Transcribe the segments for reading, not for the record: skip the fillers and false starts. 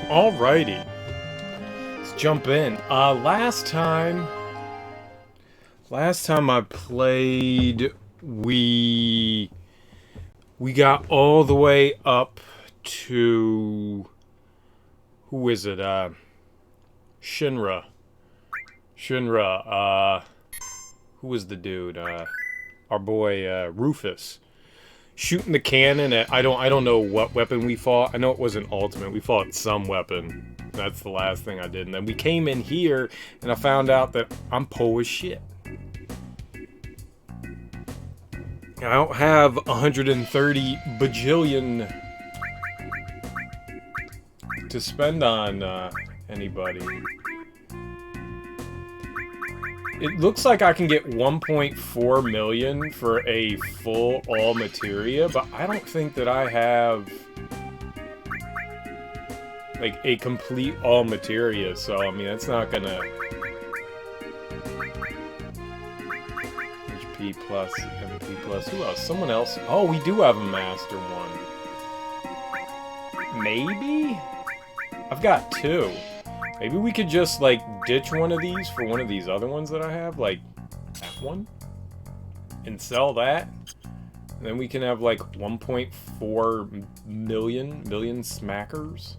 Alrighty, let's jump in. Last time I played, we got all the way up to, who is it? Shinra. Who was the dude? Our boy Rufus. Shooting the cannon at, I don't know what weapon we fought. I know it wasn't ultimate. We fought some weapon. That's the last thing I did. And then we came in here and I found out that I'm po as shit. I don't have 130 bajillion to spend on anybody. It looks like I can get 1.4 million for a full all materia, but I don't think that I have like a complete all materia, so I mean that's not gonna HP plus, MP plus, who else? Someone else? Oh, we do have a master one. Maybe? I've got two. Maybe we could just, like, ditch one of these for one of these other ones that I have, like, that one, and sell that. And then we can have, like, 1.4 million smackers.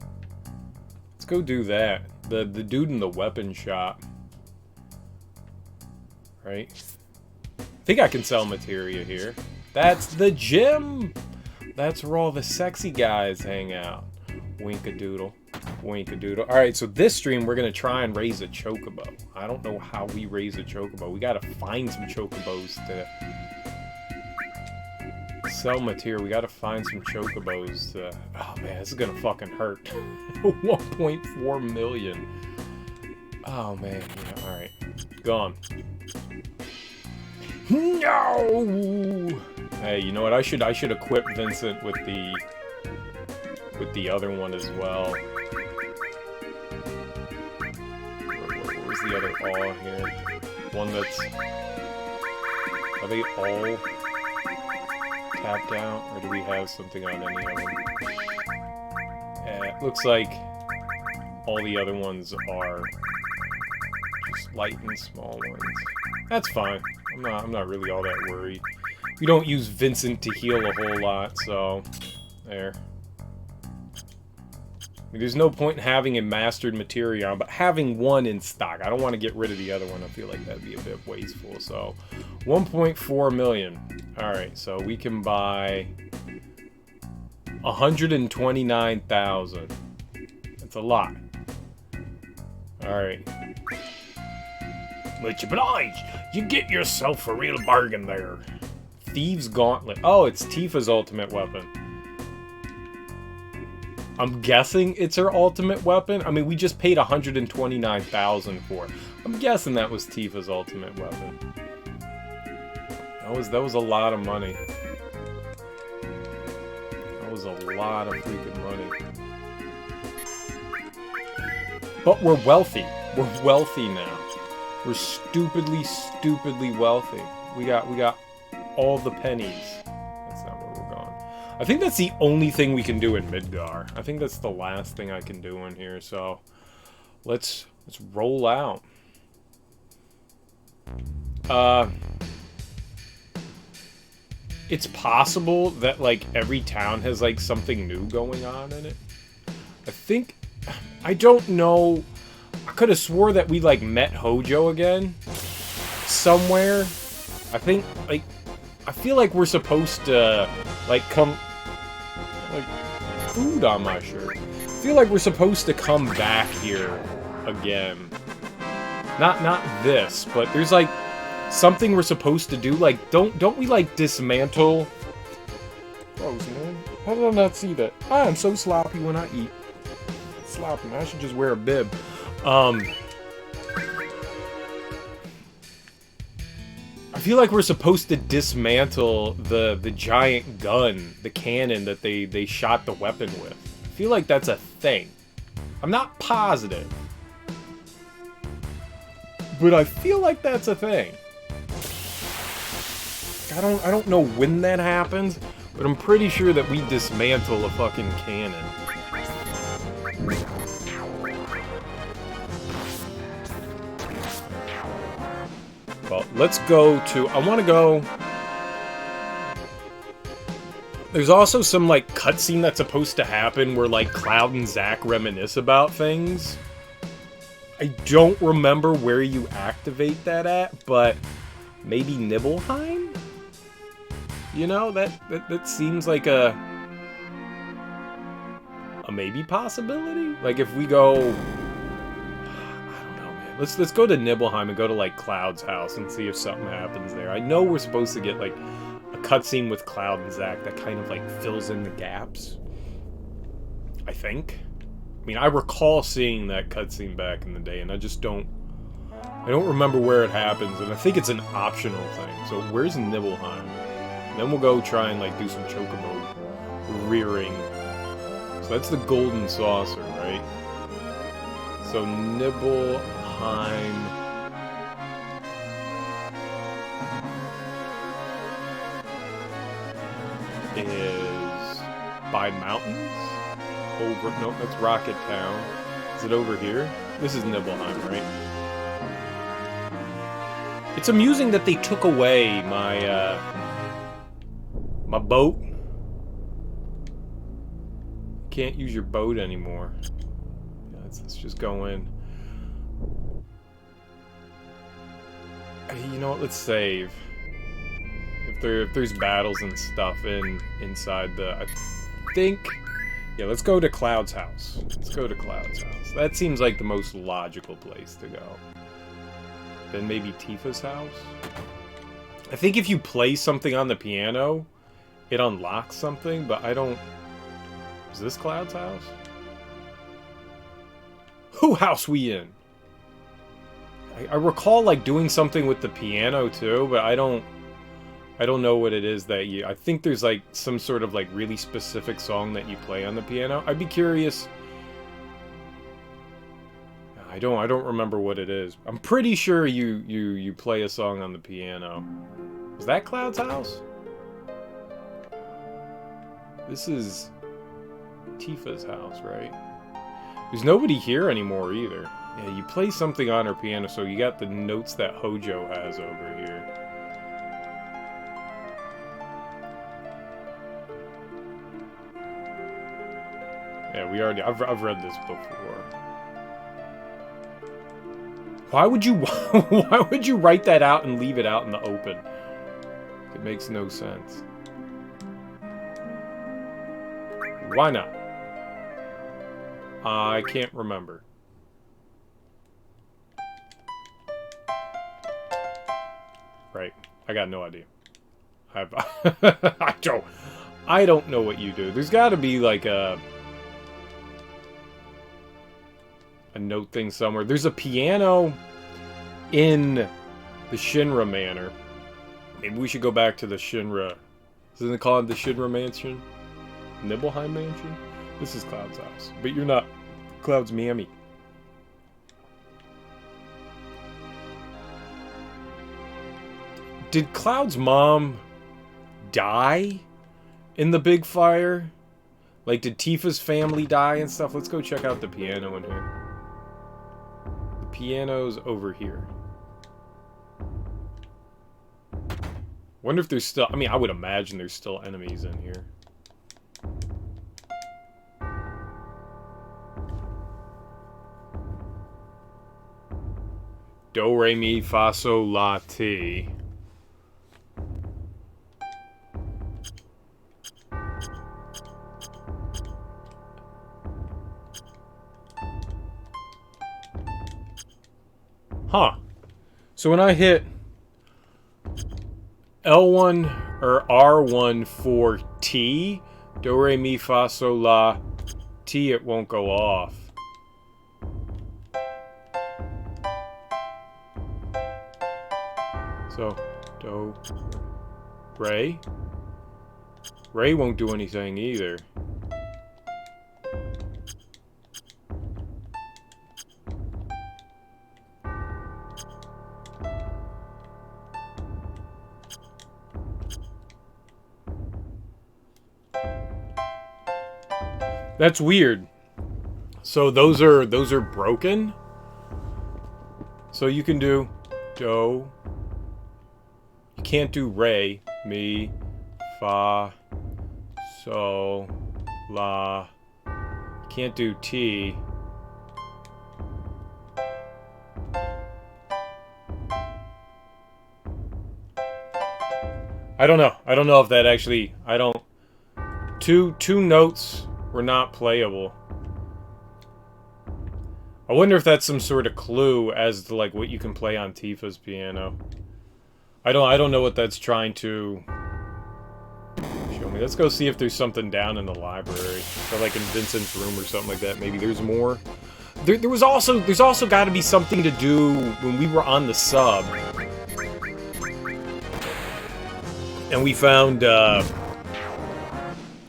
Let's go do that. The dude in the weapon shop. Right? I think I can sell materia here. That's the gym! That's where all the sexy guys hang out. Wink-a-doodle. Wink-a-doodle. Alright, so this stream we're going to try and raise a chocobo. I don't know how we raise a chocobo. We got to find some chocobos to sell material. We got to find some chocobos to... Oh man, this is going to fucking hurt. 1.4 million. Oh man, yeah, alright. Gone. No! Hey, you know what? I should equip Vincent with the other one as well. Where's the other all here? One that's... Are they all tapped out? Or do we have something on any of them? It looks like all the other ones are just light and small ones. That's fine. I'm not really all that worried. We don't use Vincent to heal a whole lot, so... There. I mean, there's no point in having a mastered materia, but having one in stock. I don't want to get rid of the other one. I feel like that'd be a bit wasteful. So, 1.4 million. Alright, so we can buy 129,000. That's a lot. Alright. Much obliged. You get yourself a real bargain there. Thieves' Gauntlet. Oh, it's Tifa's ultimate weapon. I'm guessing it's her ultimate weapon. I mean, we just paid 129,000 for it. I'm guessing that was Tifa's ultimate weapon. That was a lot of money. That was a lot of freaking money. But we're wealthy. We're wealthy now. We're stupidly wealthy. We got all the pennies. That's not where we're going. I think that's the only thing we can do in Midgar. I think that's the last thing I can do in here, so let's roll out. It's possible that, like, every town has, like, something new going on in it. I don't know. I could have swore that we, like, met Hojo again somewhere. I think, like, I feel like we're supposed to, like, come, like, food on my shirt. I feel like we're supposed to come back here again. Not this, but there's, like, something we're supposed to do. Like, don't we, like, dismantle? Gross, man. How did I not see that? I am so sloppy when I eat. Sloppy, man. I should just wear a bib. I feel like we're supposed to dismantle the giant gun, the cannon that they shot the weapon with. I feel like that's a thing. I'm not positive, but I feel like that's a thing. I don't know when that happens, but I'm pretty sure that we dismantle a fucking cannon. Well, let's go to... I want to go... There's also some, like, cutscene that's supposed to happen where, like, Cloud and Zack reminisce about things. I don't remember where you activate that at, but maybe Nibelheim? You know, that seems like a maybe possibility? Like, if we go... Let's go to Nibelheim and go to, like, Cloud's house and see if something happens there. I know we're supposed to get, like, a cutscene with Cloud and Zack that kind of, like, fills in the gaps. I think. I mean, I recall seeing that cutscene back in the day, and I just don't... I don't remember where it happens, and I think it's an optional thing. So, where's Nibelheim? Then we'll go try and, like, do some chocobo rearing. So that's the golden saucer, right? So, Nibelheim is by mountains? Over, no, that's Rocket Town. Is it over here? This is Nibelheim, right? It's amusing that they took away my, my boat. Can't use your boat anymore. Yeah, let's just go in. You know what? Let's save. If there's battles and stuff inside the, I think. Yeah, let's go to Cloud's house. Let's go to Cloud's house. That seems like the most logical place to go. Then maybe Tifa's house. I think if you play something on the piano, it unlocks something, but I don't... Is this Cloud's house? Who house we in? I recall, like, doing something with the piano, too, but I don't know what it is that you... I think there's, like, some sort of, like, really specific song that you play on the piano. I'd be curious... I don't remember what it is. I'm pretty sure you play a song on the piano. Is that Cloud's house? This is Tifa's house, right? There's nobody here anymore either. Yeah, you play something on her piano, so you got the notes that Hojo has over here. Yeah, we already... I've read this before. Why would you write that out and leave it out in the open? It makes no sense. Why not? I can't remember. Right. I got no idea. I don't know what you do. There's got to be like a note thing somewhere. There's a piano in the Shinra Manor. Maybe we should go back to the Shinra. Isn't it called the Shinra Mansion? Nibelheim Mansion? This is Cloud's house. But you're not Cloud's mammy. Did Cloud's mom die in the big fire? Like, did Tifa's family die and stuff? Let's go check out the piano in here. The piano's over here. Wonder if there's still... I mean, I would imagine there's still enemies in here. Do, re, mi, fa, sol, la, ti. Huh. So when I hit L1 or R1 for T, do, re, mi, fa, sol, la, ti, it won't go off. So, do, re. Re won't do anything either. That's weird. So those are broken. So you can do do. You can't do re, mi, fa, sol, la. You can't do ti. I don't know. I don't know if that actually... I don't... Two notes were not playable. I wonder if that's some sort of clue as to, like, what you can play on Tifa's piano. I don't know what that's trying to show me. Let's go see if there's something down in the library. Or, like, in Vincent's room or something like that. Maybe there's more. There's also got to be something to do when we were on the sub. And we found,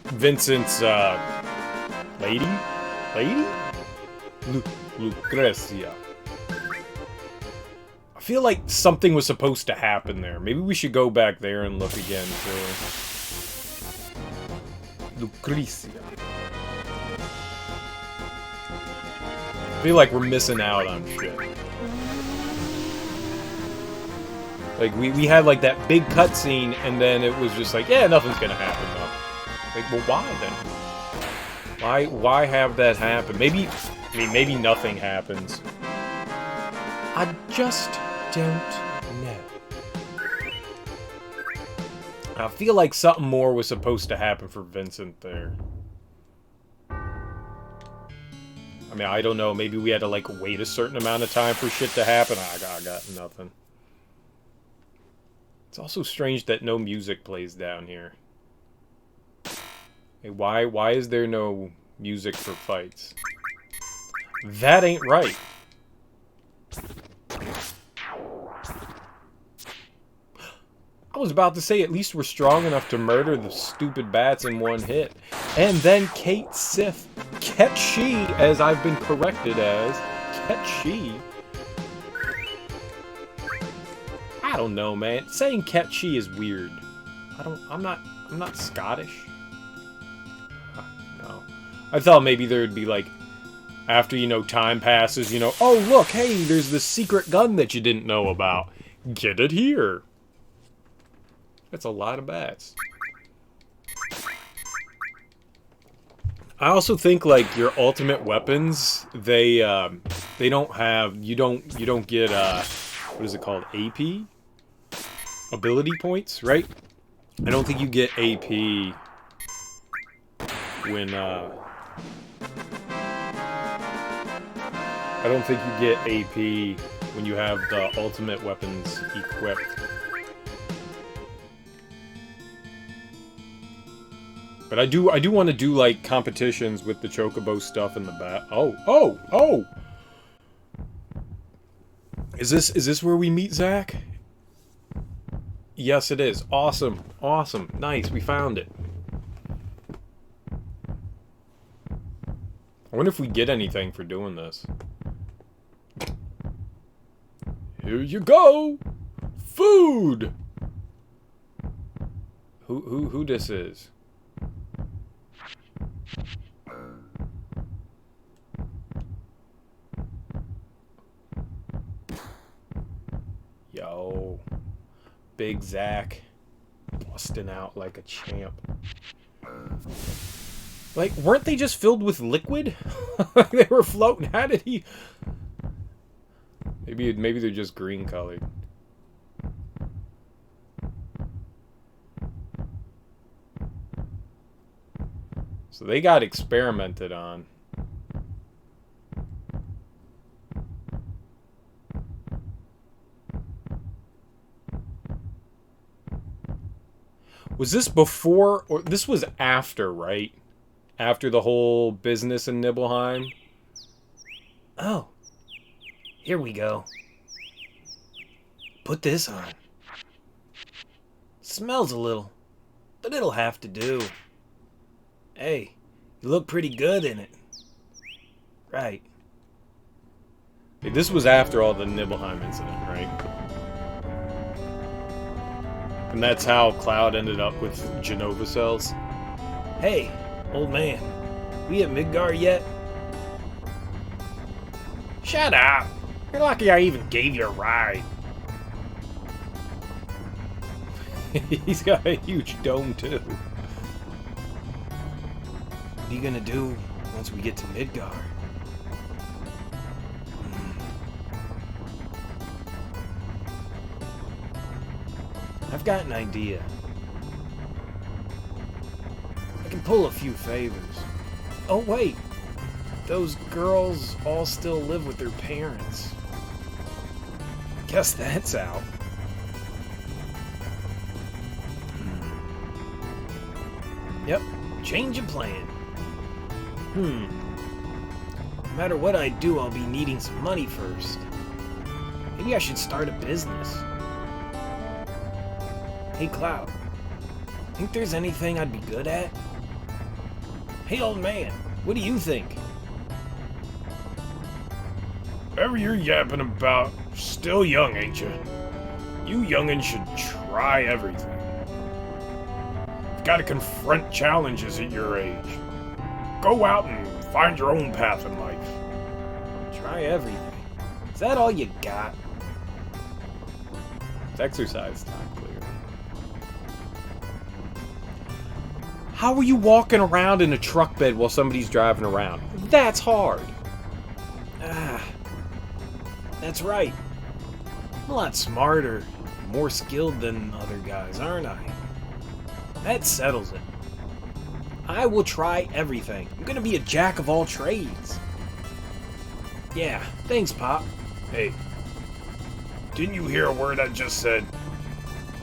Vincent's, lady? Lucrezia. I feel like something was supposed to happen there. Maybe we should go back there and look again, too. Lucrezia. I feel like we're missing out on shit. Like, we had, like, that big cutscene, and then it was just like, yeah, nothing's gonna happen, though. Like, well, why, then? Why have that happen? Maybe, I mean, maybe nothing happens. I just don't know. I feel like something more was supposed to happen for Vincent there. I mean, I don't know. Maybe we had to, like, wait a certain amount of time for shit to happen. I got nothing. It's also strange that no music plays down here. Hey, why is there no music for fights? That ain't right. I was about to say, at least we're strong enough to murder the stupid bats in one hit. And then Kate Sith, Ketchi, as I've been corrected as, Ketchi. I don't know, man. Saying Ketchi is weird. I'm not Scottish. No. I thought maybe there would be, like, after, you know, time passes, you know, oh, look, hey, there's this secret gun that you didn't know about. Get it here. That's a lot of bats. I also think, like, your ultimate weapons, they don't have, you don't get, what is it called, AP? Ability points, right? I don't think you get AP when, I don't think you get AP when you have the ultimate weapons equipped. But I do want to do, like, competitions with the Chocobo stuff in the back. Oh! Is this where we meet Zack? Yes, it is. Awesome. Awesome. Nice. We found it. I wonder if we get anything for doing this. Here you go! Food! Who this is? Yo. Big Zach. Busting out like a champ. Like, weren't they just filled with liquid? They were floating. How did he... Maybe they're just green colored. So they got experimented on. Was this before, or this was after, right? After the whole business in Nibelheim? Oh. Here we go. Put this on. Smells a little, but it'll have to do. Hey, you look pretty good in it. Right. Hey, this was after all the Nibelheim incident, right? And that's how Cloud ended up with Genova cells. Hey, old man. We at Midgar yet? Shut up! You're lucky I even gave you a ride. He's got a huge dome, too. What are you gonna do once we get to Midgar? I've got an idea. I can pull a few favors. Oh, wait. Those girls all still live with their parents. Guess that's out. Yep, change of plan. No matter what I do, I'll be needing some money first. Maybe I should start a business. Hey, Cloud. Think there's anything I'd be good at? Hey, old man. What do you think? Whatever you're yapping about, still young, ain't you? You young'uns should try everything. You've got to confront challenges at your age. Go out and find your own path in life. Try everything. Is that all you got? It's exercise time, clearly. How are you walking around in a truck bed while somebody's driving around? That's hard. That's right. I'm a lot smarter, more skilled than other guys, aren't I? That settles it. I will try everything. I'm gonna be a jack of all trades. Yeah, thanks, Pop. Hey, didn't you hear a word I just said?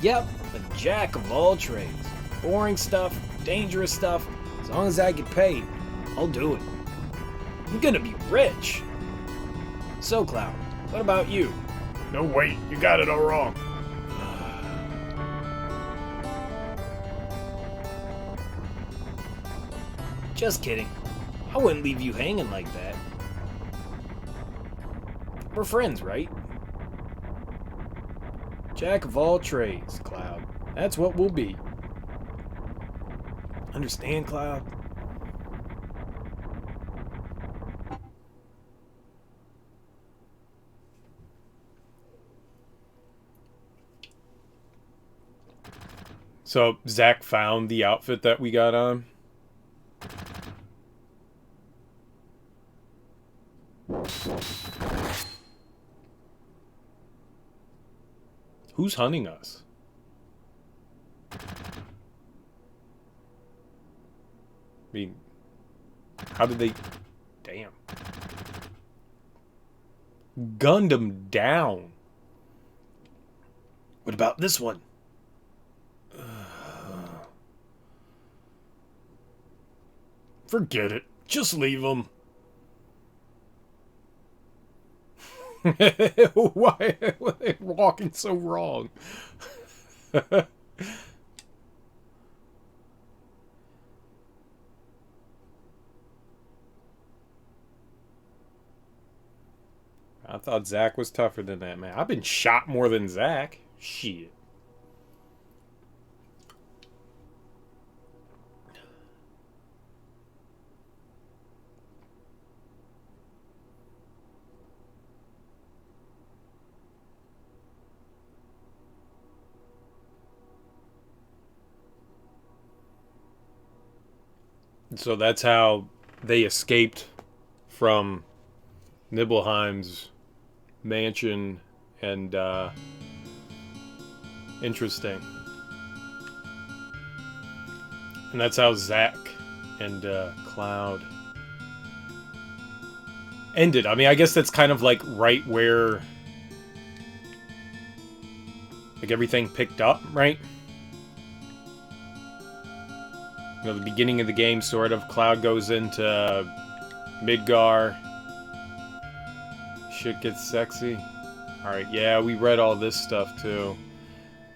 Yep, a jack of all trades. Boring stuff, dangerous stuff. As long as I get paid, I'll do it. I'm gonna be rich. So, Cloud, what about you? No, wait, you got it all wrong. Just kidding. I wouldn't leave you hanging like that. We're friends, right? Jack of all trades, Cloud. That's what we'll be. Understand, Cloud? So, Zach found the outfit that we got on. Who's hunting us? I mean, how did they... Damn. Gunned him down. What about this one? Forget it. Just leave him. Why are they walking so wrong? I thought Zach was tougher than that, man. I've been shot more than Zach. Shit. So that's how they escaped from Nibelheim's mansion, and interesting. And that's how Zack and Cloud ended. I mean, I guess that's kind of like right where like everything picked up, right? You know, the beginning of the game, sort of. Cloud goes into Midgar. Shit gets sexy. Alright, yeah, we read all this stuff, too.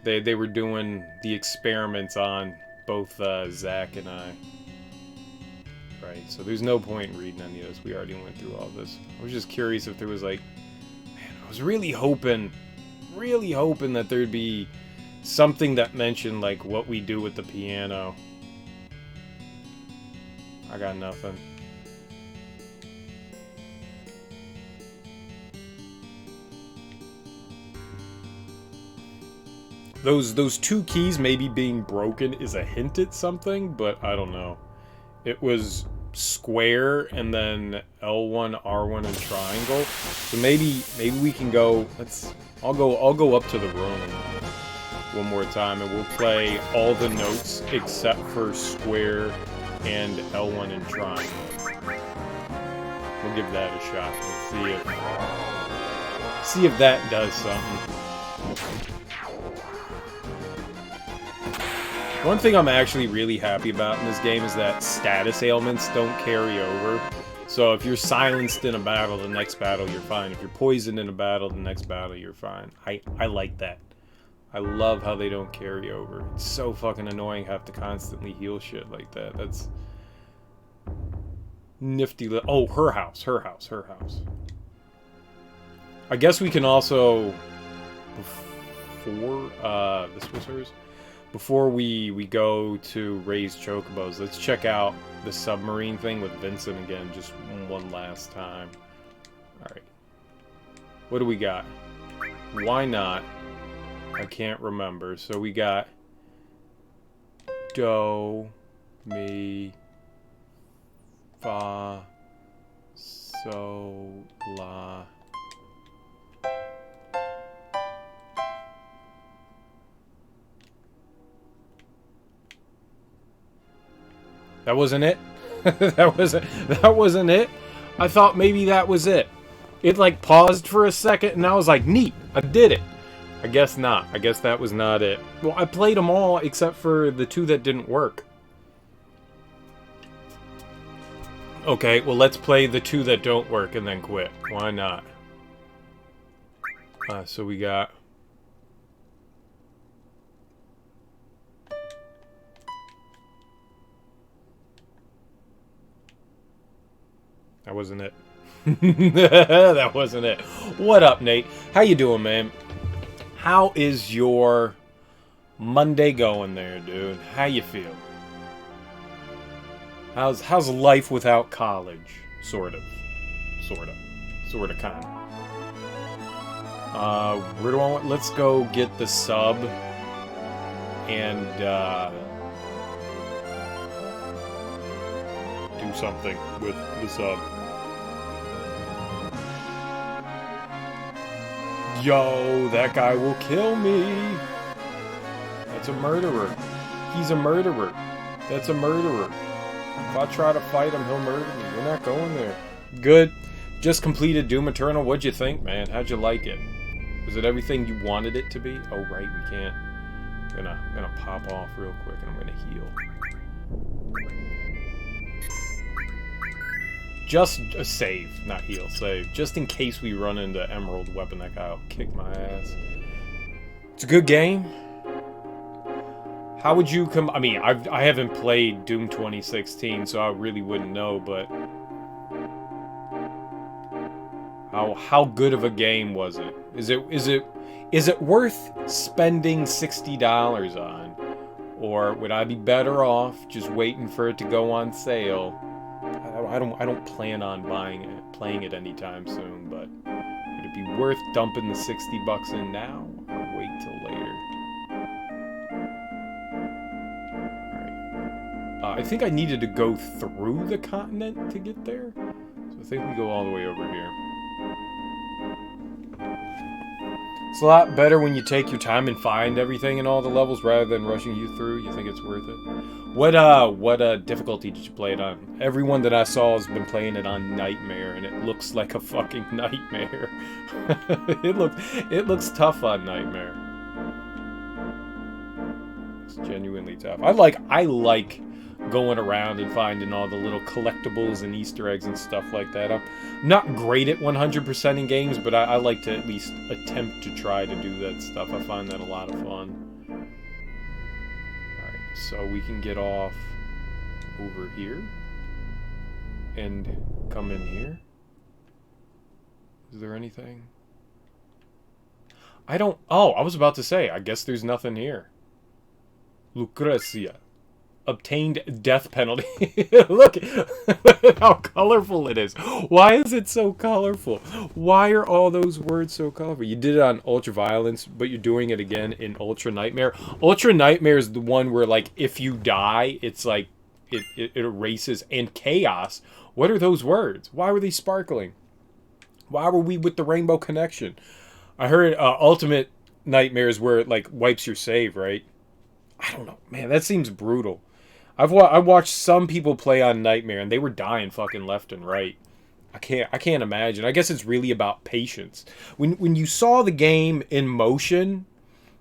They were doing the experiments on both Zack and I. Right, so there's no point in reading any of this. We already went through all this. I was just curious if there was, like... Man, I was really hoping that there'd be something that mentioned, like, what we do with the piano. I got nothing. Those two keys maybe being broken is a hint at something, but I don't know. It was square and then L1, R1, and triangle. So maybe we can go. I'll go up to the room one more time, and we'll play all the notes except for square and L1 and triangle. We'll give that a shot and see if that does something. One thing I'm actually really happy about in this game is that status ailments don't carry over. So if you're silenced in a battle, the next battle you're fine. If you're poisoned in a battle, the next battle you're fine. I like that. I love how they don't carry over. It's so fucking annoying to have to constantly heal shit like that. That's nifty. Oh, her house. I guess we can also, before this was hers. Before we go to raise chocobos, let's check out the submarine thing with Vincent again, just one last time. Alright. What do we got? Why not? I can't remember. So we got Do, Mi, Fa, So, La. That wasn't it? that wasn't it? I thought maybe that was it. It like paused for a second and I was like, neat, I did it. I guess not. I guess that was not it. Well, I played them all except for the two that didn't work. Okay, well let's play the two that don't work and then quit. Why not? So we got... That wasn't it. That wasn't it. What up, Nate? How you doing, man? How is your Monday going there, dude? How you feel? How's life without college? Sort of, kind of. Where do I want? Let's go get the sub and do something with the sub. Yo, that guy will kill me. That's a murderer. He's a murderer. That's a murderer. If I try to fight him, he'll murder me. We're not going there. Good. Just completed Doom Eternal. What'd you think, man? How'd you like it? Was it everything you wanted it to be? Oh, right, we can't. I'm gonna pop off real quick and I'm gonna heal. Just a save, not heal, save. Just in case we run into Emerald Weapon, that guy will kick my ass. It's a good game. How would you come... I mean, I haven't played Doom 2016, so I really wouldn't know, but... How good of a game was it? Is it worth spending $60 on? Or would I be better off just waiting for it to go on sale? I don't plan on playing it anytime soon, but would it be worth dumping the $60 in now or wait till later? I think I needed to go through the continent to get there. So I think we go all the way over here. It's a lot better when you take your time and find everything in all the levels rather than rushing you through. You think it's worth it? What difficulty did you play it on? Everyone that I saw has been playing it on Nightmare, and it looks like a fucking nightmare. it looks tough on Nightmare. It's genuinely tough. I like going around and finding all the little collectibles and Easter eggs and stuff like that. I'm not great at 100% in games, but I like to at least attempt to try to do that stuff. I find that a lot of fun. Alright, so we can get off over here and come in here. Is there anything? I was about to say, I guess there's nothing here. Lucrezia. Obtained death penalty. Look at how colorful it is. Why is it so colorful? Why are all those words so colorful? You did it on Ultra Violence, but you're doing it again in Ultra Nightmare. Ultra Nightmare is the one where, like, if you die, it's like it erases. And Chaos. What are those words? Why were they sparkling? Why were we with the rainbow connection? I heard Ultimate Nightmare is where it, like, wipes your save, right? I don't know. Man, that seems brutal. I've watched some people play on Nightmare, and they were dying fucking left and right. I can't imagine. I guess it's really about patience. When you saw the game in motion,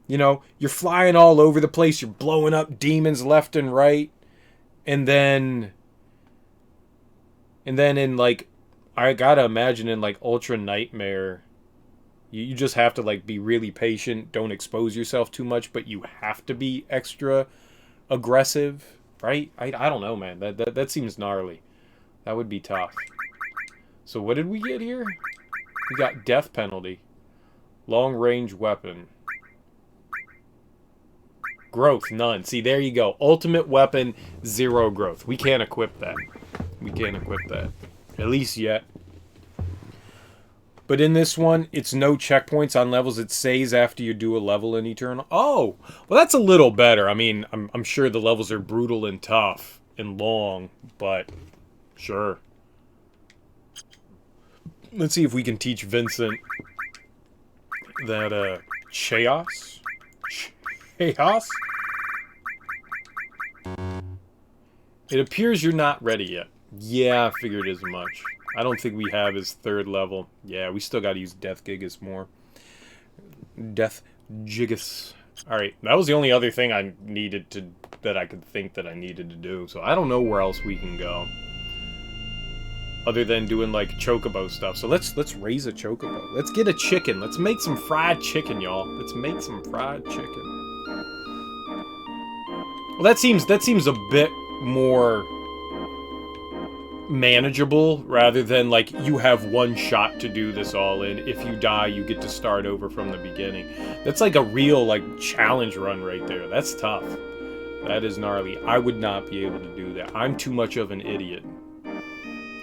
you know, you're flying all over the place, you're blowing up demons left and right, and then in, like, I gotta imagine in, like, Ultra Nightmare, you just have to, like, be really patient, don't expose yourself too much, but you have to be extra aggressive. Right? I don't know, man. That seems gnarly. That would be tough. So what did we get here? We got death penalty. Long range weapon. Growth, none. See, there you go. Ultimate weapon, 0 growth. We can't equip that. We can't equip that. At least yet. But in this one, it's no checkpoints on levels. It saves after you do a level in Eternal. Oh, well, that's a little better. I mean, I'm sure the levels are brutal and tough and long, but sure. Let's see if we can teach Vincent that, Chaos? Chaos? It appears you're not ready yet. Yeah, I figured as much. I don't think we have his 3rd level. Yeah, we still got to use Death Gigas more. Death Gigas. Alright, that was the only other thing I needed to... that I could think that I needed to do. So I don't know where else we can go. Other than doing, like, chocobo stuff. So let's raise a chocobo. Let's get a chicken. Let's make some fried chicken, y'all. Let's make some fried chicken. Well, that seems a bit more... manageable rather than, like, you have one shot to do this all in. If you die, you get to start over from the beginning. That's like a real, like, challenge run right there. That's tough. That is gnarly. I would not be able to do that. I'm too much of an idiot.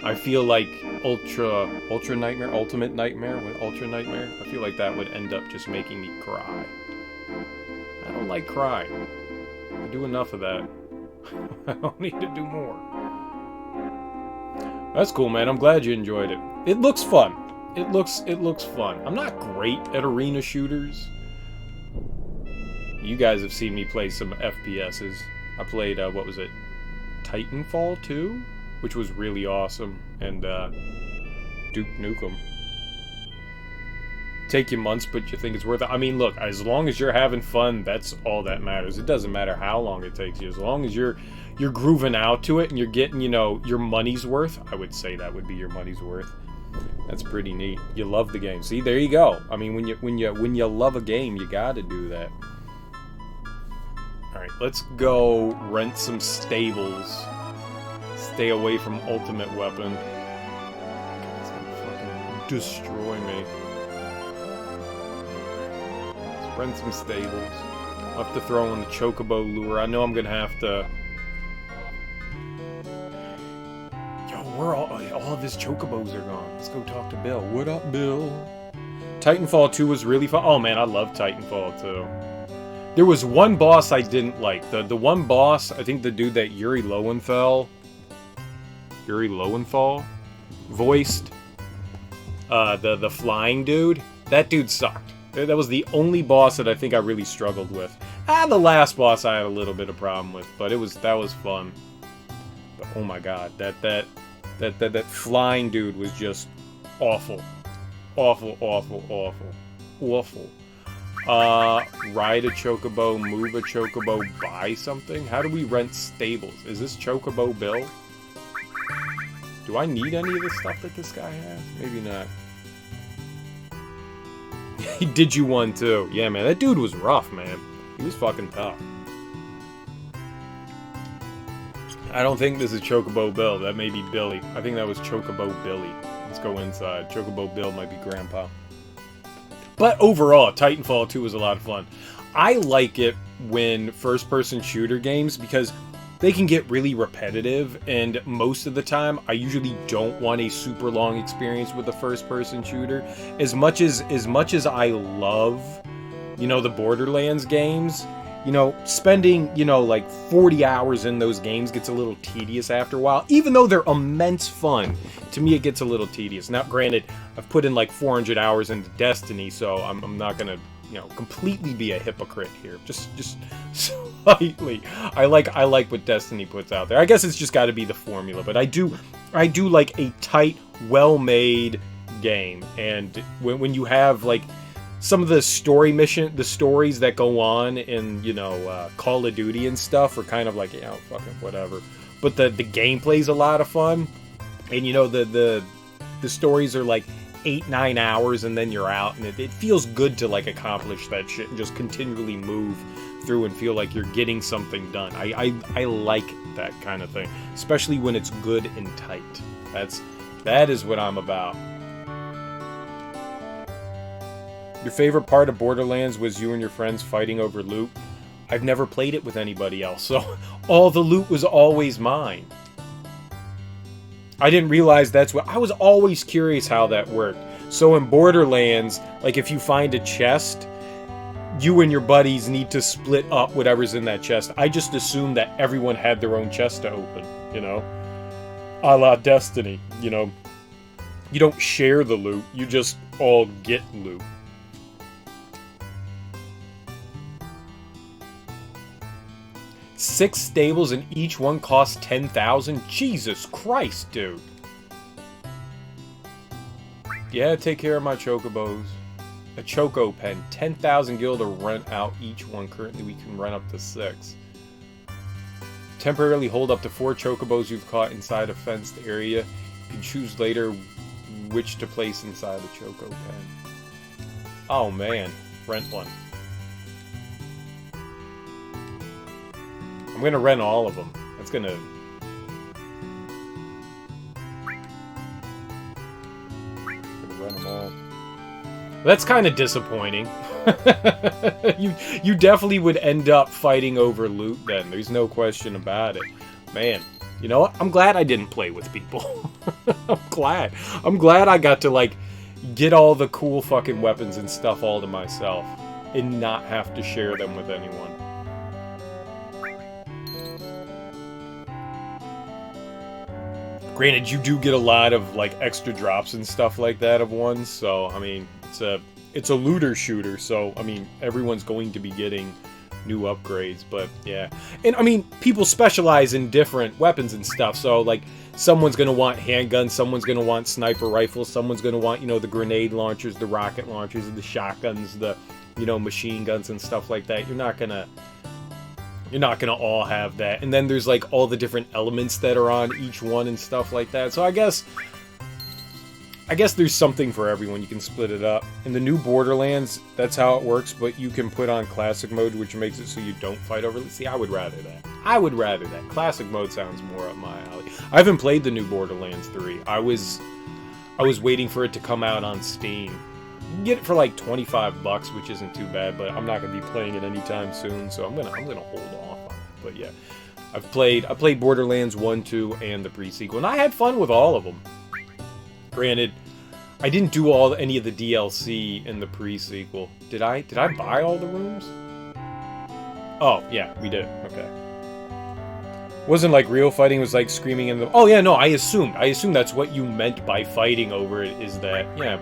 I feel like Ultra Nightmare, Ultimate Nightmare with Ultra Nightmare, I feel like that would end up just making me cry. I don't like crying. I do enough of that. I don't need to do more. That's cool, man. I'm glad you enjoyed it. It looks fun. It looks fun. I'm not great at arena shooters. You guys have seen me play some FPSs. I played, what was it? Titanfall 2? Which was really awesome. And, Duke Nukem. Take you months, but you think it's worth it. I mean, look, as long as you're having fun, that's all that matters. It doesn't matter how long it takes you. As long as you're grooving out to it and you're getting, you know, your money's worth. I would say that would be your money's worth. That's pretty neat. You love the game. See, there you go. I mean, when you love a game, you gotta do that. All right, let's go rent some stables. Stay away from Ultimate Weapon. It's gonna fucking destroy me. Let's rent some stables. I'll have to throw in the Chocobo lure. I know I'm gonna have to. Where all of his chocobos are gone. Let's go talk to Bill. What up, Bill? Titanfall 2 was really fun. Oh man, I love Titanfall 2. There was one boss I didn't like. The one boss, I think the dude that Yuri Lowenthal voiced, the flying dude, that dude sucked. That was the only boss that I think I really struggled with. The last boss I had a little bit of problem with, but that was fun. But oh my god, that flying dude was just awful. Awful. Ride a chocobo, move a chocobo, buy something? How do we rent stables? Is this Chocobo Bill? Do I need any of the stuff that this guy has? Maybe not. He did you one too. Yeah, man, that dude was rough, man. He was fucking tough. I don't think this is Chocobo Bill. That may be Billy. I think that was Chocobo Billy. Let's go inside. Chocobo Bill might be Grandpa. But overall, Titanfall 2 was a lot of fun. I like it when first-person shooter games, because they can get really repetitive, and most of the time, I usually don't want a super long experience with a first-person shooter. As much as I love, the Borderlands games, spending, like 40 hours in those games gets a little tedious after a while. Even though they're immense fun, to me it gets a little tedious. Now, granted, I've put in like 400 hours into Destiny, so I'm not gonna, completely be a hypocrite here. Just slightly. I like what Destiny puts out there. I guess it's just got to be the formula, but I do like a tight, well-made game. And when you have like some of the the stories that go on in, Call of Duty and stuff are kind of like, fucking whatever. But the gameplay's a lot of fun. And, the stories are like 8-9 hours and then you're out. And it feels good to, like, accomplish that shit and just continually move through and feel like you're getting something done. I like that kind of thing. Especially when it's good and tight. That is what I'm about. Your favorite part of Borderlands was you and your friends fighting over loot. I've never played it with anybody else, so all the loot was always mine. I didn't realize that's what... I was always curious how that worked. So in Borderlands, like if you find a chest, you and your buddies need to split up whatever's in that chest. I just assumed that everyone had their own chest to open, A la Destiny, You don't share the loot, you just all get loot. Six stables and each one costs 10,000? Jesus Christ, dude. Yeah, take care of my chocobos. A choco pen. 10,000 gil to rent out each one. Currently we can rent up to 6. Temporarily hold up to 4 chocobos you've caught inside a fenced area. You can choose later which to place inside a choco pen. Oh man, rent one. I'm gonna rent all of them. That's gonna... rent them all. That's kind of disappointing. You definitely would end up fighting over loot then. There's no question about it. Man, you know what? I'm glad I didn't play with people. I'm glad I got to, like, get all the cool fucking weapons and stuff all to myself. And not have to share them with anyone. Granted, you do get a lot of, like, extra drops and stuff like that of ones, so, I mean, it's a looter shooter, so, I mean, everyone's going to be getting new upgrades, but, yeah. And, I mean, people specialize in different weapons and stuff, so, like, someone's gonna want handguns, someone's gonna want sniper rifles, someone's gonna want, the grenade launchers, the rocket launchers, the shotguns, the, machine guns and stuff like that. You're not gonna all have that. And then there's like all the different elements that are on each one and stuff like that. So I guess there's something for everyone. You can split it up. In the new Borderlands, that's how it works, but you can put on classic mode, which makes it so you don't fight over... See, I would rather that. Classic mode sounds more up my alley. I haven't played the new Borderlands 3. I was waiting for it to come out on Steam. You can get it for like $25, which isn't too bad, but I'm not going to be playing it anytime soon, so I'm gonna hold off on it. But yeah, I played Borderlands 1, 2, and the pre-sequel, and I had fun with all of them. Granted, I didn't do any of the DLC in the pre-sequel. Did I buy all the rooms? Oh, yeah, we did. Okay. Wasn't like real fighting, it was like screaming in the... Oh, yeah, no, I assumed that's what you meant by fighting over it, is that, yeah.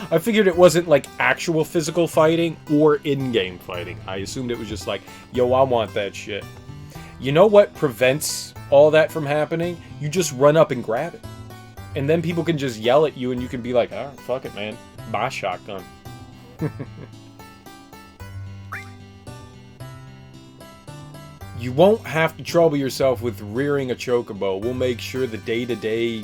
I figured it wasn't like actual physical fighting or in-game fighting. I assumed it was just like, yo, I want that shit. You know what prevents all that from happening? You just run up and grab it. And then people can just yell at you and you can be like, oh, fuck it, man. Buy a shotgun. You won't have to trouble yourself with rearing a chocobo. We'll make sure the day-to-day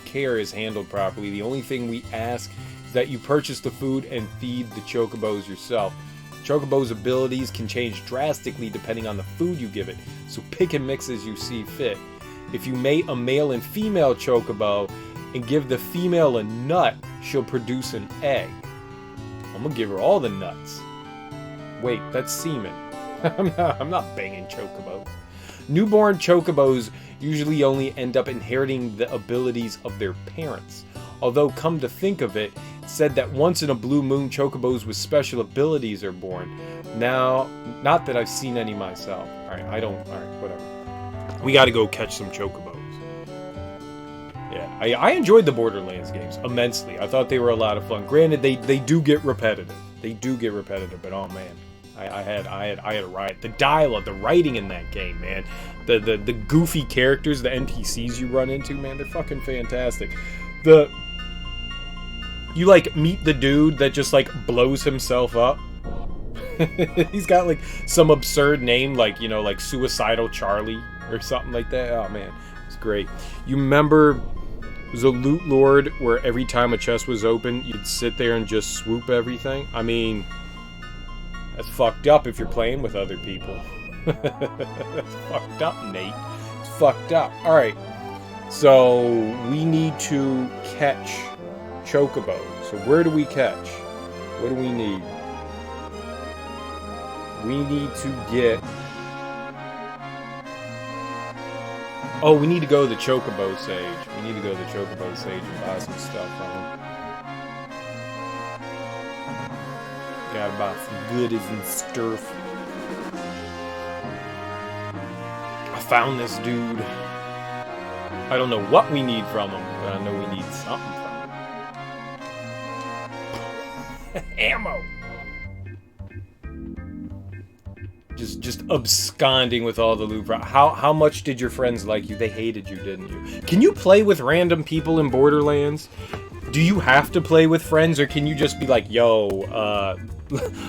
care is handled properly. The only thing we ask is that you purchase the food and feed the chocobos yourself. Chocobo's abilities can change drastically depending on the food you give it, so pick and mix as you see fit. If you mate a male and female chocobo and give the female a nut, she'll produce an egg. I'm gonna give her all the nuts. Wait, that's semen. I'm not banging chocobos. Newborn chocobos usually only end up inheriting the abilities of their parents. Although, come to think of it, it's said that once in a blue moon, chocobos with special abilities are born. Now, not that I've seen any myself. Alright, whatever. We gotta go catch some chocobos. Yeah, I enjoyed the Borderlands games immensely. I thought they were a lot of fun. Granted, they do get repetitive. They do get repetitive, but oh man. I had a riot. The dialogue, the writing in that game, man. The goofy characters, the NPCs you run into, man, they're fucking fantastic. You like meet the dude that just like blows himself up. He's got like some absurd name, like, you know, like Suicidal Charlie or something like that. Oh man, it's great. You remember the Loot Lord, where every time a chest was open, you'd sit there and just swoop everything? I mean, that's fucked up if you're playing with other people. That's fucked up, Nate. It's fucked up. Alright. So, we need to catch chocobos. So, where do we catch? What do we need? We need to get... Oh, we need to go to the Chocobo Sage. We need to go to the Chocobo Sage and buy some stuff from him. Gotta buy some goodies and stuff. I found this dude. I don't know what we need from him, but I know we need something from him. Ammo! Just absconding with all the loot. How much did your friends like you? They hated you, didn't you? Can you play with random people in Borderlands? Do you have to play with friends, or can you just be like, yo,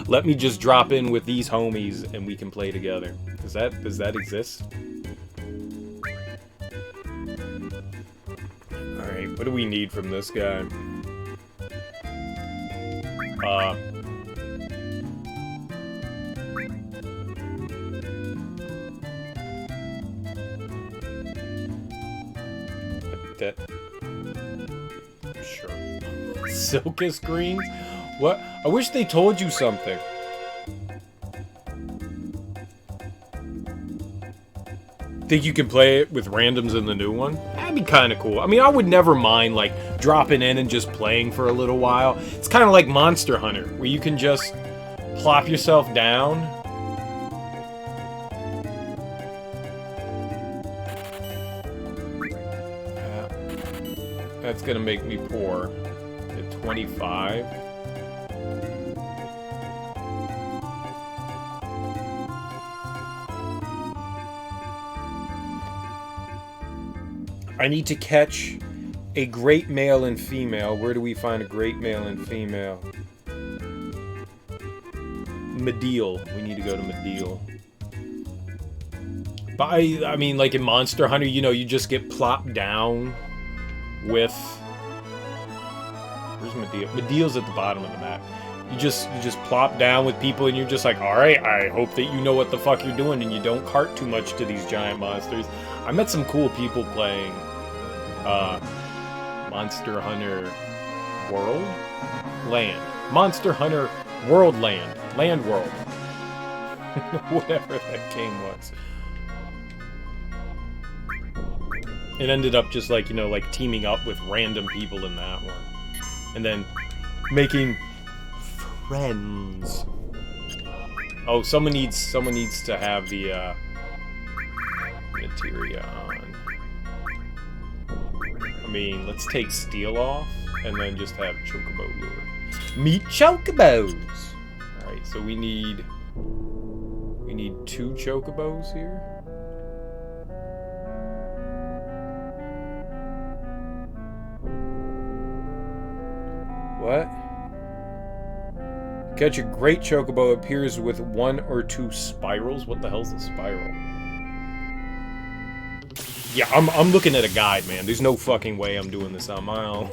let me just drop in with these homies and we can play together? Does that exist? Alright, what do we need from this guy? That... Sure. Silkus greens? What? I wish they told you something. Think you can play it with randoms in the new one? That'd be kind of cool. I mean, I would never mind, like, dropping in and just playing for a little while. It's kind of like Monster Hunter, where you can just plop yourself down. That's gonna make me poor at 25. I need to catch a great male and female. Where do we find a great male and female? Medial. We need to go to Medial. But I mean, like in Monster Hunter, you know, you just get plopped down with... Where's Medial? Medial's at the bottom of the map. You just plop down with people and you're just like, alright, I hope that you know what the fuck you're doing and you don't cart too much to these giant monsters. I met some cool people playing Monster Hunter World? Land. Monster Hunter World Land. Land World. Whatever that game was. It ended up just like, you know, like teaming up with random people in that one. And then making friends. Oh, someone needs to have the materia on. I mean, let's take steel off and then just have chocobo lure. Meet chocobos. All right, so we need 2 chocobos here. What? Catch a great chocobo appears with 1 or 2 spirals. What the hell's a spiral? Yeah, I'm looking at a guide, man. There's no fucking way I'm doing this on my own.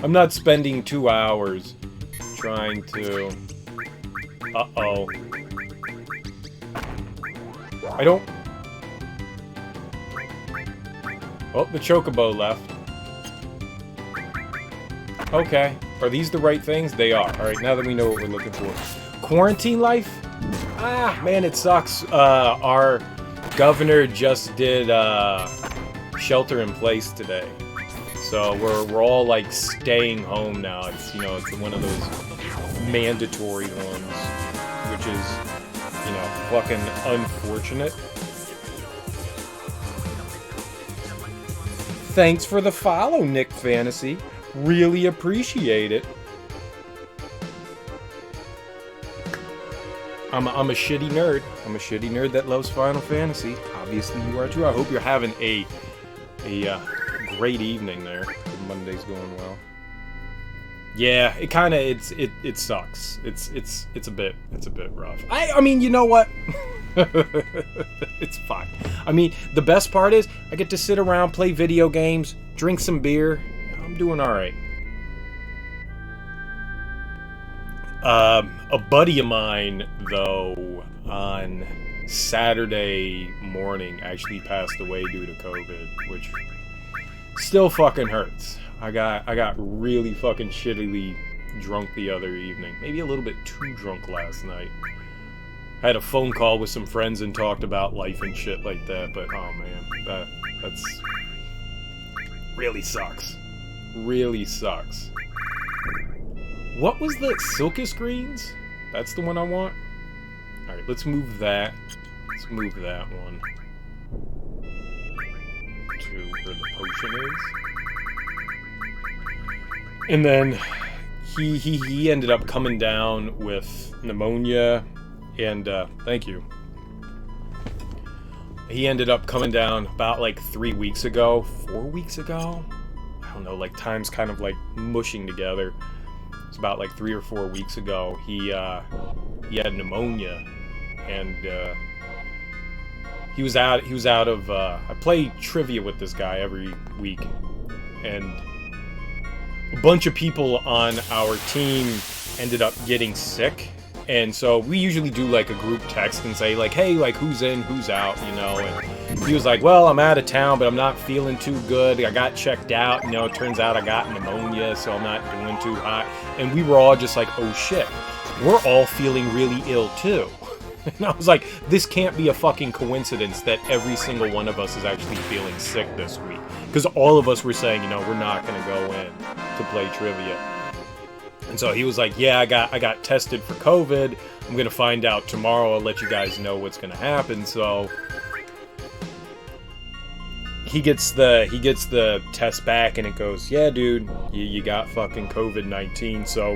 I'm not spending 2 hours trying to. Uh-oh. I don't. Oh, the chocobo left. Okay. Are these the right things? They are. Alright, now that we know what we're looking for. Quarantine life? Ah, man, it sucks. Our governor just did shelter in place today. So we're all like staying home now. It's, you know, it's one of those mandatory ones, which is, you know, fucking unfortunate. Thanks for the follow, Nick Fantasy. Really appreciate it. I'm a shitty nerd. I'm a shitty nerd that loves Final Fantasy. Obviously you are too. I hope you're having a great evening there. Monday's going well. Yeah, it kind of it sucks. It's a bit rough. I mean, you know what? It's fine. I mean, the best part is I get to sit around, play video games, drink some beer. I'm doing all right. A buddy of mine, though, on Saturday morning actually passed away due to COVID, which still fucking hurts. I got really fucking shittily drunk the other evening. Maybe a little bit too drunk last night. I had a phone call with some friends and talked about life and shit like that, but oh man, that's really sucks. Really sucks. What was the Silkus Greens? That's the one I want? Alright, let's move that. Let's move that one to where the potion is. And then he ended up coming down with pneumonia and thank you. He ended up coming down about like 3 weeks ago, 4 weeks ago? I don't know, like time's kind of like mushing together. It's about like 3 or 4 weeks ago. He had pneumonia, and he was out of. I play trivia with this guy every week, and a bunch of people on our team ended up getting sick. And so we usually do like a group text and say like, hey, like who's in, who's out, you know, and he was like, well, I'm out of town, but I'm not feeling too good. I got checked out, you know, it turns out I got pneumonia, so I'm not doing too hot. And we were all just like, oh shit, we're all feeling really ill too. And I was like, this can't be a fucking coincidence that every single one of us is actually feeling sick this week. Because all of us were saying, you know, we're not going to go in to play trivia. And so he was like, yeah, I got tested for COVID. I'm going to find out tomorrow. I'll let you guys know what's going to happen. So he gets the test back and it goes, yeah, dude, you got fucking COVID-19. So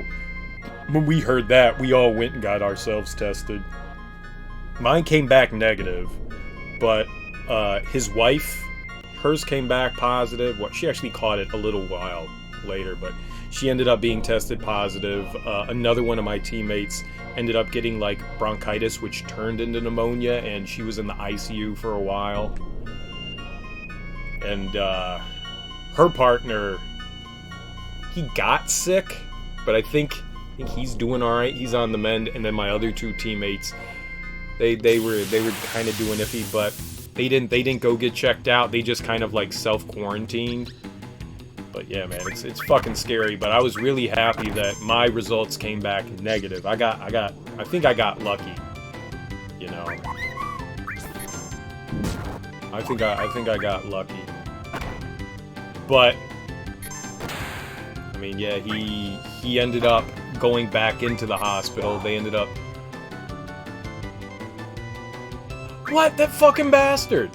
when we heard that, we all went and got ourselves tested. Mine came back negative, but his wife, hers came back positive. She actually caught it a little while later, but she ended up being tested positive. Another one of my teammates ended up getting like bronchitis, which turned into pneumonia, and she was in the ICU for a while. And her partner, he got sick, but I think he's doing all right. He's on the mend. And then my other 2 teammates, they were kind of doing iffy, but they didn't go get checked out. They just kind of like self-quarantined. But yeah, man, it's fucking scary. But I was really happy that my results came back negative. I think I got lucky. You know, I think I got lucky. But I mean, yeah, he ended up going back into the hospital. They ended up What? That fucking bastard!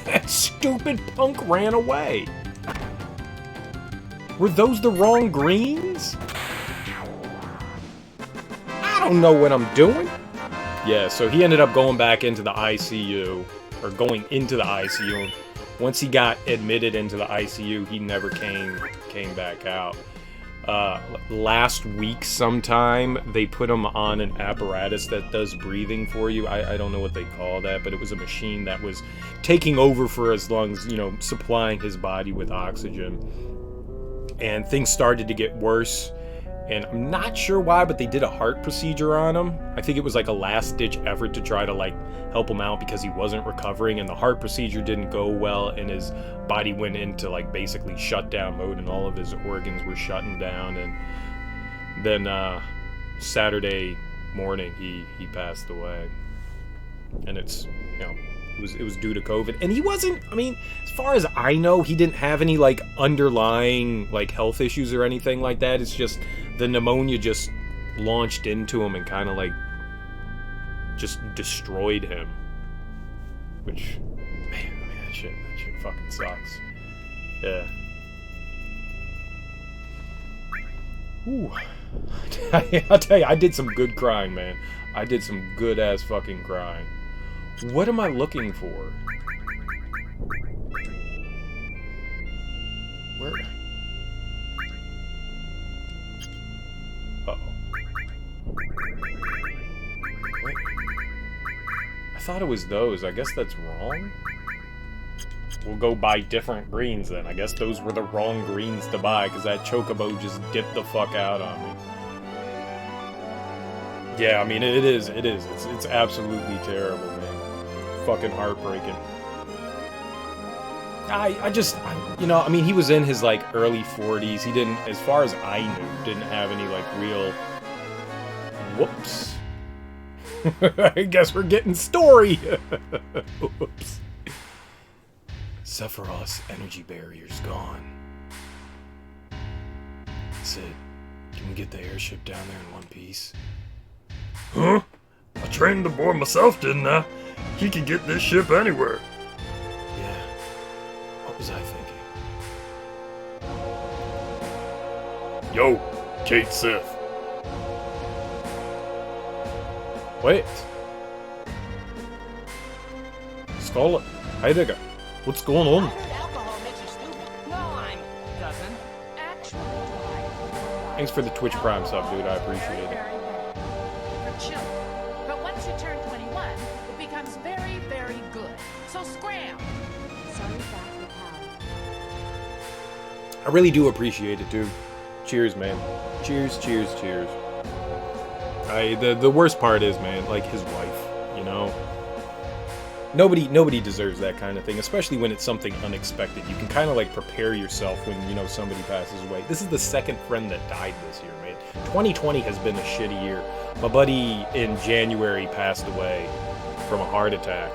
That stupid punk ran away. Were those the wrong greens? I don't know what I'm doing. Yeah, so he ended up going back into the ICU, or going into the ICU. Once he got admitted into the ICU, he never came back out. Last week sometime, they put him on an apparatus that does breathing for you. I don't know what they call that, but it was a machine that was taking over for his lungs, you know, supplying his body with oxygen. And things started to get worse. And I'm not sure why, but they did a heart procedure on him. I think it was like a last-ditch effort to try to like help him out because he wasn't recovering, and the heart procedure didn't go well, and his body went into like basically shutdown mode, and all of his organs were shutting down. And then Saturday morning he passed away, and it's, you know, it was due to COVID. And he wasn't, I mean, as far as I know, he didn't have any like underlying like health issues or anything like that. It's just the pneumonia just launched into him and kind of like just destroyed him. Which, man, I mean, that shit fucking sucks. Yeah. Ooh. I'll tell you, I did some good crying, man. I did some good ass fucking crying. What am I looking for? Where? Uh-oh. Wait. I thought it was those. I guess that's wrong. We'll go buy different greens then. I guess those were the wrong greens to buy because that chocobo just dipped the fuck out on me. Yeah, I mean, it is. It's absolutely terrible, man. Fucking heartbreaking. You know, I mean, he was in his, like, early 40s. He didn't, as far as I knew, didn't have any, like, real... Whoops. I guess we're getting story. Whoops. Sephiroth's energy barrier's gone. Sid, can we get the airship down there in one piece? Huh? I trained the boy myself, didn't I? He can get this ship anywhere. Yeah. What was I thinking? Yo, Kate Sith. Wait. Scarlet, Heidegger, what's going on? Alcohol makes you stupid. No, I'm doesn't. Actually, Thanks for the Twitch Prime sub, dude. I appreciate it. very bad for children. But once you turn 21, it becomes very, very good. So scram. Sorry back the power. I really do appreciate it, dude. Cheers, man. Cheers, cheers, cheers. The worst part is, man, like his wife, you know? Nobody deserves that kind of thing, especially when it's something unexpected. You can kind of like prepare yourself when, you know, somebody passes away. This is the second friend that died this year, man. 2020 has been a shitty year. My buddy in January passed away from a heart attack.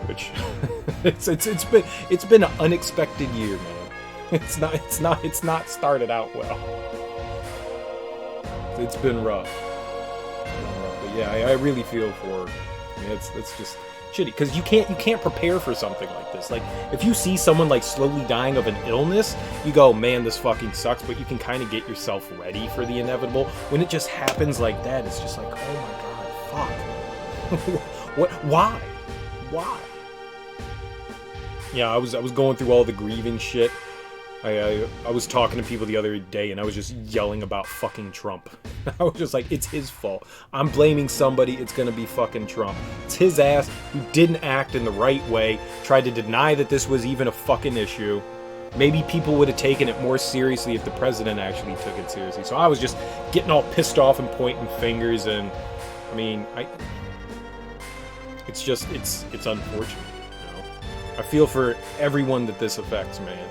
Which it's been an unexpected year, man. It's not started out well. It's been rough. But yeah, I really feel for her. I mean, it's just shitty because you can't prepare for something like this. Like, if you see someone like slowly dying of an illness, you go, man, this fucking sucks. But you can kind of get yourself ready for the inevitable. When it just happens like that, it's just like, oh my god, fuck. What? Why? Yeah, I was going through all the grieving shit. I was talking to people the other day, and I was just yelling about fucking Trump. I was just like, it's his fault. I'm blaming somebody, it's gonna be fucking Trump. It's his ass who didn't act in the right way, tried to deny that this was even a fucking issue. Maybe people would have taken it more seriously if the president actually took it seriously. So I was just getting all pissed off and pointing fingers, and I mean, it's unfortunate. I feel for everyone that this affects, man.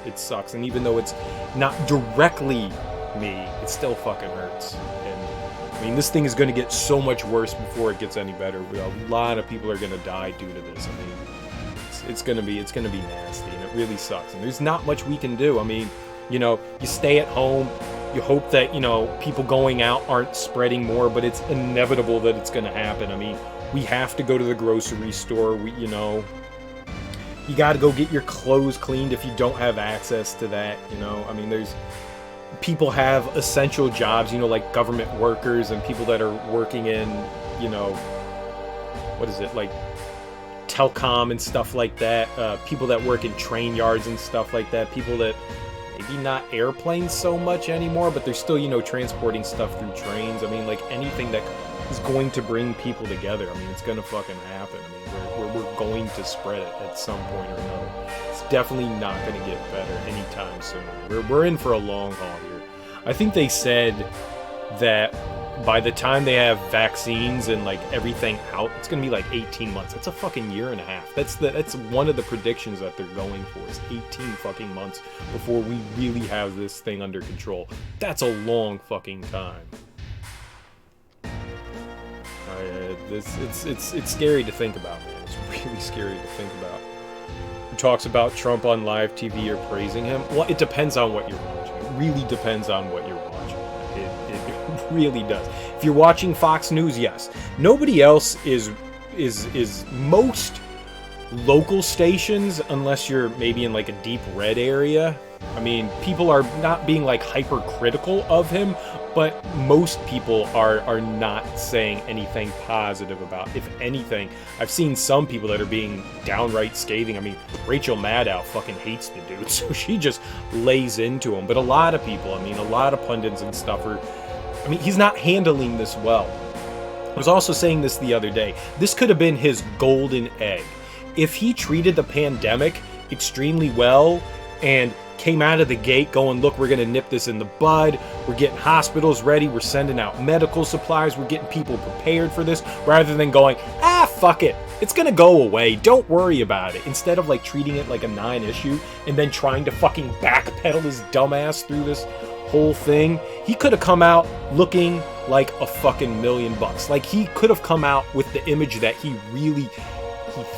It sucks, and even though it's not directly me, it still fucking hurts. And I mean, this thing is going to get so much worse before it gets any better. A lot of people are going to die due to this. I mean, it's going to be nasty, and it really sucks. And there's not much we can do. I mean, you know, you stay at home, You hope that, you know, people going out aren't spreading more, but it's inevitable that it's going to happen. I mean, we have to go to the grocery store. You know, you got to go get your clothes cleaned if you don't have access to that, you know. I mean, people have essential jobs, you know, like government workers and people that are working in, you know, what is it, like telecom and stuff like that. People that work in train yards and stuff like that. People that maybe not airplanes so much anymore, but they're still, you know, transporting stuff through trains. I mean, like anything that is going to bring people together. I mean, it's gonna fucking happen. I mean, we're going to spread it at some point or another. It's definitely not gonna get better anytime soon. We're in for a long haul here. I think they said that by the time they have vaccines and like everything out, it's gonna be like 18 months. That's a fucking year and a half. That's one of the predictions that they're going for, is 18 fucking months before we really have this thing under control. That's a long fucking time. It's scary to think about, man. It's really scary to think about. Who talks about Trump on live TV or praising him? Well, it depends on what you're watching. It really depends on what you're watching. It really does. If you're watching Fox News, yes. Nobody else is most local stations, unless you're maybe in like a deep red area. I mean, people are not being like hypercritical of him, but most people are not saying anything positive about. If anything, I've seen some people that are being downright scathing. I mean, Rachel Maddow fucking hates the dude, so she just lays into him. But a lot of people, I mean, a lot of pundits and stuff are, I mean, he's not handling this well. I was also saying this the other day. This could have been his golden egg. If he treated the pandemic extremely well and came out of the gate going, look, we're going to nip this in the bud. We're getting hospitals ready. We're sending out medical supplies. We're getting people prepared for this, rather than going, fuck it. It's going to go away. Don't worry about it. Instead of like treating it like a non-issue and then trying to fucking backpedal his dumbass through this whole thing. He could have come out looking like a fucking $1 million. Like, he could have come out with the image that he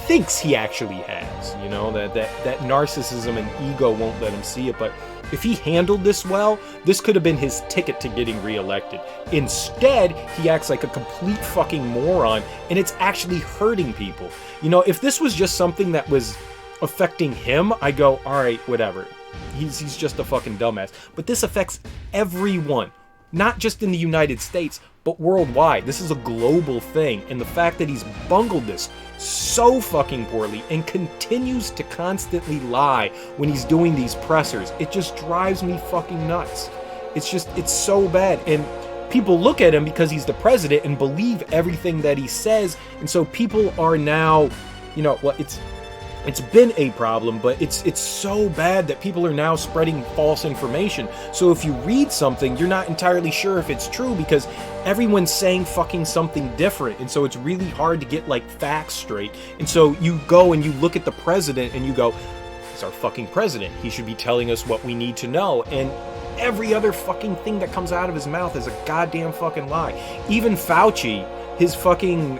thinks he actually has, you know, that narcissism and ego won't let him see it. But if he handled this well, this could have been his ticket to getting reelected. Instead, he acts like a complete fucking moron, and it's actually hurting people. You know, if this was just something that was affecting him, I go, all right, whatever. He's just a fucking dumbass. But this affects everyone, not just in the United States, but worldwide. This is a global thing, and the fact that he's bungled this so fucking poorly and continues to constantly lie when he's doing these pressers, it just drives me fucking nuts. It's so bad. And people look at him because he's the president and believe everything that he says, and so people are now, you know, well, it's been a problem, but it's so bad that people are now spreading false information. So if you read something, you're not entirely sure if it's true because everyone's saying fucking something different. And so it's really hard to get like facts straight. And so you go and you look at the president and you go, he's our fucking president. He should be telling us what we need to know. And every other fucking thing that comes out of his mouth is a goddamn fucking lie. Even Fauci, his fucking,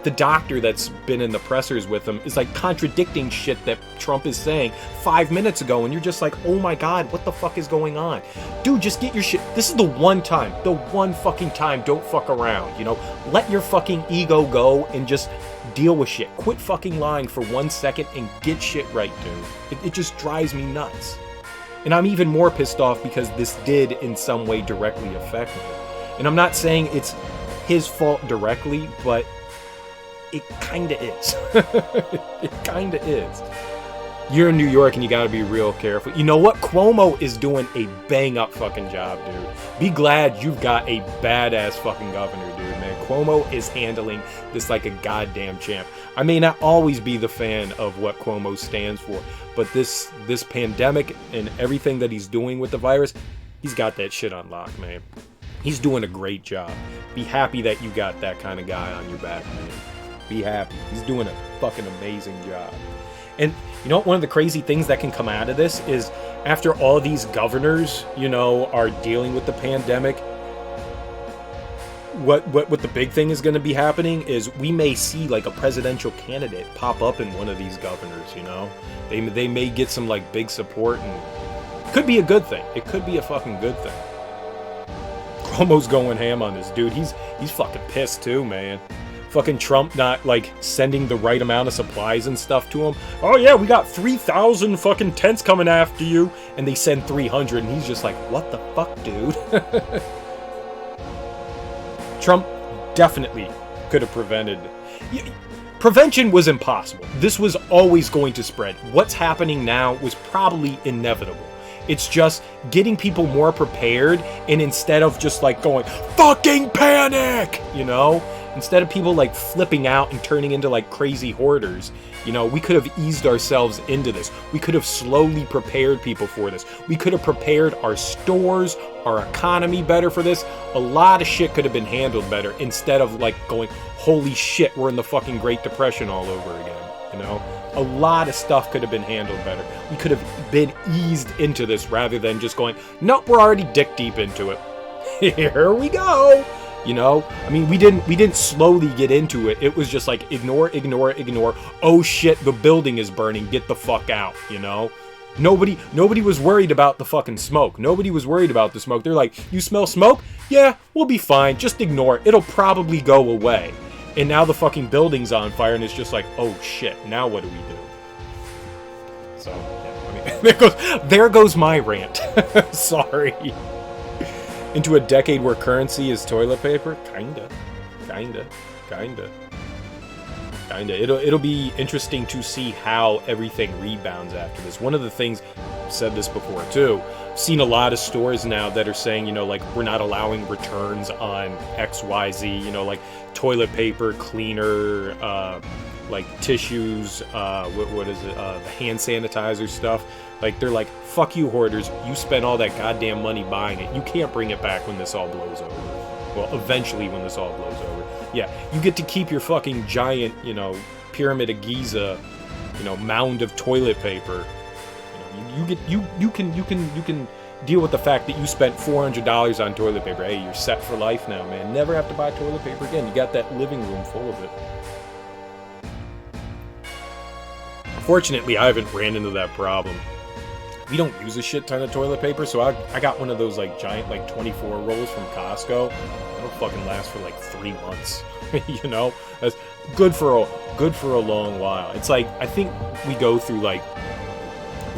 the doctor that's been in the pressers with him is like contradicting shit that Trump is saying 5 minutes ago, and you're just like, oh my god, what the fuck is going on? Dude, just get your shit. This is the one fucking time, don't fuck around, you know? Let your fucking ego go and just deal with shit. Quit fucking lying for 1 second and get shit right, dude. It just drives me nuts. And I'm even more pissed off because this did in some way directly affect me. And I'm not saying it's his fault directly, but it kinda is. It kinda is. You're in New York and you gotta be real careful. You know what? Cuomo is doing a bang up fucking job, dude. Be glad you've got a badass fucking governor, dude, man. Cuomo is handling this like a goddamn champ. I may not always be the fan of what Cuomo stands for, but this pandemic and everything that he's doing with the virus, he's got that shit on lock, man. He's doing a great job. Be happy that you got that kind of guy on your back, man. Be happy. He's doing a fucking amazing job. And you know what? One of the crazy things that can come out of this is after all these governors, you know, are dealing with the pandemic, what the big thing is going to be happening is we may see like a presidential candidate pop up in one of these governors, you know? They may get some like big support, and Could be a good thing. It could be a fucking good thing. Cuomo's going ham on this dude. He's fucking pissed too, man. Fucking Trump not, like, sending the right amount of supplies and stuff to him. Oh yeah, we got 3,000 fucking tents coming after you. And they send 300, and he's just like, what the fuck, dude? Trump definitely could have prevented... Prevention was impossible. This was always going to spread. What's happening now was probably inevitable. It's just getting people more prepared, and instead of just like going, fucking panic, you know? Instead of people like flipping out and turning into like crazy hoarders, you know, we could have eased ourselves into this. We could have slowly prepared people for this. We could have prepared our stores, our economy better for this. A lot of shit could have been handled better instead of like going, holy shit, we're in the fucking Great Depression all over again, you know? A lot of stuff could have been handled better. We could have been eased into this rather than just going, nope, we're already dick deep into it. Here we go. You know, I mean, we didn't slowly get into it. It was just like ignore. Oh shit, the building is burning. Get the fuck out. You know, nobody was worried about the fucking smoke. Nobody was worried about the smoke. They're like, you smell smoke? Yeah, we'll be fine. Just ignore it. It'll probably go away. And now the fucking building's on fire, and it's just like, oh shit. Now what do we do? So, yeah, I mean, there goes my rant. Sorry. Into a decade where currency is toilet paper? Kinda. It'll be interesting to see how everything rebounds after this. One of the things, I've said this before too, I've seen a lot of stores now that are saying, you know, like, we're not allowing returns on XYZ, you know, like toilet paper, cleaner, like tissues, what is it, the hand sanitizer stuff. Like, they're like, fuck you, hoarders. You spent all that goddamn money buying it. You can't bring it back when this all blows over. Well, eventually when this all blows over. Yeah, you get to keep your fucking giant, you know, Pyramid of Giza, you know, mound of toilet paper. You can deal with the fact that you spent $400 on toilet paper. Hey, you're set for life now, man. Never have to buy toilet paper again. You got that living room full of it. Fortunately, I haven't ran into that problem. We don't use a shit ton of toilet paper, so I got one of those like giant like 24 rolls from Costco. It'll fucking last for like 3 months. You know, that's good for a long while. It's like, I think we go through like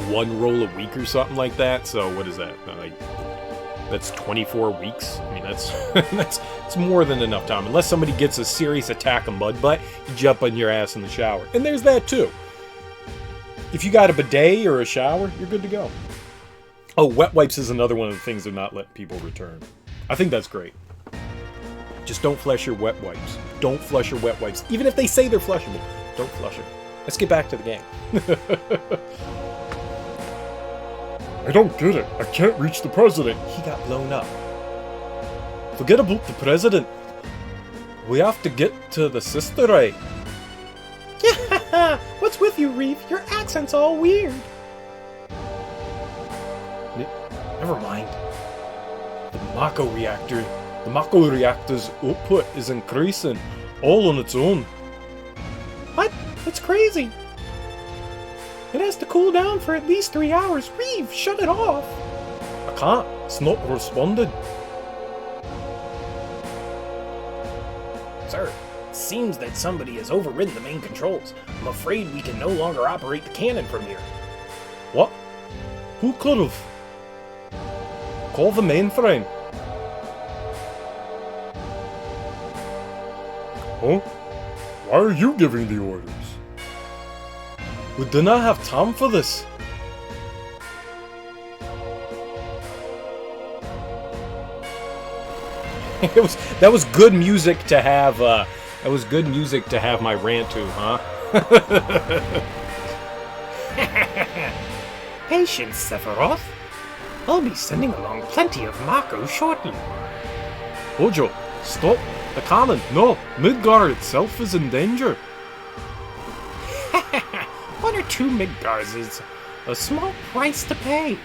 1 roll a week or something like that. So what is that? Like, that's 24 weeks. I mean, that's it's more than enough time. Unless somebody gets a serious attack of mud butt, you jump on your ass in the shower, and there's that too. If you got a bidet or a shower, you're good to go. Oh, wet wipes is another one of the things they're not letting people return. I think that's great. Just don't flush your wet wipes. Don't flush your wet wipes. Even if they say they're flushable, don't flush them. Let's get back to the game. I don't get it. I can't reach the president. He got blown up. Forget about the president. We have to get to the sister ray. What's with you, Reef? Your accent's all weird. Never mind. The Mako reactor's output is increasing all on its own. What? That's crazy. It has to cool down for at least 3 hours. Reeve, shut it off. I can't. It's not responding. Sir, it seems that somebody has overridden the main controls. I'm afraid we can no longer operate the cannon from here. What? Who could have? Call the mainframe. Huh? Why are you giving the orders? We do not have time for this. That was good music to have. That was good music to have my rant to, huh? Patience, Sephiroth. I'll be sending along plenty of Mako shortly. Hojo, stop the cannon. No, Midgar itself is in danger. 1 or 2 Midgars is a small price to pay.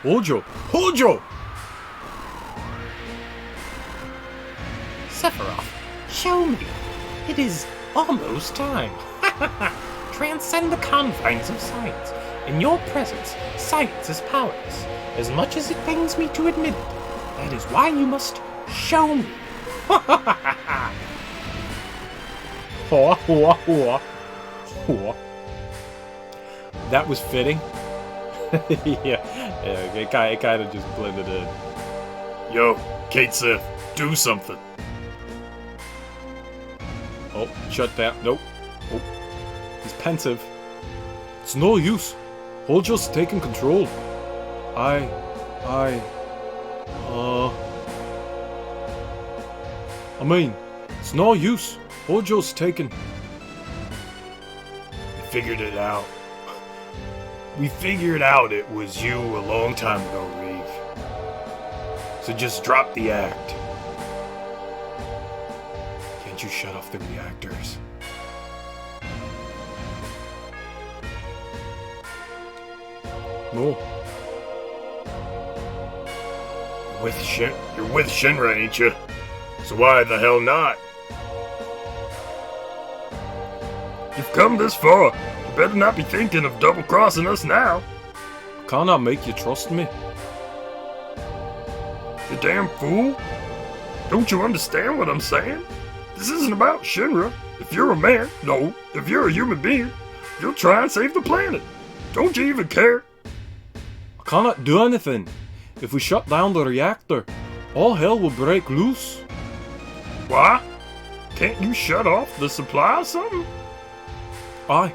Hojo! Sephiroth, show me. It is almost time. Transcend the confines of science. In your presence, silence is powerless. As much as it pains me to admit it, that is why you must show me. That was fitting. Yeah, it kind of just blended in. Yo, Kate Sith, do something. Oh, shut down. Nope. Oh, he's pensive. It's no use. Hojo's taking control. I mean, it's no use. Hojo's taking... We figured it out. We figured out it was you a long time ago, Reeve. So just drop the act. Can't you shut off the reactors? No. You're with Shinra, ain't you? So why the hell not? You've come this far. You better not be thinking of double-crossing us now. Can I make you trust me? You damn fool. Don't you understand what I'm saying? This isn't about Shinra. If you're a man, no, if you're a human being, you'll try and save the planet. Don't you even care? I cannot do anything. If we shut down the reactor, all hell will break loose. Why? Can't you shut off the supply or something? Aye.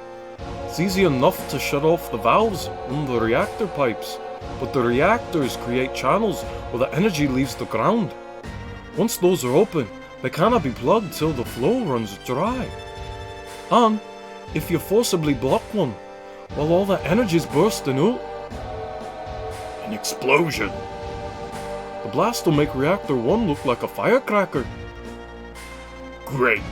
It's easy enough to shut off the valves on the reactor pipes, but the reactors create channels where the energy leaves the ground. Once those are open, they cannot be plugged till the flow runs dry. And if you forcibly block one, well, all the energy's bursting out. An explosion. The blast will make Reactor 1 look like a firecracker. Great.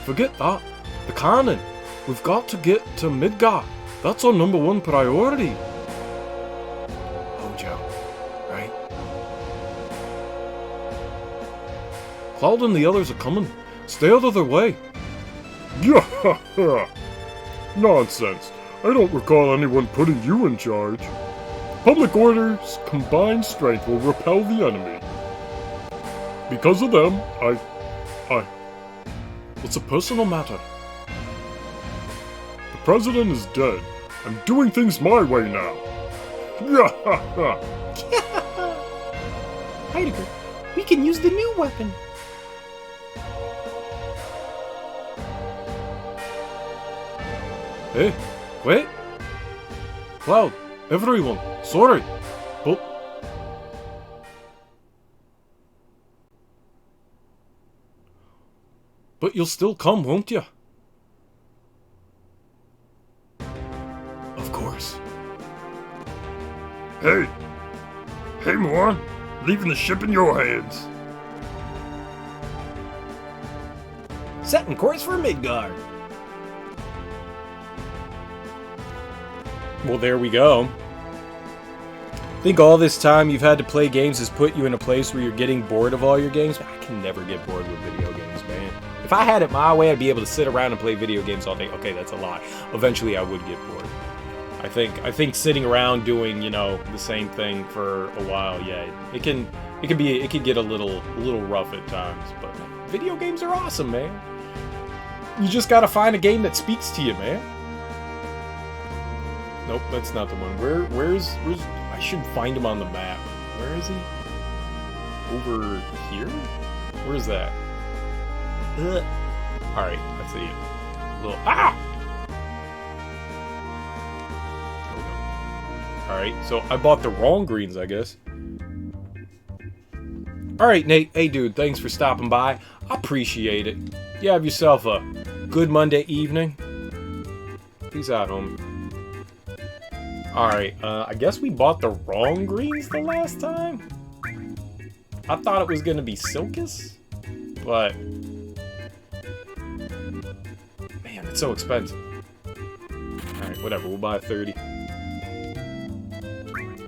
Forget that. The cannon. We've got to get to Midgar. That's our #1 priority. Hojo, right? Cloud and the others are coming. Stay out of their way. Nonsense. I don't recall anyone putting you in charge. Public Order's combined strength will repel the enemy. Because of them, It's a personal matter. The President is dead. I'm doing things my way now. Heidegger, we can use the new weapon. Hey, wait. Cloud, everyone, sorry. But you'll still come, won't you? Of course. Hey, Moran, leaving the ship in your hands. Setting course for Midgard. Well, there we go. I think all this time you've had to play games has put you in a place where you're getting bored of all your games. I can never get bored with video games, man. If I had it my way, I'd be able to sit around and play video games all day. Okay, that's a lie. Eventually, I would get bored. I think sitting around doing, the same thing for a while, yeah, it can get a little rough at times. But video games are awesome, man. You just gotta find a game that speaks to you, man. Nope, that's not the one. Where's I should find him on the map. Where is he? Over here? Where's that? Alright, I see it. Alright, so I bought the wrong greens, I guess. Alright, Nate. Hey, dude, thanks for stopping by. I appreciate it. You have yourself a good Monday evening. Peace out, homie. Alright, I guess we bought the wrong greens the last time? I thought it was gonna be Silkus, but... Man, it's so expensive. Alright, whatever, we'll buy 30.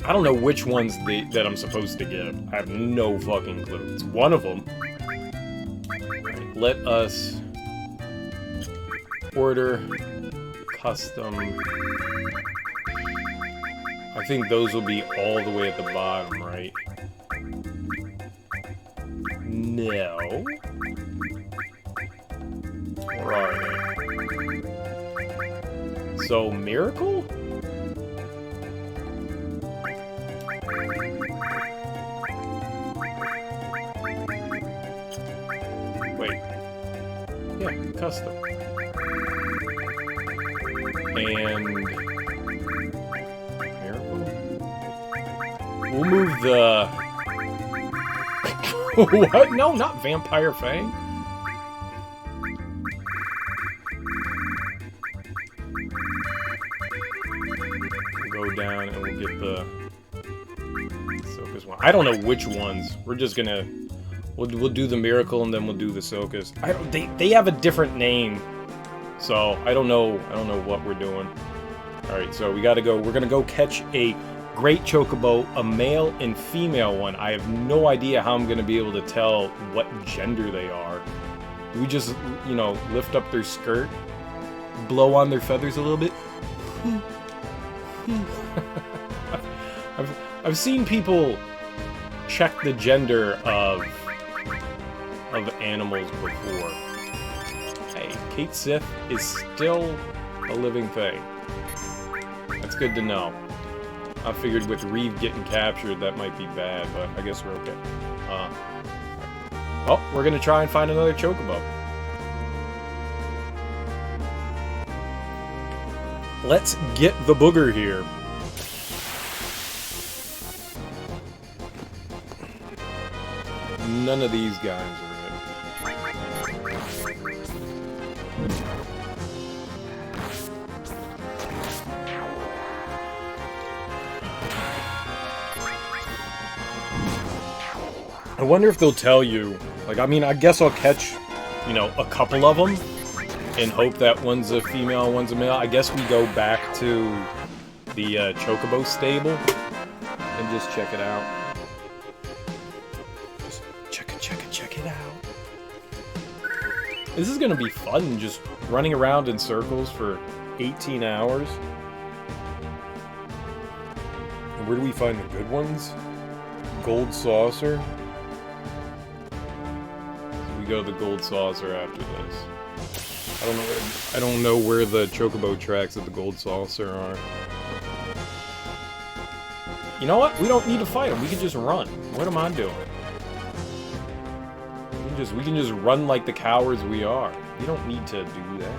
I don't know which one's that I'm supposed to get. I have no fucking clue. It's one of them. Alright, let us... order... custom... I think those will be all the way at the bottom, right? No. Where are they? So, Miracle? Wait. Yeah, custom. And... Miracle? We'll move the... What? No, not Vampire Fang. We'll go down and we'll get the Silkus one. I don't know which ones. We're just gonna... We'll do the Miracle and then we'll do the Silkus. They have a different name. So, I don't know what we're doing. Alright, so we gotta go. We're gonna go catch a Great Chocobo, a male and female one. I have no idea how I'm gonna be able to tell what gender they are. Do we just, you know, lift up their skirt? Blow on their feathers a little bit? I've seen people check the gender of animals before. Hey, Kate Sith is still a living thing. That's good to know. I figured with Reeve getting captured, that might be bad, but I guess we're okay. Oh, we're gonna try and find another Chocobo. Let's get the booger here. None of these guys are it. I wonder if they'll tell you, like, I mean, I guess I'll catch, you know, a couple of them and hope that one's a female and one's a male. I guess we go back to the Chocobo stable and just check it out. Just check it out. This is gonna be fun, just running around in circles for 18 hours. And where do we find the good ones? Gold Saucer. Go the Gold Saucer after this. I don't know where the Chocobo tracks of the Gold Saucer are. You know what? We don't need to fight them. We can just run. What am I doing? We can just run like the cowards we are. You don't need to do that.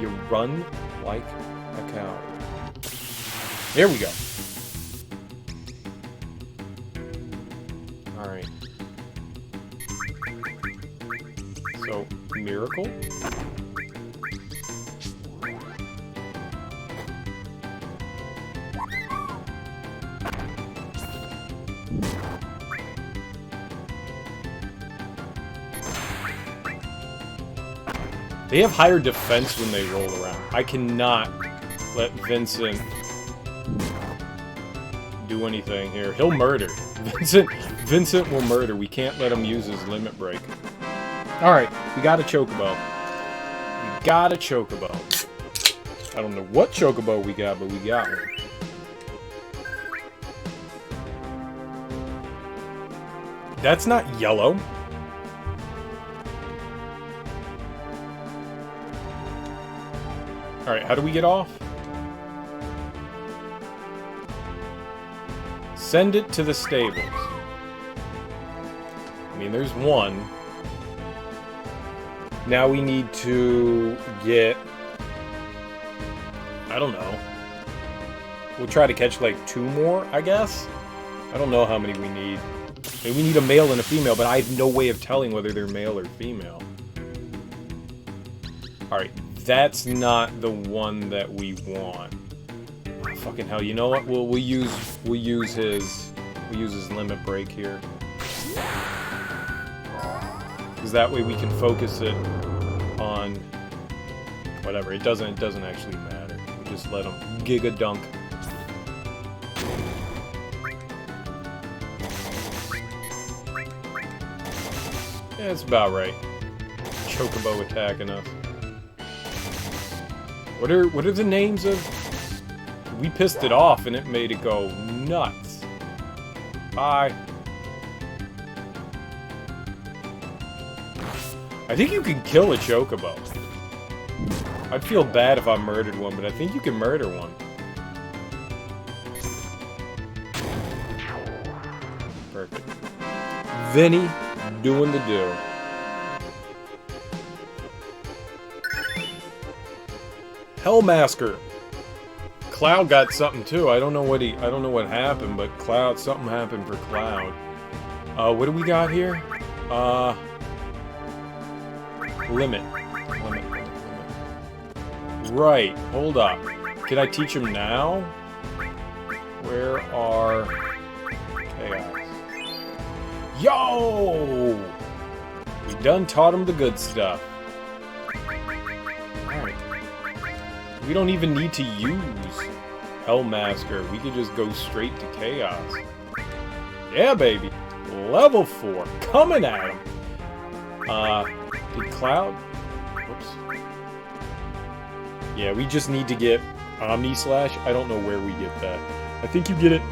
You run like a coward. There we go. Alright. So, Miracle? They have higher defense when they roll around. I cannot let Vincent do anything here. He'll murder. Vincent will murder. We can't let him use his limit break. Alright, we got a Chocobo. We got a Chocobo. I don't know what Chocobo we got, but we got one. That's not yellow. Alright, how do we get off? Send it to the stables. I mean, there's one. Now we need to get... I don't know. We'll try to catch like 2 more, I guess? I don't know how many we need. Maybe we need a male and a female, but I have no way of telling whether they're male or female. Alright, that's not the one that we want. Oh, fucking hell, you know what? We'll use his limit break here. Because that way we can focus it on whatever. It doesn't actually matter. We just let him giga dunk. Yeah, it's about right. Chocobo attacking us. What are the names of we pissed it off and it made it go nuts. Bye. I think you can kill a chocobo. I'd feel bad if I murdered one, but I think you can murder one. Perfect. Vinny doing the do. Hellmasker. Cloud got something too. I don't know what happened, but something happened for Cloud. What do we got here? Limit. Right, hold up. Can I teach him now? Where are Chaos? Yo! We done taught him the good stuff. Alright. We don't even need to use Hellmasker. We could just go straight to Chaos. Yeah, baby. Level 4. Coming at him. Did Cloud? Whoops. Yeah, we just need to get Omni Slash. I don't know where we get that. I think you get it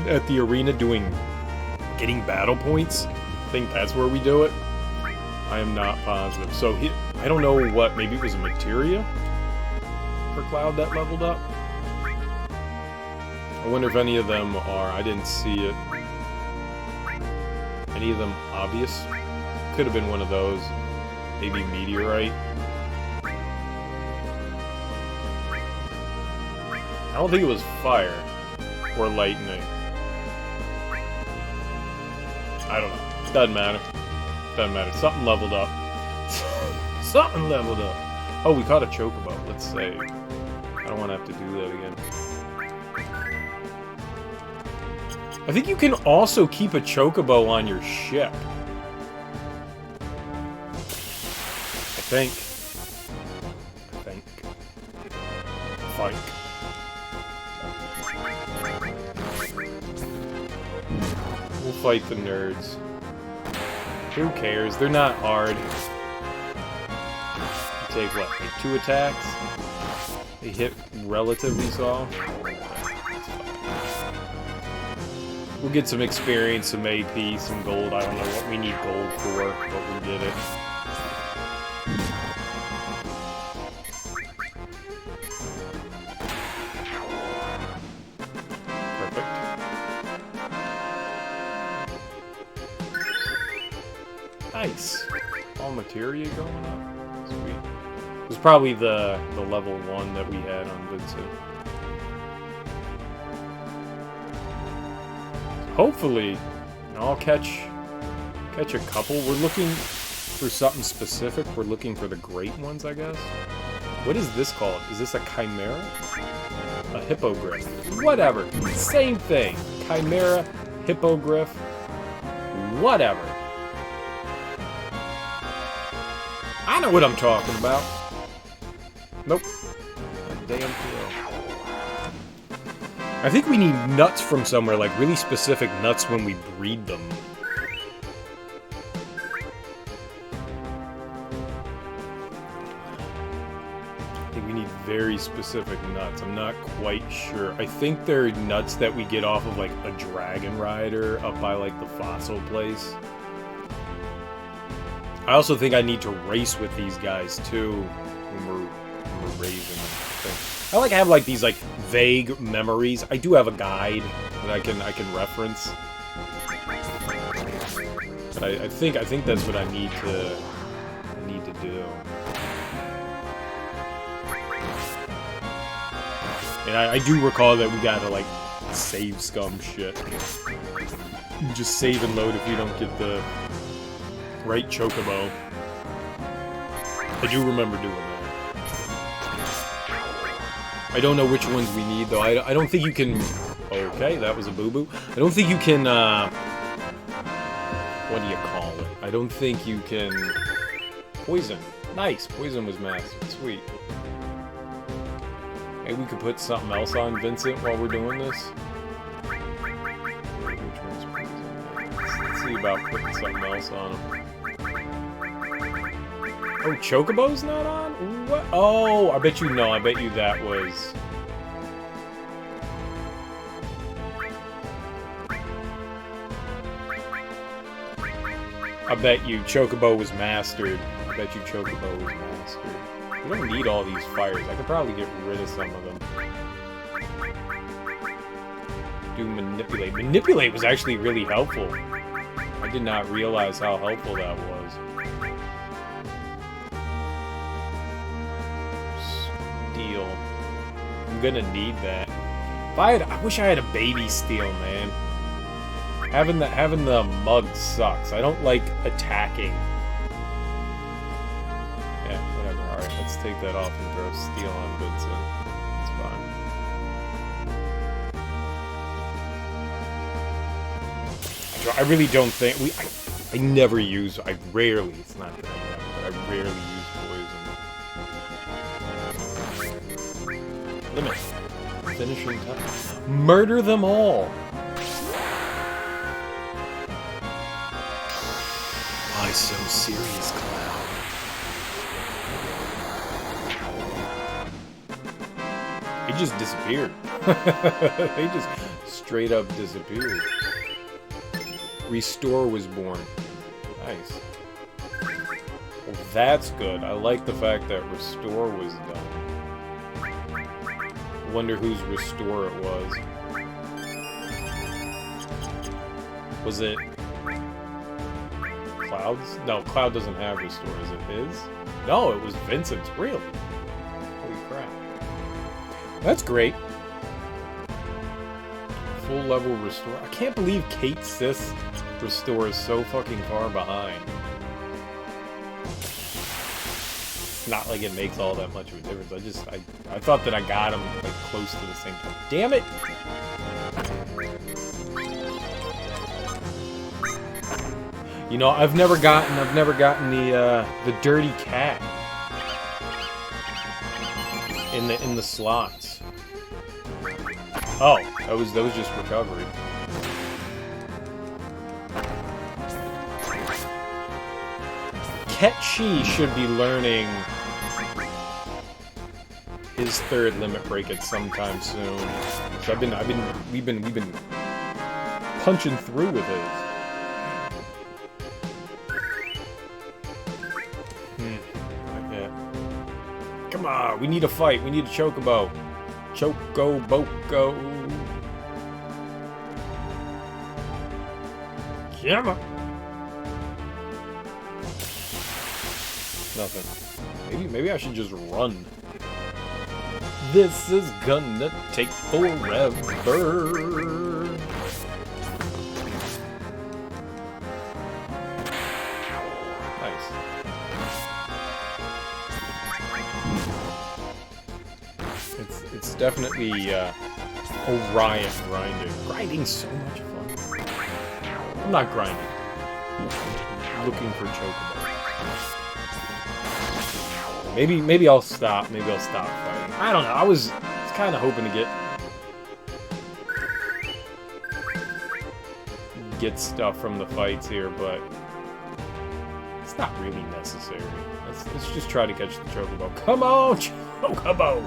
at the arena getting battle points. I think that's where we do it. I am not positive. So I don't know what, maybe it was a materia for Cloud that leveled up. I wonder if any of them are, I didn't see it. Any of them obvious? Could have been one of those. Maybe Meteorite. I don't think it was fire or lightning. I don't know. Doesn't matter. Doesn't matter. Something leveled up. Something leveled up. Oh, we caught a chocobo. Let's save. I don't want to have to do that again. I think you can also keep a chocobo on your ship. I think. We'll fight the nerds. Who cares? They're not hard. You take what? Like 2 attacks? They hit relatively soft. We'll get some experience, some AP, some gold. I don't know what we need gold for, but we'll get it. Nice. All materia going up. Sweet. It was probably the level 1 that we had on Vincent. Hopefully, I'll catch a couple. We're looking for something specific. We're looking for the great ones, I guess. What is this called? Is this a chimera? A hippogriff. Whatever. Same thing. Chimera, hippogriff, whatever. I know what I'm talking about. Nope. Damn kill. I think we need nuts from somewhere, like really specific nuts when we breed them. I think we need very specific nuts. I'm not quite sure. I think they're nuts that we get off of like a dragon rider up by like the fossil place. I also think I need to race with these guys too when we're raising them. I like have like these like vague memories. I do have a guide that I can reference. But I think that's what I need to do. And I do recall that we gotta like save scum shit. You just save and load if you don't get the right chocobo. I do remember doing that. I don't know which ones we need though. I don't think you can. Okay, that was a boo-boo. I don't think you can. What do you call it? I don't think you can. Poison. Nice. Poison was mastered. Sweet. Maybe we could put something else on Vincent while we're doing this. Which one's poison? Let's see about putting something else on him. Oh, Chocobo's not on? What? Oh, I bet you no. I bet you that was... I bet you Chocobo was mastered. I bet you Chocobo was mastered. We don't need all these fires. I could probably get rid of some of them. Do manipulate. Manipulate was actually really helpful. I did not realize how helpful that was. Steel. I'm gonna need that. If I wish I had a baby steel, man. Having the mug sucks. I don't like attacking. Yeah, whatever. Alright, let's take that off and throw steel on Vincent. It's fine. I really don't think I never use. I rarely. It's not that I never, but I rarely use poison. Limit. Finishing time. Murder them all. Why so serious, Cloud? He just disappeared. They just straight up disappeared. Restore was born. Nice. Well, that's good. I like the fact that Restore was done. I wonder whose Restore it was. Was it Cloud's? No, Cloud doesn't have Restore. Is it his? No, it was Vincent's. Really? Holy crap. That's great. Full level Restore. I can't believe Kate Sith's Restore is so fucking far behind. It's not like it makes all that much of a difference. I thought that I got him like close to the same time. Damn it! You know, I've never gotten the dirty cat in the slots. Oh, that was just recovery. Ketchi should be learning his third limit break at some time soon. So we've been punching through with his. Not yet. Come on, we need a fight. We need a Chocobo. Chocoboko. Come on. Nothing. Maybe I should just run. This is gonna take forever. Nice. It's definitely Orion grinding. Grinding's so much fun. I'm not grinding. I'm looking for Chocobo. Maybe I'll stop. Maybe I'll stop fighting. I don't know. I was kind of hoping to get stuff from the fights here, but it's not really necessary. Let's just try to catch the Chocobo. Come on, Chocobo!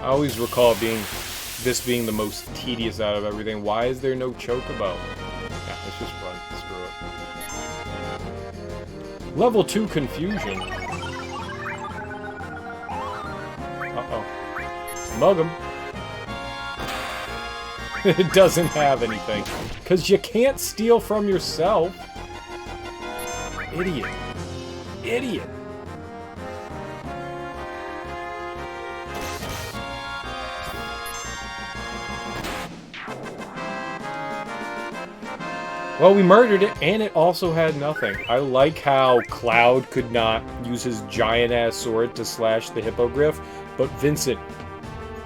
I always recall this being the most tedious out of everything. Why is there no Chocobo? Yeah, let's just run. Screw it. Level 2 confusion. Uh-oh. Mug him. It doesn't have anything. Because you can't steal from yourself. Idiot. Idiot. Well, we murdered it, and it also had nothing. I like how Cloud could not use his giant-ass sword to slash the hippogriff, but Vincent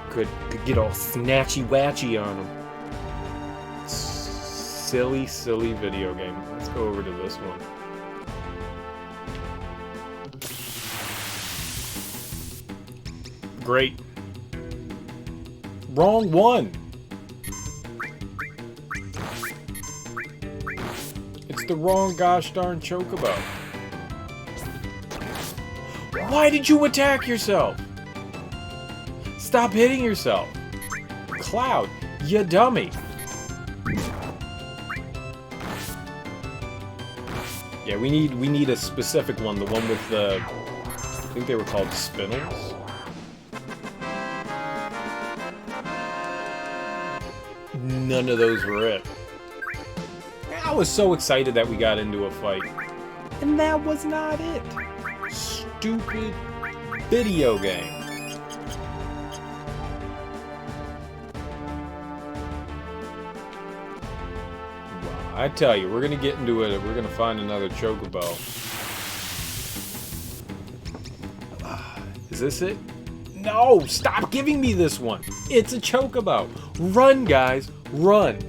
could get all snatchy-watchy on him. Silly, silly video game. Let's go over to this one. Great. Wrong one! It's the wrong gosh darn Chocobo. Why did you attack yourself? Stop hitting yourself. Cloud, you dummy. Yeah, we need a specific one. The one with the... I think they were called spinels. None of those were it. I was so excited that we got into a fight. And that was not it. Stupid video game. Wow, I tell you, we're gonna get into it. We're gonna find another chocobo. Is this it? No! Stop giving me this one! It's a chocobo! Run, guys! Run!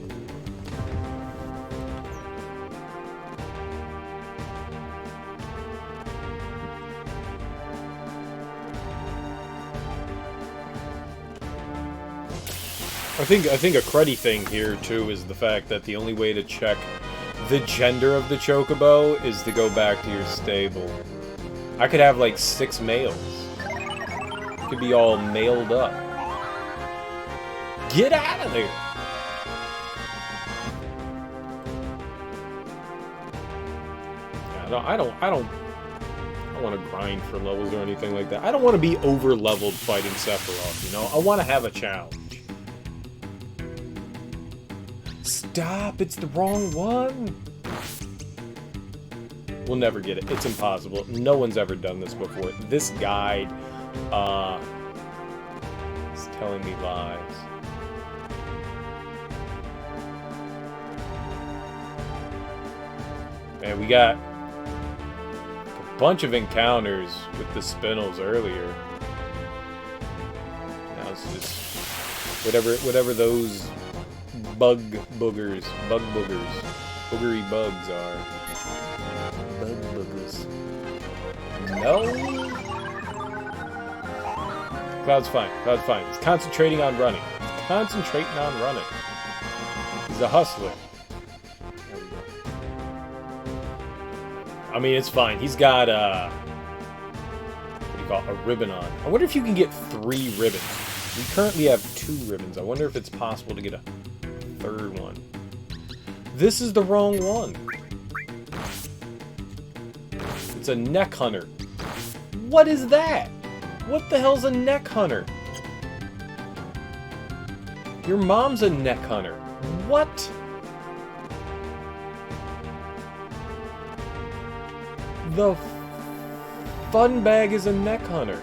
I think a cruddy thing here too is the fact that the only way to check the gender of the chocobo is to go back to your stable. I could have like 6 males. It could be all mailed up. Get out of there! Yeah, I don't want to grind for levels or anything like that. I don't want to be over-leveled fighting Sephiroth, you know? I want to have a challenge. Stop! It's the wrong one! We'll never get it. It's impossible. No one's ever done this before. This guide, is telling me lies. Man, we got a bunch of encounters with the spinels earlier. Now it's just whatever those bug boogers, boogery bugs are. Bug boogers. No. Cloud's fine. Cloud's fine. He's concentrating on running. He's concentrating on running. He's a hustler. There we go. I mean, it's fine. He's got what do you call it? A ribbon on. I wonder if you can get 3 ribbons. We currently have 2 ribbons. I wonder if it's possible to get a 3rd one. This is the wrong one. It's a neck hunter. What is that? What the hell's a neck hunter? Your mom's a neck hunter. What? The fun bag is a neck hunter.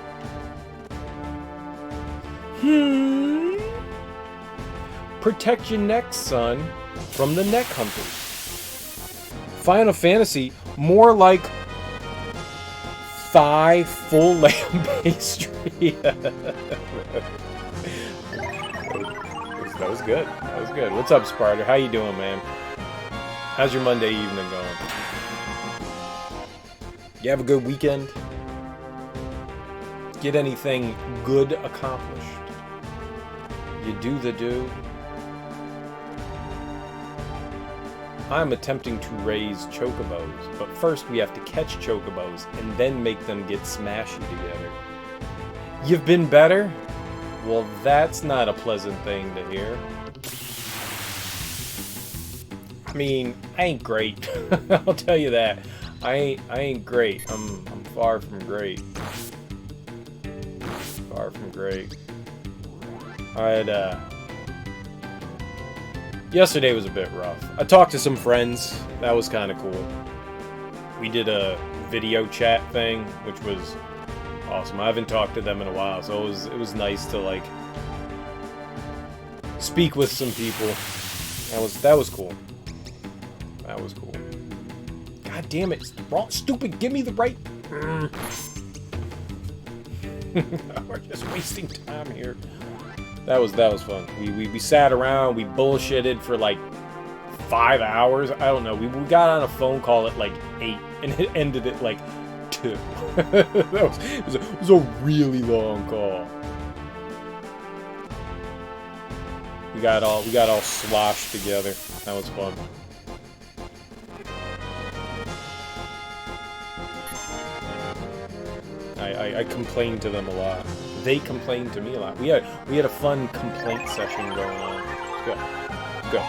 Protect your neck, son, from the neck hunters. Final Fantasy, more like thigh full lamb pastry. That was good. That was good. What's up, Sparta? How you doing, man? How's your Monday evening going? You have a good weekend? Get anything good accomplished? You do the do? I'm attempting to raise chocobos, but first we have to catch chocobos and then make them get smashy together. You've been better? Well, that's not a pleasant thing to hear. I mean, I ain't great. I'll tell you that. I ain't great. I'm far from great. Far from great. I had yesterday was a bit rough. I talked to some friends. That was kind of cool. We did a video chat thing, which was awesome. I haven't talked to them in a while, so it was nice to like speak with some people. That was cool. That was cool. God damn it! It's wrong, stupid. Give me the right. We're just wasting time here. That was fun. We sat around, we bullshitted for like 5 hours. I don't know. We got on a phone call at like 8 and it ended at like 2. It was a really long call. We got all sloshed together. That was fun. I complained to them a lot. They complained to me a lot. We had a fun complaint session going on. Go. Go.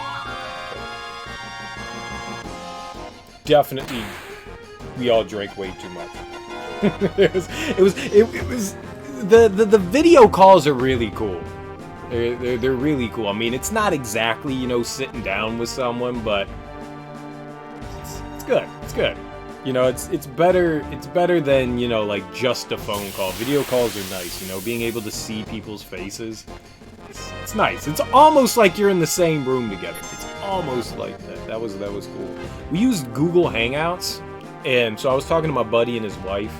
Definitely, we all drank way too much. it was the video calls are really cool. They're really cool. I mean, it's not exactly, you know, sitting down with someone, but it's good. It's good. You know, it's better than, you know, like just a phone call. Video calls are nice, you know, being able to see people's faces. It's nice. It's almost like you're in the same room together. It's almost like that. That was cool. We used Google Hangouts, and so I was talking to my buddy and his wife,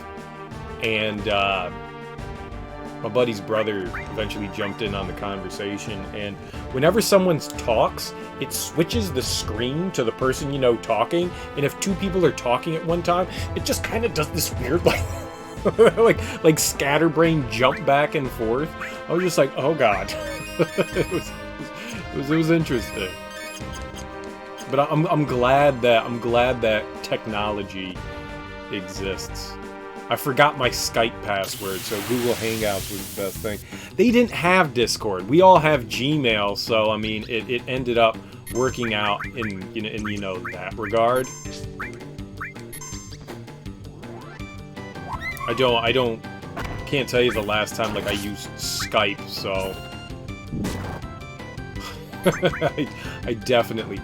and my buddy's brother eventually jumped in on the conversation, and whenever someone talks, it switches the screen to the person, you know, talking, and if two people are talking at one time, it just kind of does this weird, like scatterbrain jump back and forth. I was just like, oh god. it was interesting. But I'm glad that technology exists. I forgot my Skype password, so Google Hangouts was the best thing. They didn't have Discord. We all have Gmail, so I mean, it ended up working out in that regard. I can't tell you the last time like I used Skype, so I definitely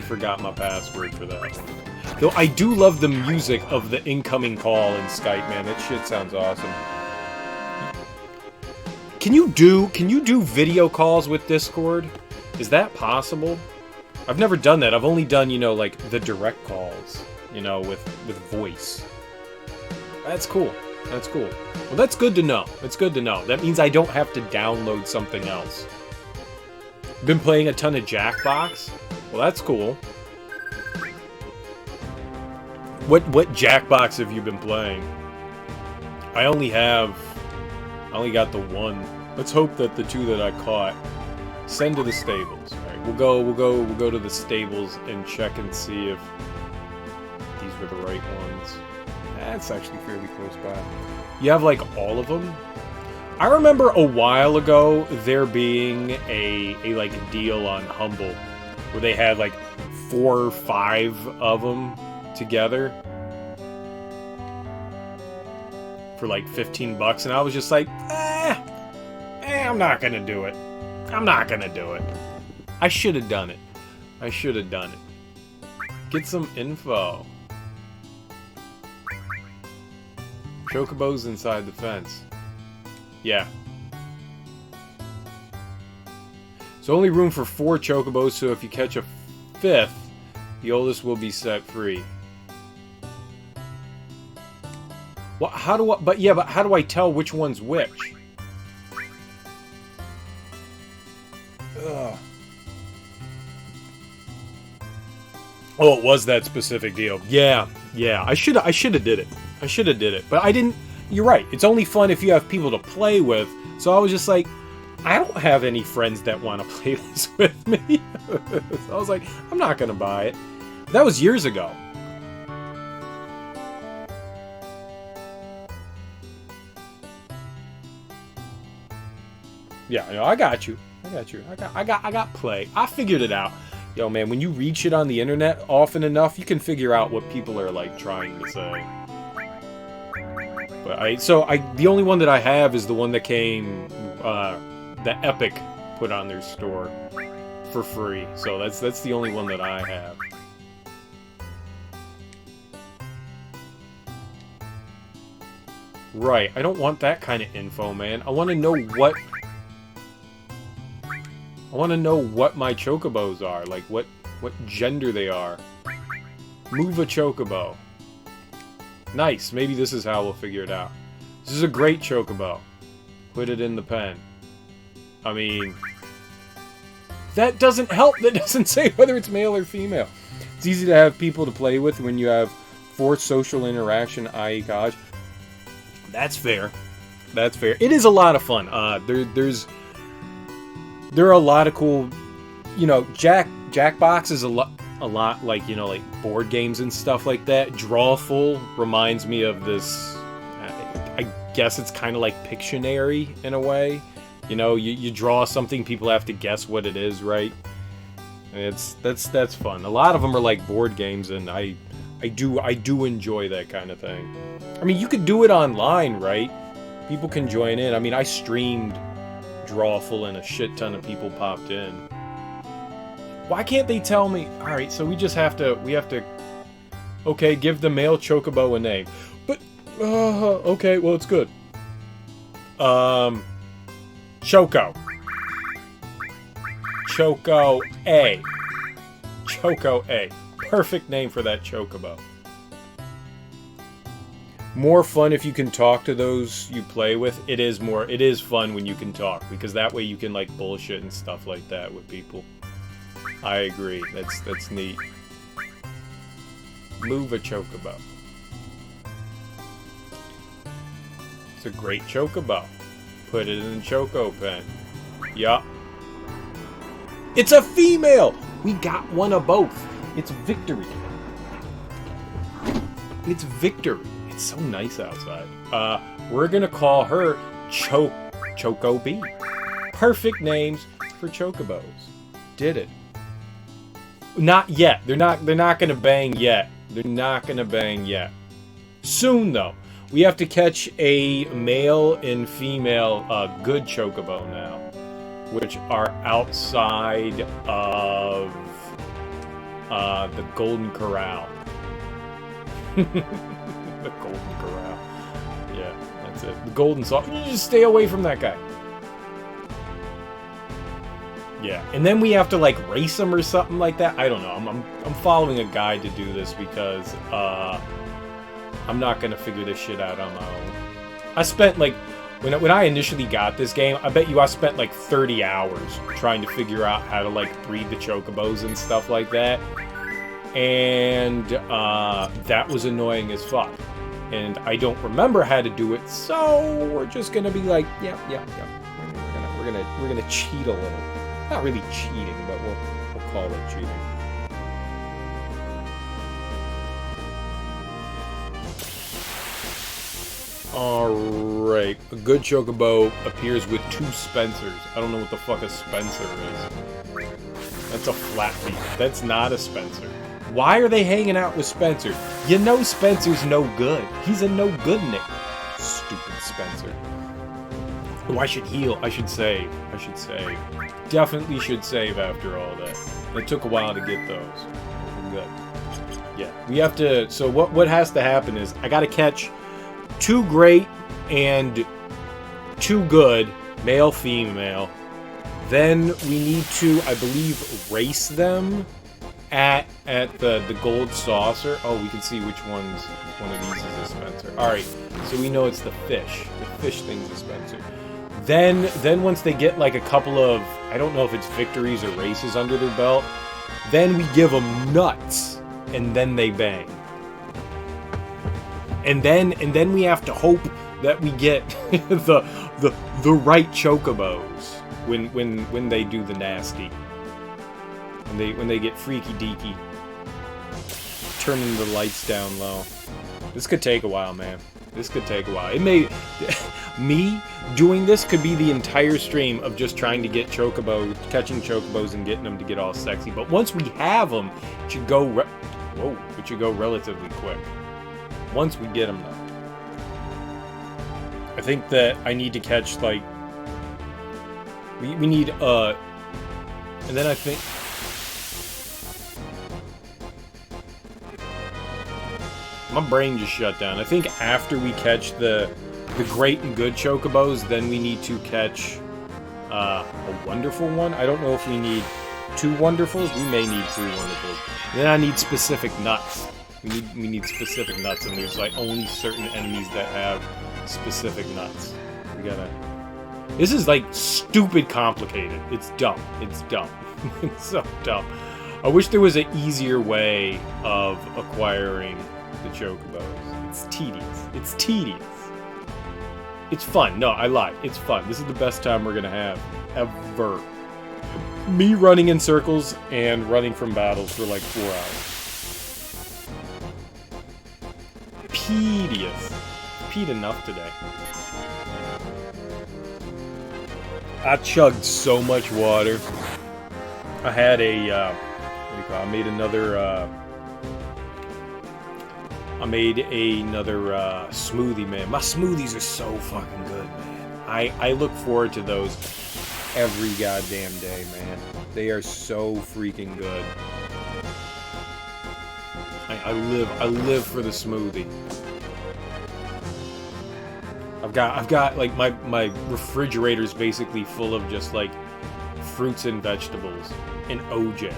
forgot my password for that. Though I do love the music of the incoming call in Skype, man. That shit sounds awesome. Can you do video calls with Discord? Is that possible? I've never done that. I've only done, you know, like the direct calls, you know, with voice. That's cool. That's cool. Well, that's good to know. That's good to know. That means I don't have to download something else. Been playing a ton of Jackbox? Well, that's cool. What Jackbox have you been playing? I only got the one. Let's hope that the two that I caught send to the stables. All right, we'll go to the stables and check and see if these were the right ones. That's actually fairly close by. You have like all of them? I remember a while ago there being a like deal on Humble where they had like 4 or 5 of them together for like $15, and I was just like, I'm not gonna do it. I'm not gonna do it. I should have done it. I should have done it. Get some info. Chocobo's inside the fence. Yeah. There's only room for 4 chocobos, so if you catch a 5th, the oldest will be set free. Well, how do I tell which one's which? Ugh. Oh, it was that specific deal. Yeah. I should have did it. I should have did it, but I didn't. You're right. It's only fun if you have people to play with. So I was just like, I don't have any friends that want to play this with me. So I was like, I'm not gonna buy it. That was years ago. Yeah, I got you. I got play. I figured it out. Yo, man, when you read shit on the internet often enough, you can figure out what people are like trying to say. But the only one that I have is the one that came, that Epic put on their store for free. So that's the only one that I have. Right, I don't want that kind of info, man. I want to know what my chocobos are, like what gender they are. Move a chocobo. Nice, maybe this is how we'll figure it out. This is a great chocobo. Put it in the pen. I mean, that doesn't help. That doesn't say whether it's male or female. It's easy to have people to play with when you have forced social interaction, i.e. college. That's fair. That's fair. It is a lot of fun. There are a lot of cool, you know, Jackbox is a lot like, you know, like board games and stuff like that. Drawful reminds me of this. I guess it's kind of like Pictionary in a way. You know, you draw something, people have to guess what it is, right? And that's fun. A lot of them are like board games, and I do enjoy that kind of thing. I mean, you could do it online, right? People can join in. I mean, I streamed Drawful and a shit ton of people popped in. Why can't they tell me? All right, so we have to. Okay, give the male chocobo a name. But okay, well it's good. Choco. Choco A. Choco A. Perfect name for that chocobo. More fun if you can talk to those you play with. It is fun when you can talk, because that way you can like bullshit and stuff like that with people. I agree. That's neat. Move a chocobo. It's a great chocobo. Put it in the choco pen. Yup. It's a female! We got one of both. It's Victory. It's Victory. It's so nice outside. We're gonna call her Choco B. Perfect names for chocobos. Did it. Not yet. They're not gonna bang yet. They're not gonna bang yet. Soon though. We have to catch a male and female good chocobo now, which are outside of the Golden Corral. The Golden Corral. Yeah, that's it. The Golden Sauce. Just stay away from that guy. Yeah, and then we have to like race them or something like that. I don't know. I'm following a guide to do this because I'm not gonna figure this shit out on my own. I spent like when I initially got this game, I bet you I spent like 30 hours trying to figure out how to like breed the chocobos and stuff like that, and that was annoying as fuck. And I don't remember how to do it, so we're just gonna be like, yeah. We're gonna cheat a little. Not really cheating, but we'll call it cheating. Alright, a good chocobo appears with 2 Spencers. I don't know what the fuck a Spencer is. That's a flat feet. That's not a Spencer. Why are they hanging out with Spencer? You know Spencer's no good. He's a no good nick. Stupid Spencer. Oh, I should heal. I should save. Definitely should save after all that. It took a while to get those. Good. Yeah, we have to... So what has to happen is I gotta catch 2 great and 2 good, male, female. Then we need to, I believe, race them at the gold saucer. Oh, we can see which one of these is a Spencer. Alright, so we know it's the fish. The fish thing's a Spencer. Then once they get like a couple of, I don't know if it's victories or races under their belt, then we give them nuts, and then they bang. And then we have to hope that we get the right chocobos when they do the nasty. When they get freaky deaky. Turning the lights down low. This could take a while, man. This could take a while. It may... Me doing this could be the entire stream of just trying to get catching chocobos and getting them to get all sexy. But once we have them, it should go relatively quick. Once we get them, though. I think that I need to catch, like... We need, and then I think... My brain just shut down. I think after we catch the great and good chocobos, then we need to catch a wonderful one. I don't know if we need 2 wonderfuls. We may need 2 wonderfuls. Then I need specific nuts. We need specific nuts, and there's like only certain enemies that have specific nuts. We gotta... This is like stupid complicated. It's dumb. It's dumb. It's so dumb. I wish there was an easier way of acquiring the chocobos. It's tedious. It's tedious. It's fun. No, I lied. It's fun. This is the best time we're gonna have ever. Me running in circles and running from battles for like 4 hours. Tedious. peed enough today. I chugged so much water. I had a, what do you call it? I made another smoothie, man. My smoothies are so fucking good, man. I look forward to those every goddamn day, man. They are so freaking good. I live for the smoothie. I've got like my refrigerator's basically full of just like fruits and vegetables and OJ.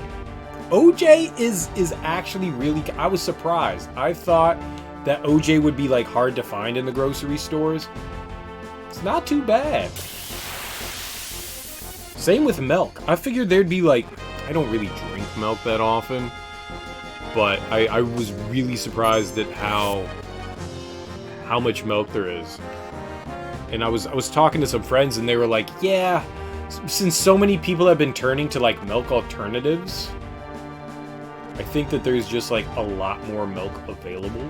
OJ is actually really. I was surprised. I thought that OJ would be like hard to find in the grocery stores. It's not too bad. Same with milk. I figured there'd be like. I don't really drink milk that often, but I was really surprised at how much milk there is. And I was talking to some friends and they were like, yeah, since so many people have been turning to like milk alternatives, I think that there's just like a lot more milk available.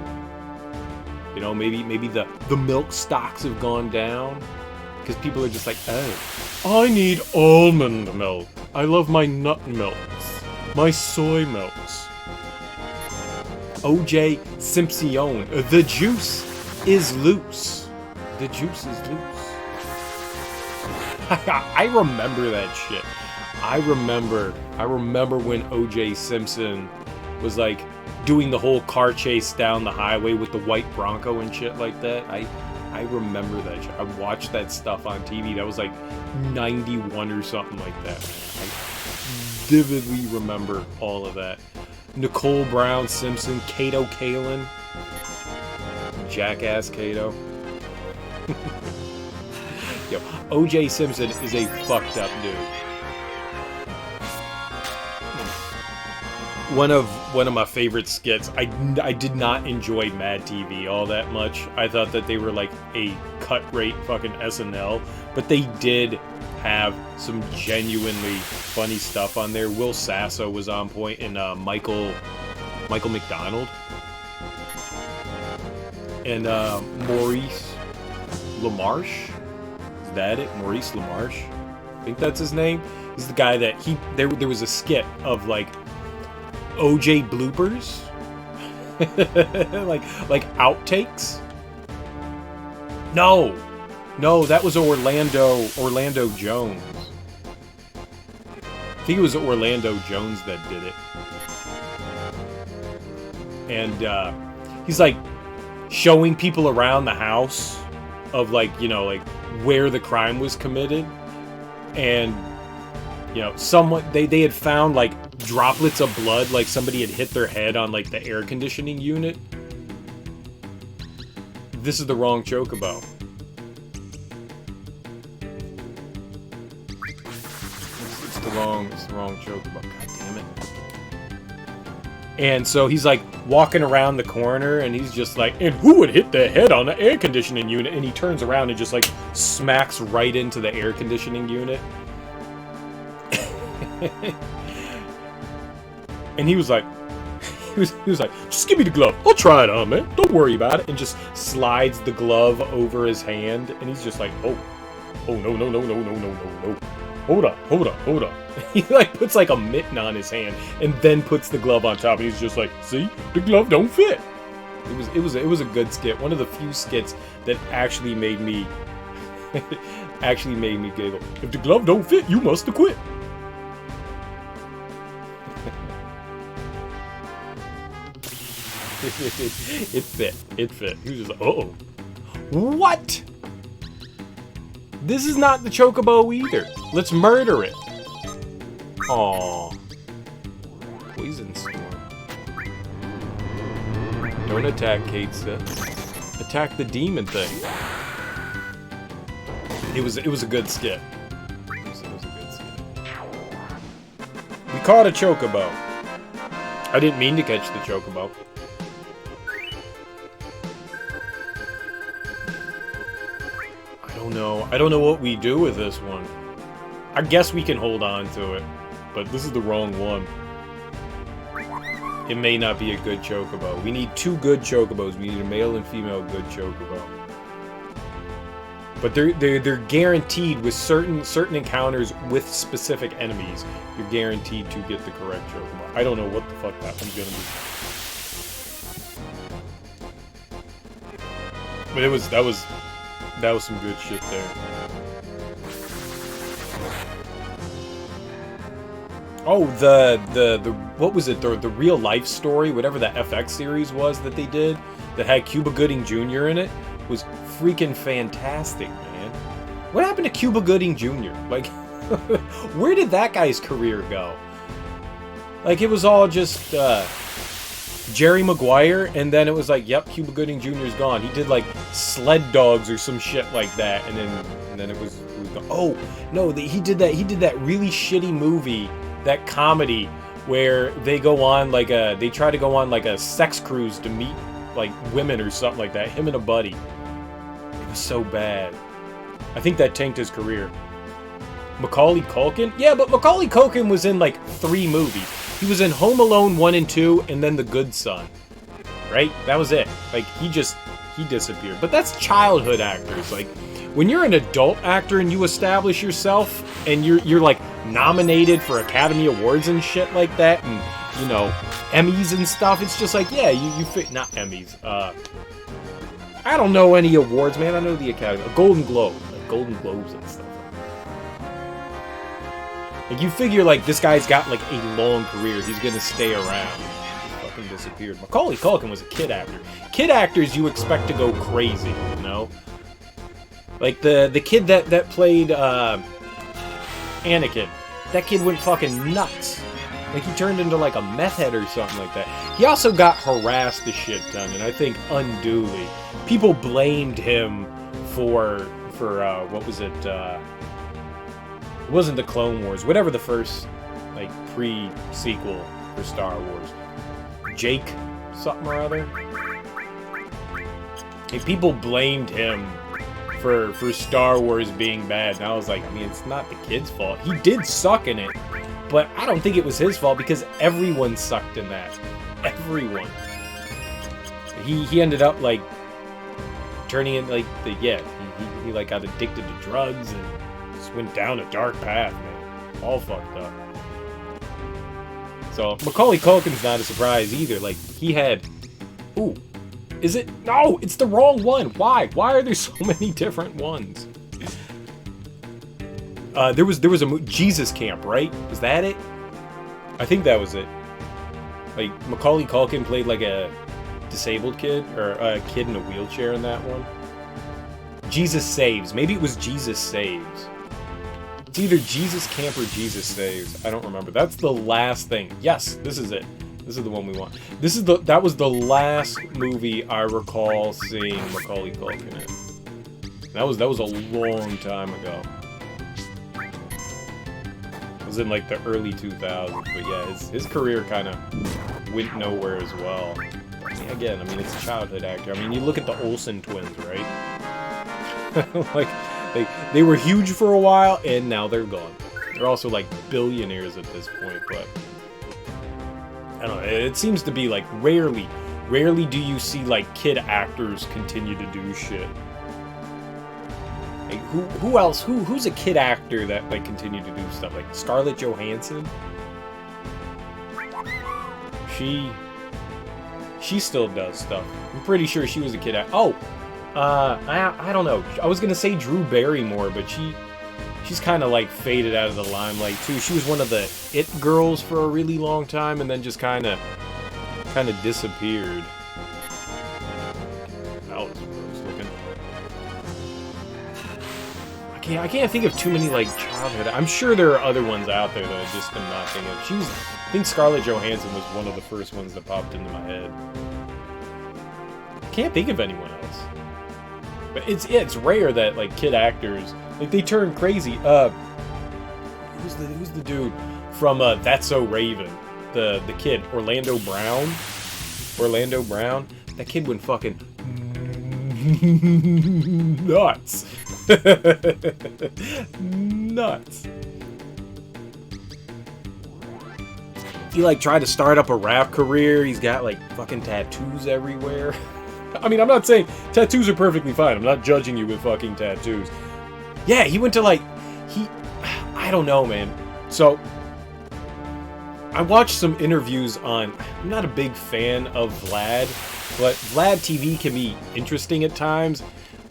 You know, maybe the milk stocks have gone down because people are just like, oh, I need almond milk. I love my nut milks, my soy milks. OJ Simpson, the juice is loose. The juice is loose. I remember that shit. I remember when O.J. Simpson was like doing the whole car chase down the highway with the white Bronco and shit like that. I remember that shit. I watched that stuff on TV. That was like 91 or something like that, man. I vividly remember all of that. Nicole Brown Simpson, Kato Kalin, Jackass Kato. Yo, O.J. Simpson is a fucked up dude. One of my favorite skits. I did not enjoy Mad TV all that much. I thought that they were like a cut rate fucking SNL, but they did have some genuinely funny stuff on there. Will Sasso was on point, and Michael McDonald, and Maurice LaMarche. Is that it? Maurice LaMarche? I think that's his name. He's the guy that there was a skit of like OJ bloopers. like outtakes. No, that was Orlando Jones. I think it was Orlando Jones that did it. And he's like showing people around the house of like, you know, like where the crime was committed, and you know, someone they had found like droplets of blood, like somebody had hit their head on like the air conditioning unit. This is the wrong Chocobo. It's the wrong Chocobo. God damn it. And so he's like walking around the corner and he's just like, and who would hit their head on the air conditioning unit? And he turns around and just like smacks right into the air conditioning unit. And he was like, just give me the glove. I'll try it on, man. Don't worry about it. And just slides the glove over his hand. And he's just like, oh, no. Hold up. He like puts like a mitten on his hand and then puts the glove on top. And he's just like, see, the glove don't fit. It was a good skit. One of the few skits that actually made me giggle. If the glove don't fit, you must have quit. It fit. He was just like, uh-oh. What? This is not the Chocobo either. Let's murder it. Aww. Poison Storm. Don't attack Kate said. Attack the demon thing. It was a good skit. It was a good skit. We caught a Chocobo. I didn't mean to catch the Chocobo. I don't know what we do with this one. I guess we can hold on to it, but this is the wrong one. It may not be a good Chocobo. We need two good Chocobos. We need a male and female good Chocobo. But they're guaranteed with certain encounters with specific enemies. You're guaranteed to get the correct Chocobo. I don't know what the fuck that one's gonna be. But that was some good shit there. Oh, the what was it? The real life story, whatever the FX series was that they did, that had Cuba Gooding Jr. in it, was freaking fantastic, man. What happened to Cuba Gooding Jr.? Like, where did that guy's career go? Like, it was all just Jerry Maguire, and then it was like, yep, Cuba Gooding Jr.'s gone. He did like Sled Dogs or some shit like that, and then it was gone. Oh no, he did that really shitty movie, that comedy where they go on like they try to go on like a sex cruise to meet like women or something like that. Him and a buddy. It was so bad. I think that tanked his career. Macaulay Culkin? Yeah, but Macaulay Culkin was in like 3 movies. He was in Home Alone 1 and 2, and then The Good Son. Right? That was it. Like, he disappeared. But that's childhood actors. Like, when you're an adult actor and you establish yourself, and you're like nominated for Academy Awards and shit like that, and, you know, Emmys and stuff, it's just like, yeah, you fit, not Emmys, I don't know any awards, man. I know the Academy, a Golden Globe, like Golden Globes and stuff. Like, you figure, like, this guy's got, like, a long career. He's gonna stay around. He fucking disappeared. Macaulay Culkin was a kid actor. Kid actors you expect to go crazy, you know? Like, the kid that played, Anakin. That kid went fucking nuts. Like, he turned into, like, a meth head or something like that. He also got harassed a shit ton, and I think unduly. People blamed him for what was it, it wasn't the Clone Wars, whatever the first, like, pre-sequel for Star Wars. Jake something or other. And people blamed him for Star Wars being bad, and I was like, I mean, it's not the kid's fault. He did suck in it, but I don't think it was his fault, because everyone sucked in that. Everyone. He ended up, like, turning in, like, he like, got addicted to drugs, and just went down a dark path, man. All fucked up. So, Macaulay Culkin's not a surprise either. Like, he had... Ooh. Is it? No! It's the wrong one! Why? Why are there so many different ones? There was a Jesus Camp, right? Was that it? I think that was it. Like, Macaulay Culkin played like a disabled kid, or a kid in a wheelchair in that one. Jesus Saves. Maybe it was Jesus Saves. It's either Jesus Camp or Jesus Saves. I don't remember. That's the last thing. Yes, this is it. This is the one we want. That was the last movie I recall seeing Macaulay Culkin in. That was a long time ago. It was in like the early 2000s, but yeah, his career kind of went nowhere as well. I mean, again, I mean, it's a childhood actor. I mean, you look at the Olsen twins, right? Like, they were huge for a while, and now they're gone. They're also like billionaires at this point, but I don't know. It seems to be like rarely do you see like kid actors continue to do shit. Like, who else? Who's a kid actor that like continued to do stuff? Like Scarlett Johansson. She still does stuff. I'm pretty sure she was a kid actor. Oh, I don't know. I was gonna say Drew Barrymore, but she's kind of like faded out of the limelight too. She was one of the it girls for a really long time, and then just kind of disappeared. That was gross looking. I can't think of too many like childhood. I'm sure there are other ones out there that I just am not thinking of. I think Scarlett Johansson was one of the first ones that popped into my head. I can't think of anyone else. But it's rare that like kid actors like they turn crazy. Who's the dude from That's So Raven? The kid Orlando Brown. That kid went fucking nuts. Nuts. He like tried to start up a rap career. He's got like fucking tattoos everywhere. I mean, I'm not saying tattoos are perfectly fine. I'm not judging you with fucking tattoos. Yeah, he went to like, I don't know, man. So, I watched some interviews on, I'm not a big fan of Vlad, but Vlad TV can be interesting at times.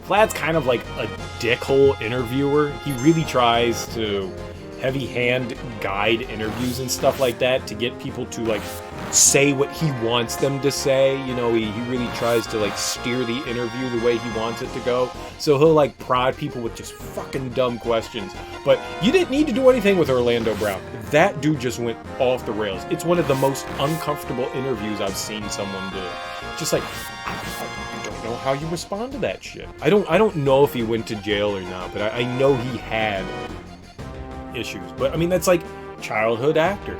Vlad's kind of like a dickhole interviewer. He really tries to heavy-hand guide interviews and stuff like that to get people to like say what he wants them to say. You know, he really tries to like steer the interview the way he wants it to go. So he'll like prod people with just fucking dumb questions. But you didn't need to do anything with Orlando Brown. That dude just went off the rails. It's one of the most uncomfortable interviews I've seen someone do. Just like, I don't know how you respond to that shit. I don't know if he went to jail or not, but I know he had issues. But I mean, that's like childhood actor.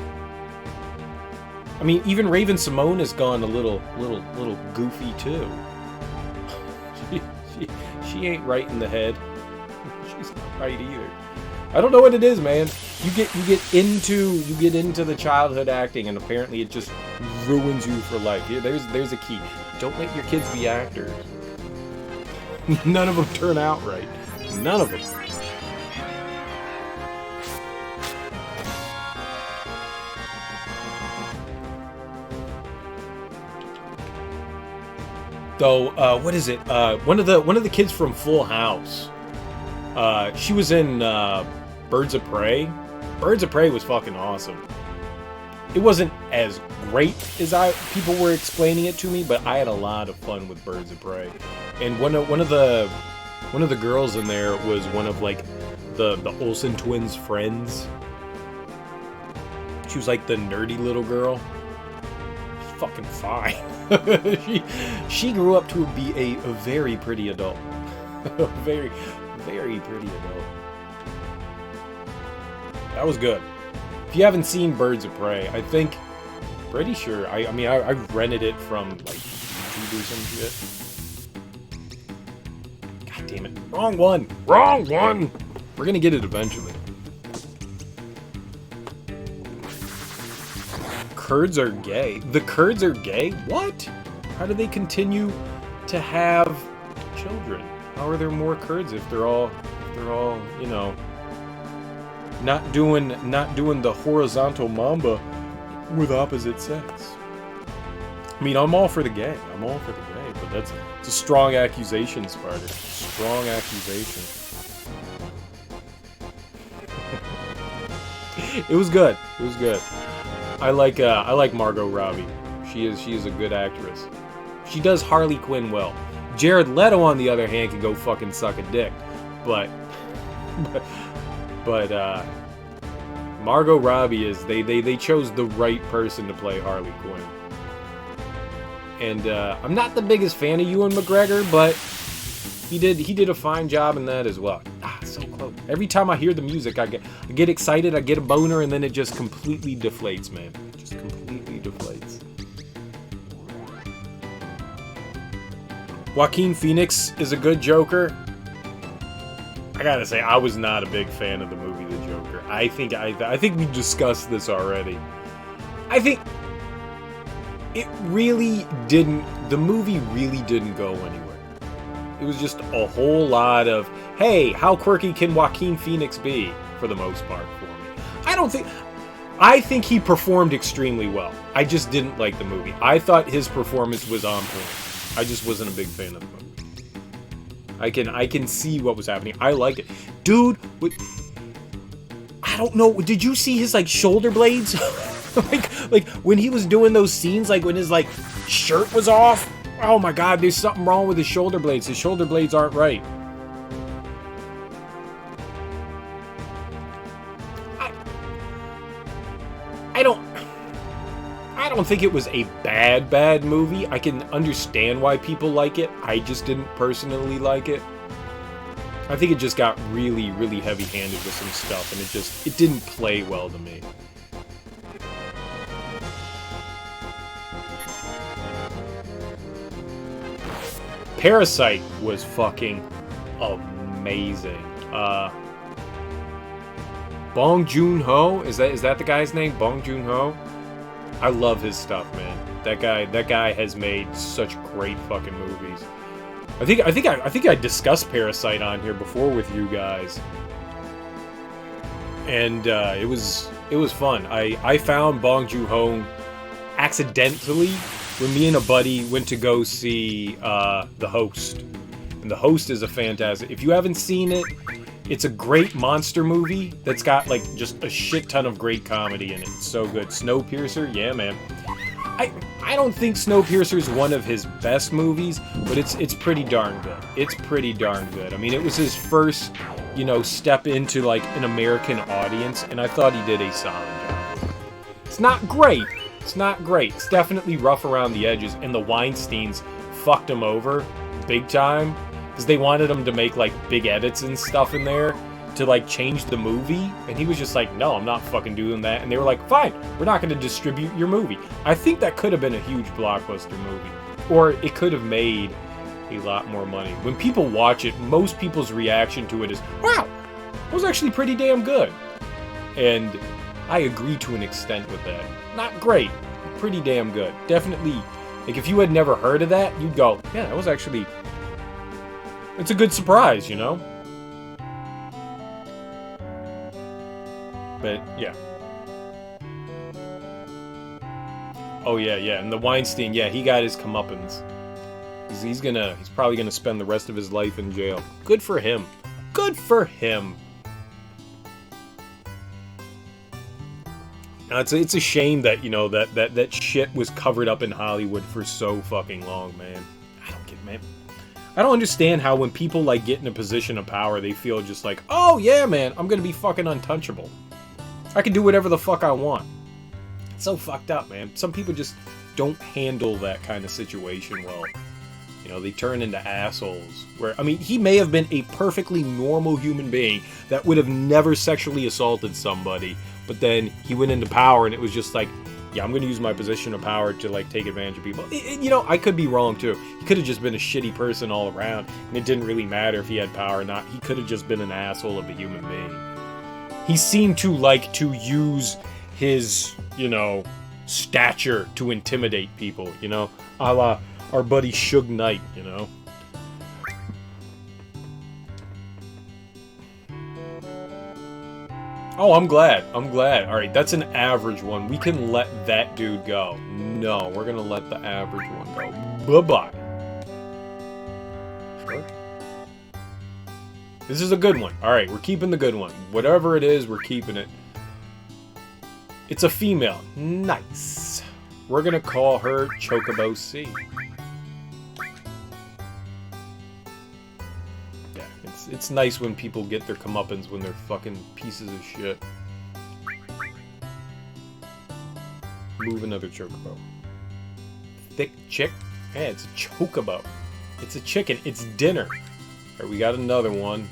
I mean, even Raven Simone has gone a little goofy too. She ain't right in the head. She's not right either. I don't know what it is, man. You get into the childhood acting, and apparently it just ruins you for life. Yeah, there's a key. Don't let your kids be actors. None of them turn out right. None of them. Though, what is it? One of the kids from Full House. She was in Birds of Prey. Birds of Prey was fucking awesome. It wasn't as great as people were explaining it to me, but I had a lot of fun with Birds of Prey. And one of the girls in there was one of like the Olsen twins' friends. She was like the nerdy little girl. She's fucking fine. she grew up to be a very pretty adult. A very, very pretty adult. That was good. If you haven't seen Birds of Prey, pretty sure, I rented it from like YouTube or some shit. God damn it. Wrong one. Wrong one. We're gonna get it eventually. Kurds are gay. The Kurds are gay? What? How do they continue to have children? How are there more Kurds if they're all, you know, not doing the horizontal mamba with opposite sex? I mean, I'm all for the gay. But it's a strong accusation, Sparta. Strong accusation. It was good. I like Margot Robbie. She is a good actress. She does Harley Quinn well. Jared Leto, on the other hand, can go fucking suck a dick. But Margot Robbie is they chose the right person to play Harley Quinn. And I'm not the biggest fan of Ewan McGregor, but he did a fine job in that as well. So close. Every time I hear the music, I get excited, I get a boner, and then it just completely deflates, man. Just completely deflates. Joaquin Phoenix is a good Joker. I gotta say, I was not a big fan of the movie The Joker. I think we discussed this already. I think the movie really didn't go anywhere. It was just a whole lot of, hey, how quirky can Joaquin Phoenix be, for the most part, for me. I think he performed extremely well. I just didn't like the movie. I thought his performance was on point. I just wasn't a big fan of the movie. I can see what was happening. I liked it. Dude, I don't know, did you see his, like, shoulder blades? like, when he was doing those scenes, like, when his, like, shirt was off? Oh my god, there's something wrong with his shoulder blades. His shoulder blades aren't right. I don't think it was a bad movie. I can understand why people like it. I just didn't personally like it. I think it just got really, really heavy-handed with some stuff, and it didn't play well to me. Parasite was fucking amazing. Bong Joon-ho? Is that the guy's name? Bong Joon-ho? I love his stuff, man. That guy has made such great fucking movies. I think I discussed Parasite on here before with you guys, and it was fun. I found Bong Joon-ho accidentally when me and a buddy went to go see The Host, and The Host is a fantastic. If you haven't seen it, it's a great monster movie that's got like just a shit ton of great comedy in it. It's so good. Snowpiercer, yeah, man. I don't think Snowpiercer is one of his best movies, but it's pretty darn good. It's pretty darn good. I mean, it was his first, you know, step into like an American audience, and I thought he did a solid job. It's not great. It's not great. It's definitely rough around the edges, and the Weinsteins fucked him over big time because they wanted him to make like big edits and stuff in there to like change the movie, and he was just like, no, I'm not fucking doing that. And they were like, fine, we're not going to distribute your movie. I think that could have been a huge blockbuster movie, or it could have made a lot more money. When people watch it, most people's reaction to it is, wow, it was actually pretty damn good. And I agree to an extent with that. Not great, but pretty damn good. Definitely, like if you had never heard of that, you'd go, yeah, that was actually, it's a good surprise, you know? But, yeah. Oh, yeah, and the Weinstein, yeah, he got his comeuppance. He's probably gonna spend the rest of his life in jail. Good for him. Good for him. Now, it's a shame that, you know, that shit was covered up in Hollywood for so fucking long, man. I don't get it, man. I don't understand how when people, like, get in a position of power, they feel just like, oh, yeah, man, I'm gonna be fucking untouchable. I can do whatever the fuck I want. It's so fucked up, man. Some people just don't handle that kind of situation well. You know, they turn into assholes. Where, I mean, he may have been a perfectly normal human being that would have never sexually assaulted somebody, but then he went into power and it was just like, yeah, I'm going to use my position of power to, like, take advantage of people. You know, I could be wrong, too. He could have just been a shitty person all around, and it didn't really matter if he had power or not. He could have just been an asshole of a human being. He seemed to like to use his, you know, stature to intimidate people, you know? A la our buddy Suge Knight, you know? Oh, I'm glad. Alright, that's an average one. We can let that dude go. No, we're gonna let the average one go. Bye-bye. Sure. This is a good one. Alright, we're keeping the good one. Whatever it is, we're keeping it. It's a female. Nice. We're gonna call her Chocobo C. Yeah, it's nice when people get their comeuppance when they're fucking pieces of shit. Move another Chocobo. Thick chick? Yeah, it's a Chocobo. It's a chicken. It's dinner. Alright, we got another one.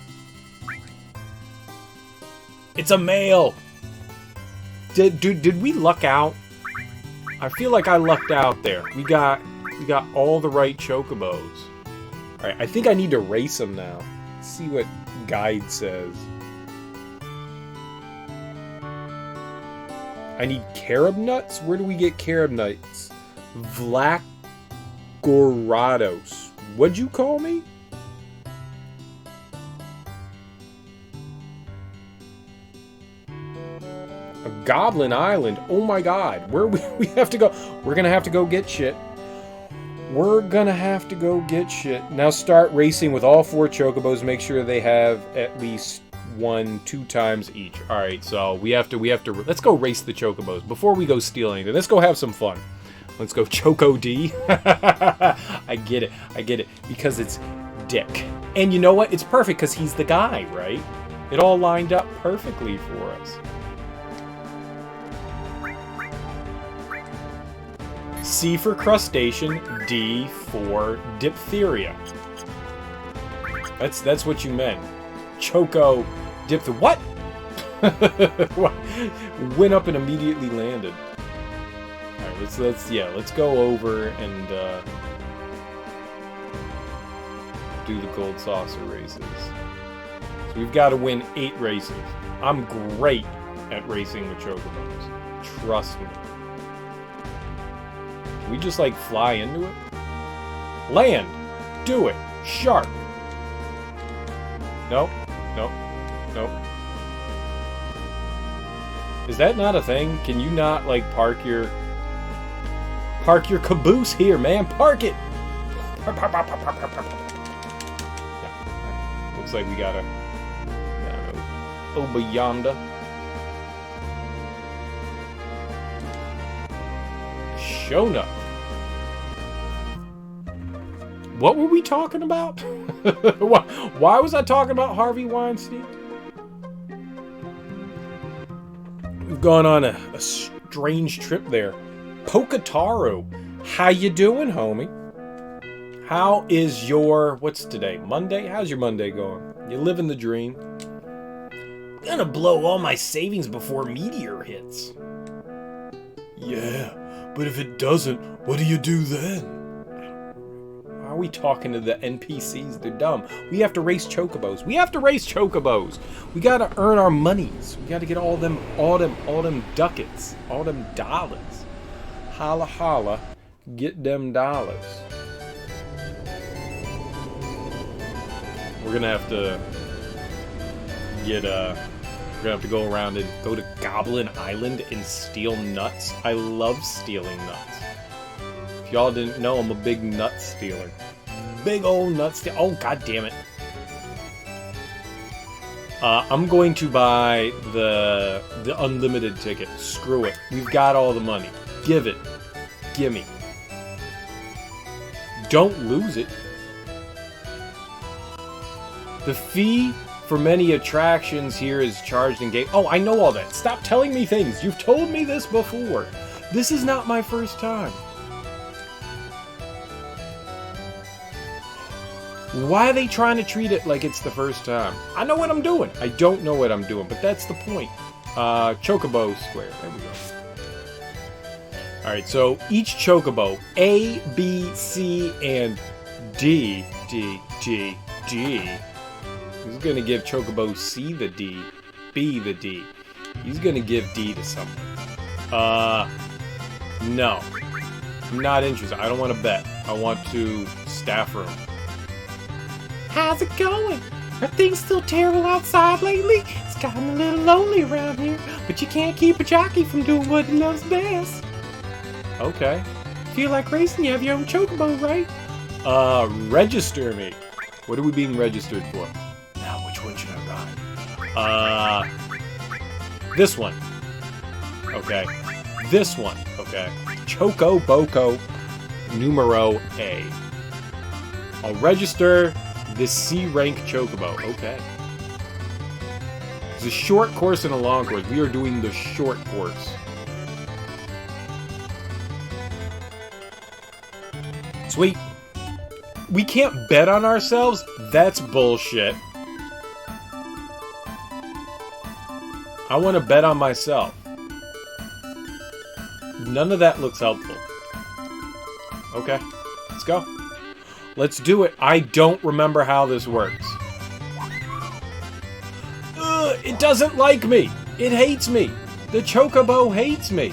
It's a male! Did we luck out? I feel like I lucked out there. We got all the right Chocobos. Alright, I think I need to race them now. Let's see what guide says. I need carob nuts? Where do we get carob nuts? Vlagorados. What'd you call me? Goblin Island. Oh my god. Where we have to go? We're gonna have to go get shit. We're gonna have to go get shit. Now start racing with all 4 Chocobos. Make sure they have at least 2 times each. Alright, so we have to let's go race the Chocobos before we go steal anything. Let's go have some fun. Let's go Choco D. I get it. Because it's Dick. And you know what? It's perfect because he's the guy, right? It all lined up perfectly for us. C for crustacean, D for diphtheria. That's what you meant. Choco diphtheria. What? Went up and immediately landed. All right, let's go over and do the gold saucer races. So we've got to win 8 races. I'm great at racing with Chocobos. Trust me. We just like fly into it. Land. Do it. Shark. Nope. Nope. Nope. Is that not a thing? Can you not like park your caboose here, man? Park it. Yeah. Looks like we got a over yonder. Shona. What were we talking about? Why was I talking about Harvey Weinstein? We've gone on a strange trip there. Pocataro. How you doing, homie? How is your... What's today? Monday? How's your Monday going? You living the dream? Gonna blow all my savings before Meteor hits. Yeah, but if it doesn't, what do you do then? Why are we talking to the NPCs? They're dumb. We have to race chocobos. We have to race chocobos. We gotta earn our monies. We gotta get all them ducats, all them dollars. Holla holla, get them dollars. We're gonna have to get we're gonna have to go around and go to Goblin Island and steal nuts. I love stealing nuts. If y'all didn't know, I'm a big nut stealer. Big old nut stealer. Oh, god damn it. I'm going to buy the unlimited ticket. Screw it. We've got all the money. Give it. Gimme. Don't lose it. The fee for many attractions here is charged in game. Oh, I know all that. Stop telling me things. You've told me this before. This is not my first time. Why are they trying to treat it like it's the first time? I know what I'm doing. I don't know what I'm doing, but that's the point. Chocobo Square. There we go. Alright, so each chocobo, A, B, C, and D. He's gonna give chocobo C the D, B the D. He's gonna give D to someone. No. I'm not interested. I don't want to bet. I want to staff room. How's it going? Are things still terrible outside lately? It's gotten a little lonely around here, but you can't keep a jockey from doing what he loves best. Okay. Feel like racing? You have your own chocobo, right? Register me. What are we being registered for? Now, which one should I ride? This one. Okay. This one. Okay. Choco Boco Numero A. I'll register this C rank chocobo. Okay. It's a short course and a long course. We are doing the short course. Sweet. We can't bet on ourselves? That's bullshit. I want to bet on myself. None of that looks helpful. Okay, let's go. Let's do it. I don't remember how this works. It doesn't like me. It hates me. The chocobo hates me.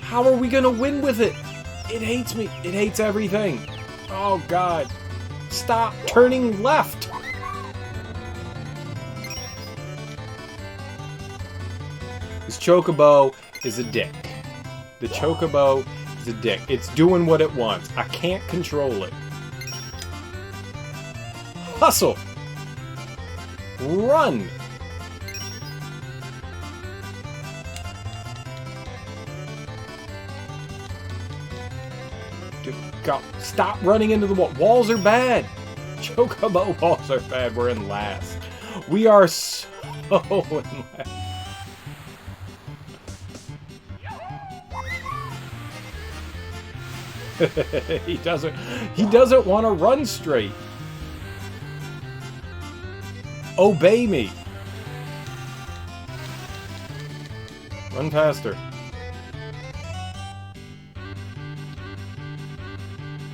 How are we gonna win with it? It hates me. It hates everything. Oh god. Stop turning left. This chocobo is a dick. The chocobo is a dick. It's doing what it wants. I can't control it. Hustle! Run! Go. Stop running into the wall. Walls are bad. Chocobo walls are bad. We're in last. We are so in last. He doesn't want to run straight. Obey me. Run past her.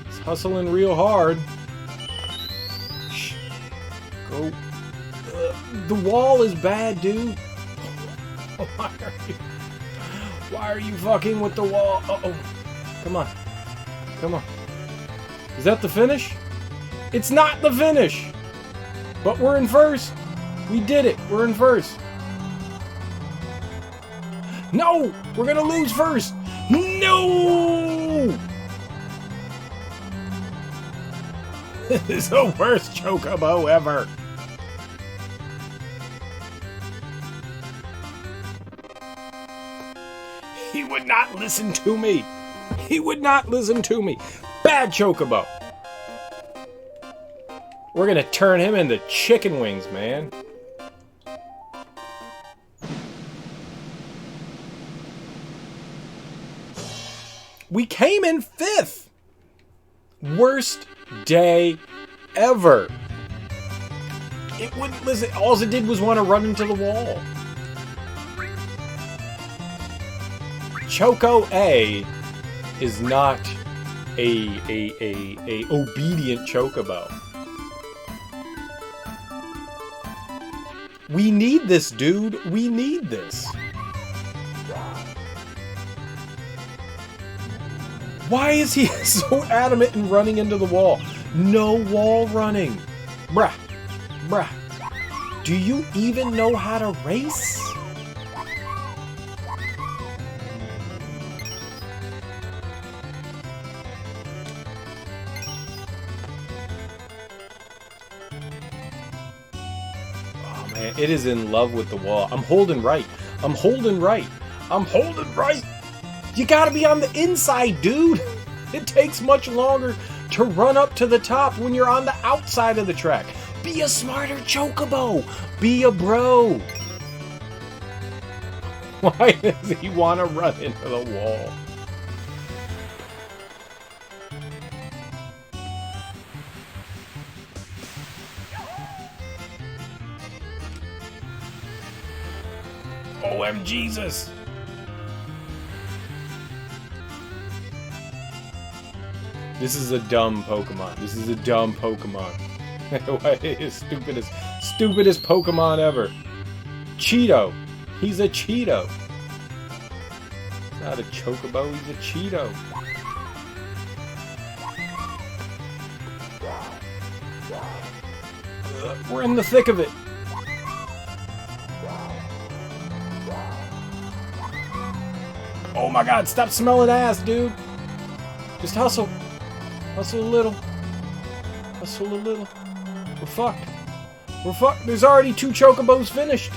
It's hustling real hard. Shh. Go. The wall is bad, dude. Why are you fucking with the wall? Uh-oh. Come on. Come on. Is that the finish? It's not the finish! But we're in first. We did it. We're in first. No! We're gonna lose first! No! This is the worst chocobo ever. He would not listen to me. He would not listen to me. Bad chocobo. We're gonna turn him into chicken wings, man. We came in 5th. Worst day ever. It wouldn't listen. All it did was want to run into the wall. Choco A is not a obedient chocobo. We need this, dude. We need this. Why is he so adamant in running into the wall? No wall running. Bruh. Bruh. Do you even know how to race? Oh man, it is in love with the wall. I'm holding right. I'm holding right. I'm holding right. You gotta be on the inside, dude. It takes much longer to run up to the top when you're on the outside of the track. Be a smarter chocobo. Be a bro. Why does he want to run into the wall? OM Jesus. This is a dumb Pokemon. This is a dumb Pokemon. Stupidest Pokemon ever. Cheeto. He's a Cheeto. He's not a Chocobo, he's a Cheeto. We're in the thick of it. Oh my god, stop smelling ass, dude. Just hustle. Hustle a little. Hustle a little. We're fucked. We're fucked. There's already 2 Chocobos finished.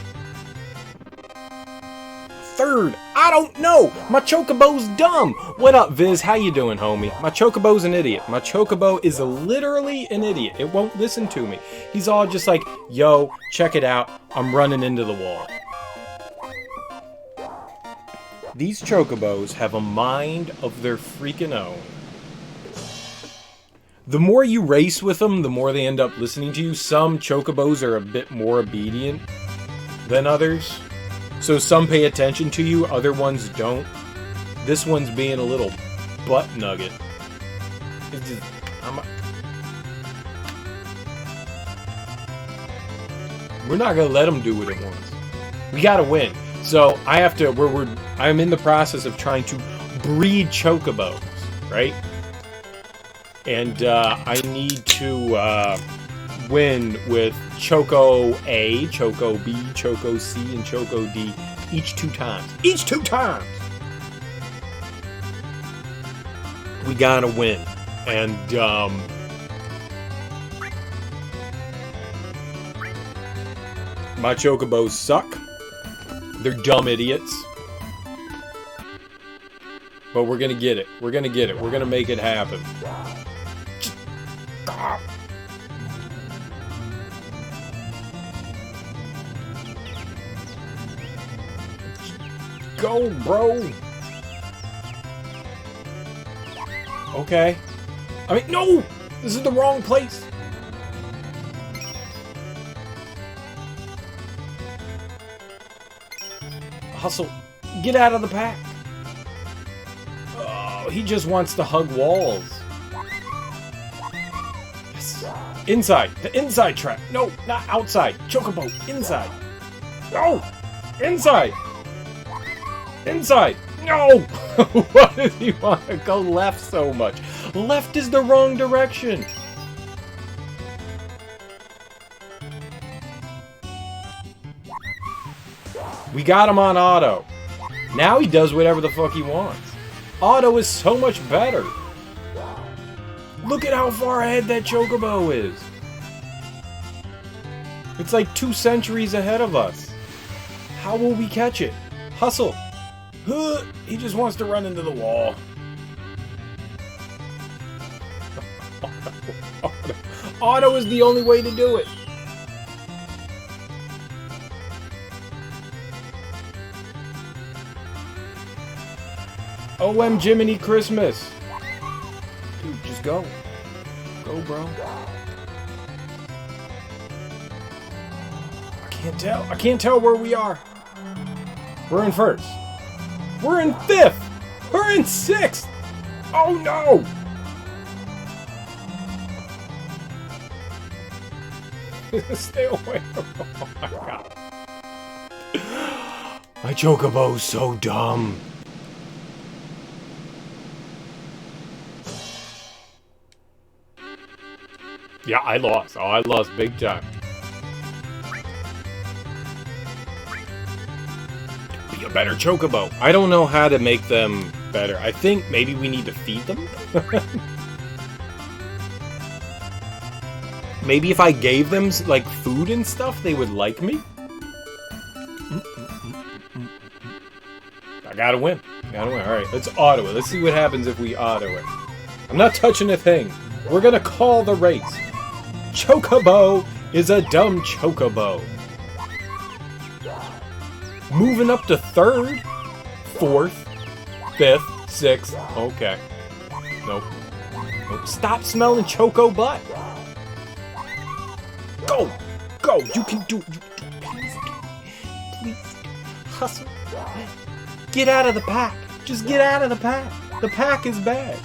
3rd. I don't know. My Chocobo's dumb. What up, Viz? How you doing, homie? My Chocobo's an idiot. My Chocobo is literally an idiot. It won't listen to me. He's all just like, yo, check it out. I'm running into the wall. These Chocobos have a mind of their freaking own. The more you race with them, the more they end up listening to you. Some Chocobos are a bit more obedient than others. So some pay attention to you, other ones don't. This one's being a little butt nugget. It's just, we're not gonna let him do what it wants. We gotta win. So I have to. I'm in the process of trying to breed Chocobos, right? And I need to win with Choco A, Choco B, Choco C, and Choco D each 2 times. Each 2 times! We gotta win. And, my Chocobos suck. They're dumb idiots. But we're gonna get it. We're gonna get it. We're gonna make it happen. Go, bro! Okay. I mean, no! This is the wrong place! Hustle. Get out of the pack! Oh, he just wants to hug walls. Yes. Inside. The inside track. No, not outside. Chocobo. Inside. No! Inside! Inside! No! Why does he want to go left so much? Left is the wrong direction! We got him on auto. Now he does whatever the fuck he wants. Auto is so much better. Look at how far ahead that Chocobo is. It's like 2 centuries ahead of us. How will we catch it? Hustle. He just wants to run into the wall. Auto is the only way to do it. OM Jiminy Christmas. Dude, just go. Go, bro. I can't tell where we are. We're in first. We're in 5th. We're in 6th. Oh no. Stay away from oh my god. My Chocobo's so dumb. Yeah, I lost. Oh, I lost big time. Be a better Chocobo. I don't know how to make them better. I think maybe we need to feed them? Maybe if I gave them, like, food and stuff, they would like me? I gotta win. Gotta win. Alright, let's auto it. Let's see what happens if we auto it. I'm not touching a thing. We're gonna call the race. Chocobo is a dumb Chocobo. Moving up to 3rd, 4th, 5th, 6th. Okay. Nope. Nope. Stop smelling Choco butt. Go! Go! You can do it! Please do it. Please do it. Hustle. Get out of the pack. Just get out of the pack. The pack is bad.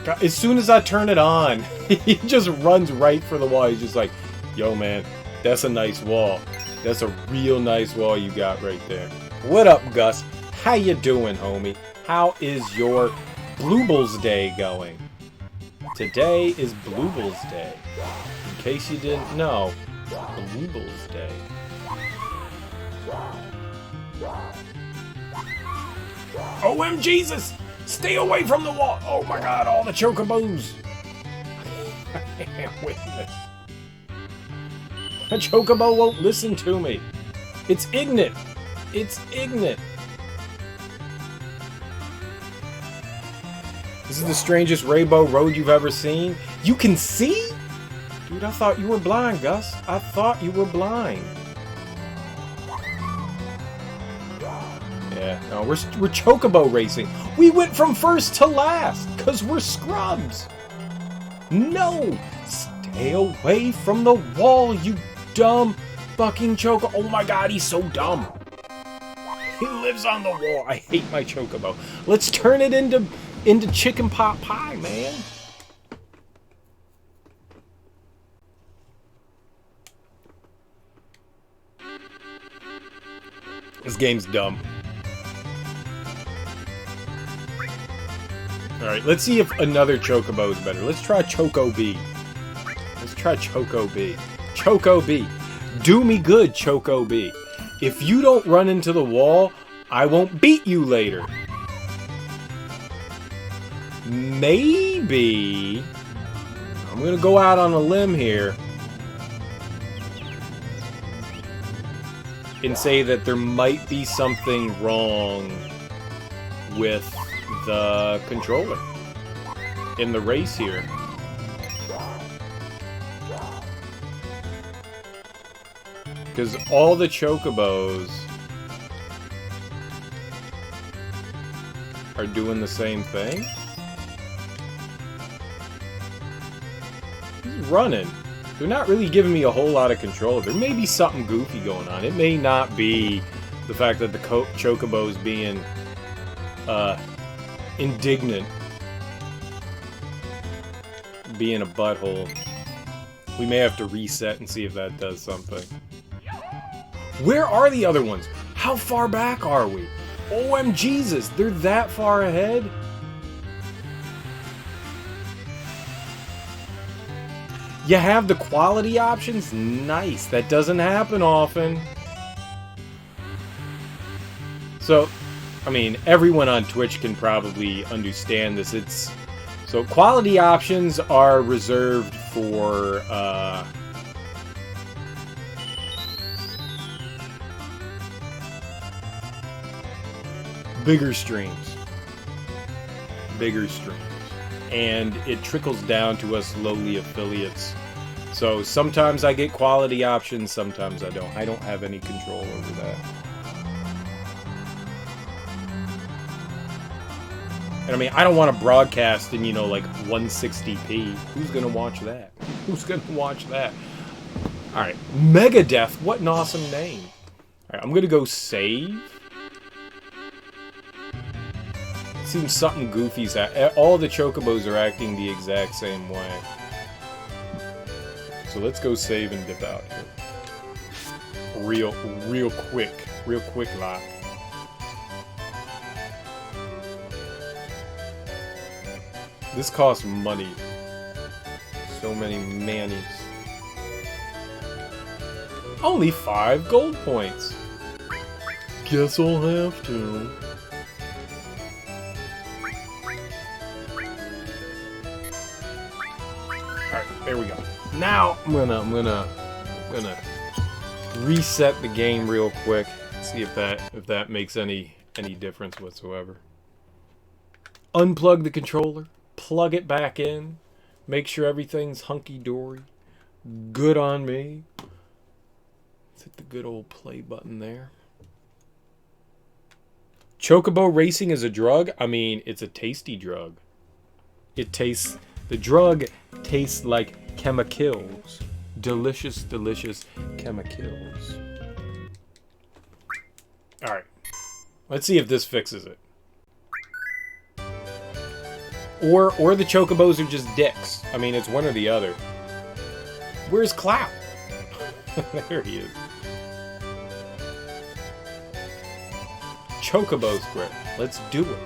God, as soon as I turn it on, he just runs right for the wall. He's just like, yo man, that's a nice wall. That's a real nice wall you got right there. What up, Gus? How you doing, homie? How is your Blueballs Day going? Today is Blueballs Day. In case you didn't know, Blueballs Day. OM Jesus! Stay away from the wall! Oh my god, all the Chocobos! I can't win this. The Chocobo won't listen to me. It's ignorant. It's ignorant. This is the strangest rainbow road you've ever seen. You can see? Dude, I thought you were blind, Gus. I thought you were blind. Yeah, no, we're Chocobo racing. We went from first to last, because we're scrubs. No! Stay away from the wall, you dumb fucking Choco. Oh my god, he's so dumb. He lives on the wall. I hate my Chocobo. Let's turn it into chicken pot pie, man. This game's dumb. Alright, let's see if another Chocobo is better. Let's try Choco B. Let's try Choco B. Choco B. Do me good, Choco B. If you don't run into the wall, I won't beat you later. Maybe... I'm gonna go out on a limb here and say that there might be something wrong with the controller in the race here. Because all the Chocobos are doing the same thing. He's running. They're not really giving me a whole lot of control. There may be something goofy going on. It may not be the fact that the Chocobo's being indignant, being a butthole. We may have to reset and see if that does something. Where are the other ones? How far back are we? OMGesus, they're that far ahead? You have the quality options? Nice. That doesn't happen often. So, I mean, everyone on Twitch can probably understand this. So quality options are reserved for bigger streams. And it trickles down to us lowly affiliates. So sometimes I get quality options, sometimes I don't. I don't have any control over that. And I mean, I don't want to broadcast in, you know, like 160p. Who's gonna watch that? Who's gonna watch that? Alright, Megadeth, what an awesome name. Alright, I'm gonna go save. Seems something goofy's all the chocobos are acting the exact same way. So let's go save and dip out here. Real quick lock. This costs money. So many manies. Only 5 gold points. Guess I'll have to. Alright, there we go. Now I'm gonna reset the game real quick. See if that makes any difference whatsoever. Unplug the controller. Plug it back in. Make sure everything's hunky-dory. Good on me. Let's hit the good old play button there. Chocobo racing is a drug? I mean, it's a tasty drug. The drug tastes like chemicals. Delicious, delicious chemicals. Alright. Let's see if this fixes it. Or the chocobos are just dicks. I mean, it's one or the other. Where's Cloud? There he is. Chocobo square. Let's do it.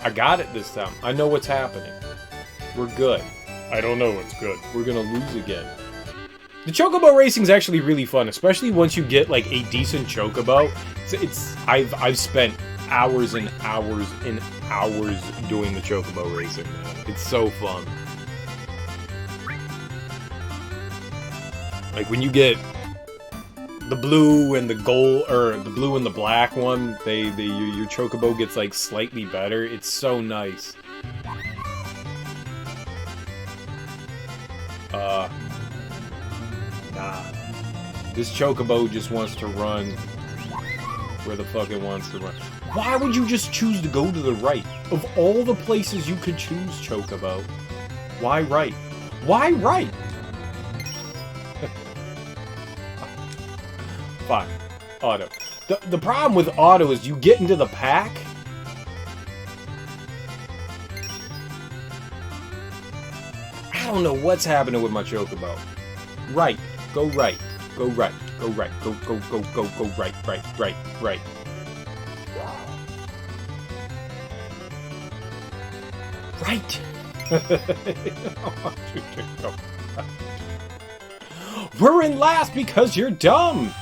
I got it this time. I know what's happening. We're good. I don't know what's good. We're gonna lose again. The chocobo racing is actually really fun, especially once you get like a decent chocobo. I've spent hours and hours and hours doing the chocobo racing, man. It's so fun. Like when you get the blue and the gold, or the blue and the black one, your chocobo gets like slightly better. It's so nice. Nah. This chocobo just wants to run where the fuck it wants to run. Why would you just choose to go to the right? Of all the places you could choose, chocobo, why right? Why right? Fine. Auto. The problem with auto is you get into the pack. I don't know what's happening with my chocobo. Right. Go right. Go right. Go right. Go right. Right. Right. We're in last because you're dumb.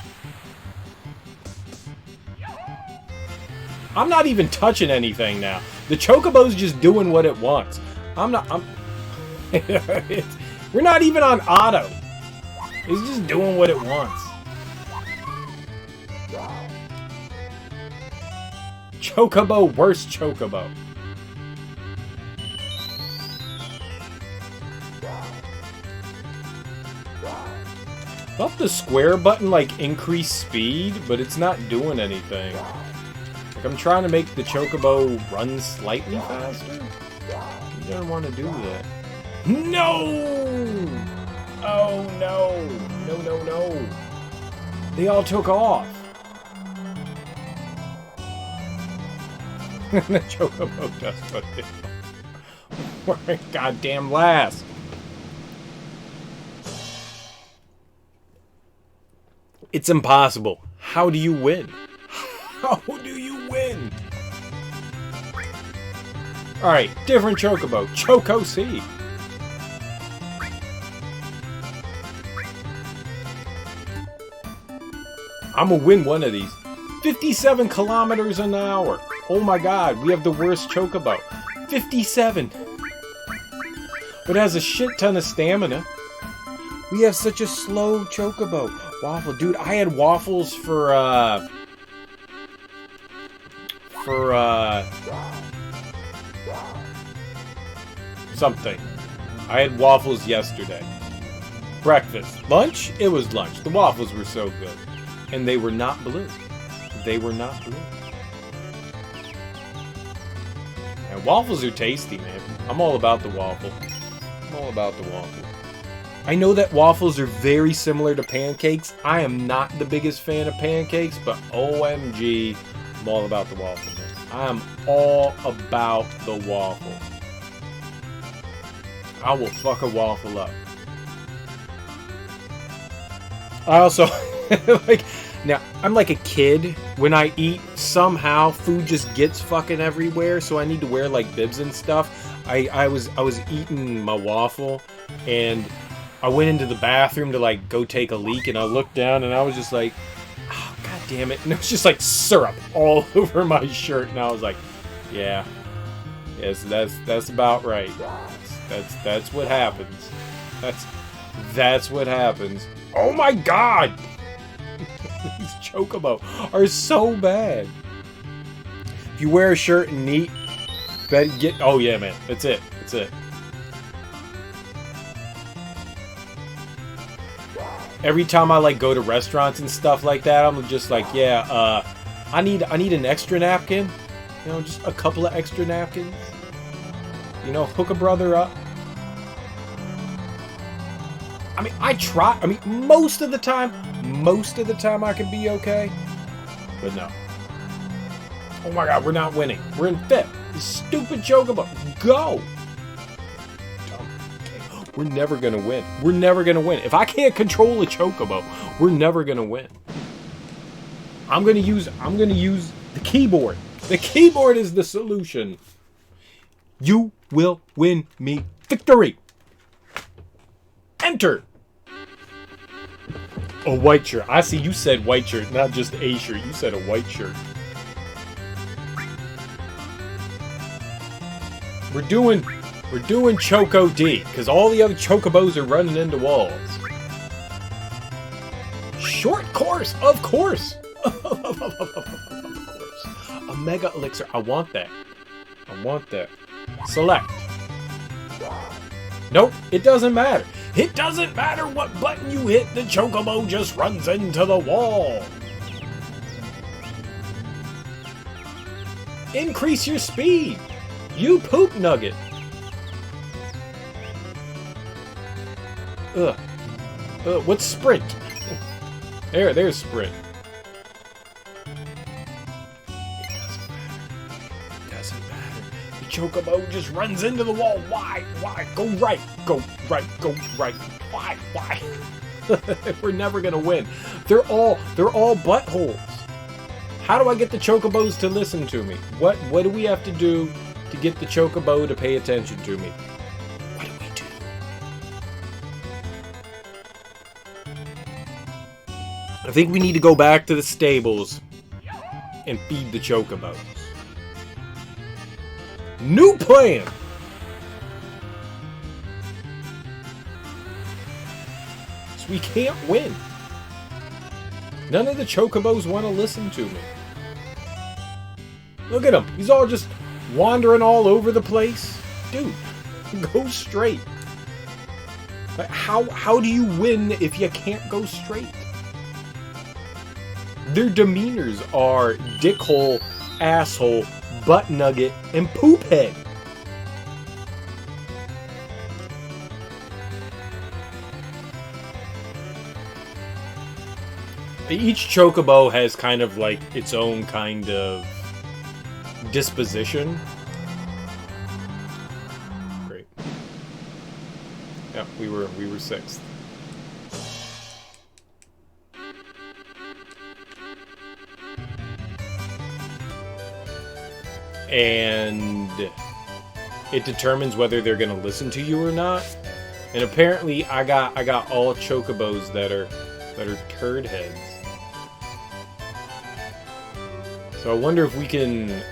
I'm not even touching anything now. The chocobo's just doing what it wants. We're not even on auto. It's just doing what it wants. Chocobo, worst chocobo. I thought the square button like increased speed, but it's not doing anything. Like I'm trying to make the chocobo run slightly faster. You don't want to do that. No! Oh no! No. They all took off. The chocobo does what it does. We're goddamn last. It's impossible. How do you win? How do you win? Alright, different Chocobo. Choco C. I'm gonna win one of these. 57 kilometers an hour. Oh my god, we have the worst Chocobo. 57. But it has a shit ton of stamina. We have such a slow Chocobo. Waffle, dude, I had waffles for something. I had waffles yesterday. Breakfast. Lunch? It was lunch. The waffles were so good. And they were not blue. They were not blue. And waffles are tasty, man. I'm all about the waffle. I'm all about the waffle. I know that waffles are very similar to pancakes. I am not the biggest fan of pancakes, but OMG, I'm all about the waffle, man. I am all about the waffle. I will fuck a waffle up. I also, like, now, I'm like a kid. When I eat, somehow food just gets fucking everywhere, so I need to wear, like, bibs and stuff. I was eating my waffle, and I went into the bathroom to, like, go take a leak, and I looked down, and I was just like, oh, god damn it. And it was just, like, syrup all over my shirt, and I was like, yeah. Yes, that's about right. That's what happens. That's what happens. Oh my god! These Chocobo are so bad. If you wear a shirt and eat, get. Oh yeah, man. That's it. That's it. Every time I like go to restaurants and stuff like that, I'm just like, yeah. I need an extra napkin. You know, just a couple of extra napkins. You know, hook a brother up. I mean, I try. I mean, most of the time I can be okay. But no. Oh my god, we're not winning. We're in fifth. This stupid Chocobo. Go! We're never gonna win. We're never gonna win. If I can't control a Chocobo, we're never gonna win. I'm gonna use the keyboard. The keyboard is the solution. You will win me victory. Enter. A white shirt. I see you said white shirt, not just a shirt. You said a white shirt. We're doing Choco D, because all the other Chocobos are running into walls. Short course, of course. Of course. A mega elixir. I want that. I want that. Select. Nope, it doesn't matter. It doesn't matter what button you hit, the Chocobo just runs into the wall. Increase your speed. You poop nugget. What's sprint? There's sprint. It doesn't matter. The Chocobo just runs into the wall. Why? Go right. Go right. Why? We're never gonna win. They're all buttholes. How do I get the Chocobos to listen to me? What do we have to do to get the Chocobo to pay attention to me? What do we do? I think we need to go back to the stables and feed the Chocobos. New plan! So we can't win. None of the Chocobos want to listen to me. Look at him. He's all just wandering all over the place. Dude, go straight. Like, how do you win if you can't go straight? Their demeanors are dickhole, asshole, butt nugget, and poop head. Each Chocobo has kind of like its own kind of disposition. Great. Yeah, we were sixth. and it determines whether they're gonna listen to you or not. And apparently, I got all chocobos that are turd heads. So I wonder if we can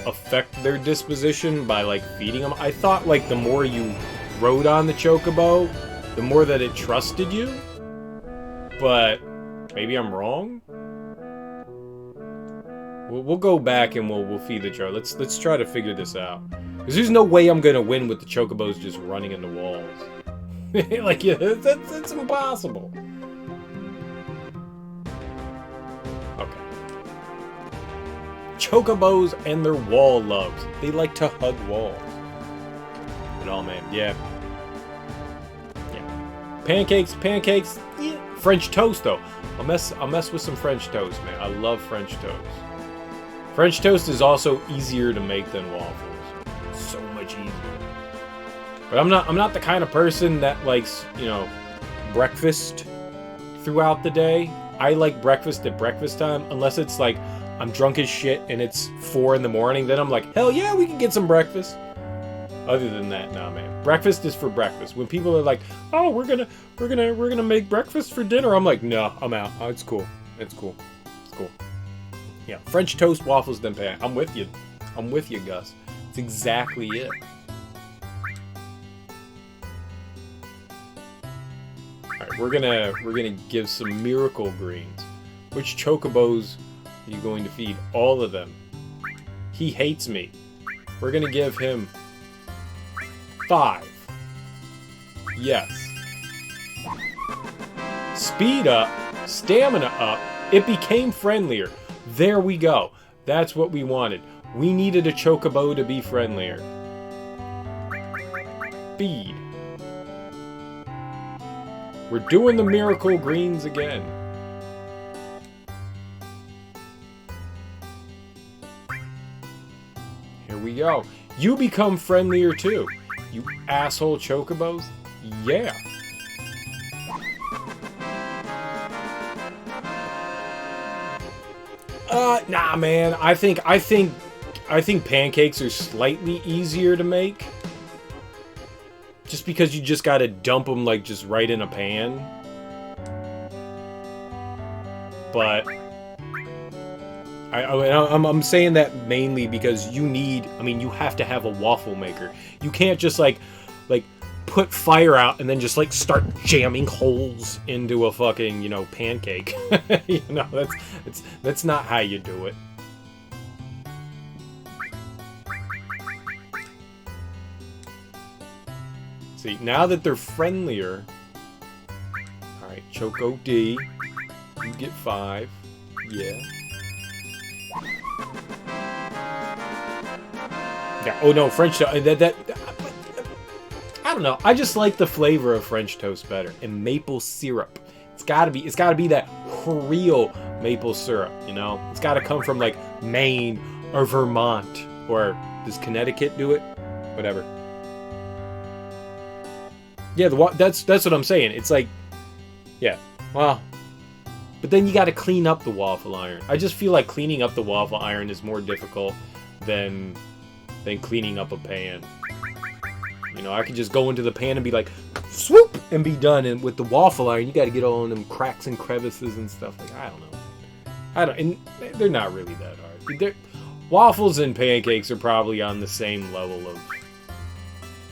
affect their disposition by like feeding them. I thought like the more you rode on the chocobo, the more that it trusted you. But maybe I'm wrong. We'll go back and we'll feed the chocobo. Let's try to figure this out. Because there's no way I'm gonna win with the chocobos just running into walls. Like, yeah, that's impossible. Okay. Chocobos and their wall loves. They like to hug walls. And all, man, yeah. Pancakes, yeah. French toast, though. I'll mess with some French toast, man. I love French toast. French toast is also easier to make than waffles. So much easier. But I'm not the kind of person that likes, you know, breakfast throughout the day. I like breakfast at breakfast time, unless it's like I'm drunk as shit and it's 4 in the morning. Then I'm like, hell yeah, we can get some breakfast. Other than that, nah, man. Breakfast is for breakfast. When people are like, oh, we're gonna make breakfast for dinner, I'm like, no, I'm out. Oh, it's cool. It's cool. It's cool. Yeah, French toast, waffles, then pan. I'm with you. I'm with you, Gus. It's exactly it. Alright, we're gonna give some miracle greens. Which chocobos are you going to feed? All of them. He hates me. We're gonna give him 5. Yes. Speed up, stamina up, it became friendlier. There we go. That's what we wanted. We needed a chocobo to be friendlier. Feed. We're doing the miracle greens again. Here we go. You become friendlier too. You asshole chocobos. Yeah. Nah, man. I think pancakes are slightly easier to make. Just because you just gotta dump them like just right in a pan. But I'm saying that mainly because you have to have a waffle maker. You can't just like put fire out and then just like start jamming holes into a fucking, you know, pancake. You know, that's not how you do it. See, now that they're friendlier. Alright, Choco D. You get 5. Yeah. Yeah, oh no, French toast. I don't know. I just like the flavor of French toast better. And maple syrup. It's gotta be that real maple syrup, you know? It's gotta come from like Maine or Vermont. Or does Connecticut do it? Whatever. Yeah, that's what I'm saying. It's like, yeah, well, but then you got to clean up the waffle iron. I just feel like cleaning up the waffle iron is more difficult than cleaning up a pan. You know, I could just go into the pan and be like, swoop, and be done. And with the waffle iron, you got to get all in them cracks and crevices and stuff. Like, I don't know. And they're not really that hard. Waffles and pancakes are probably on the same level of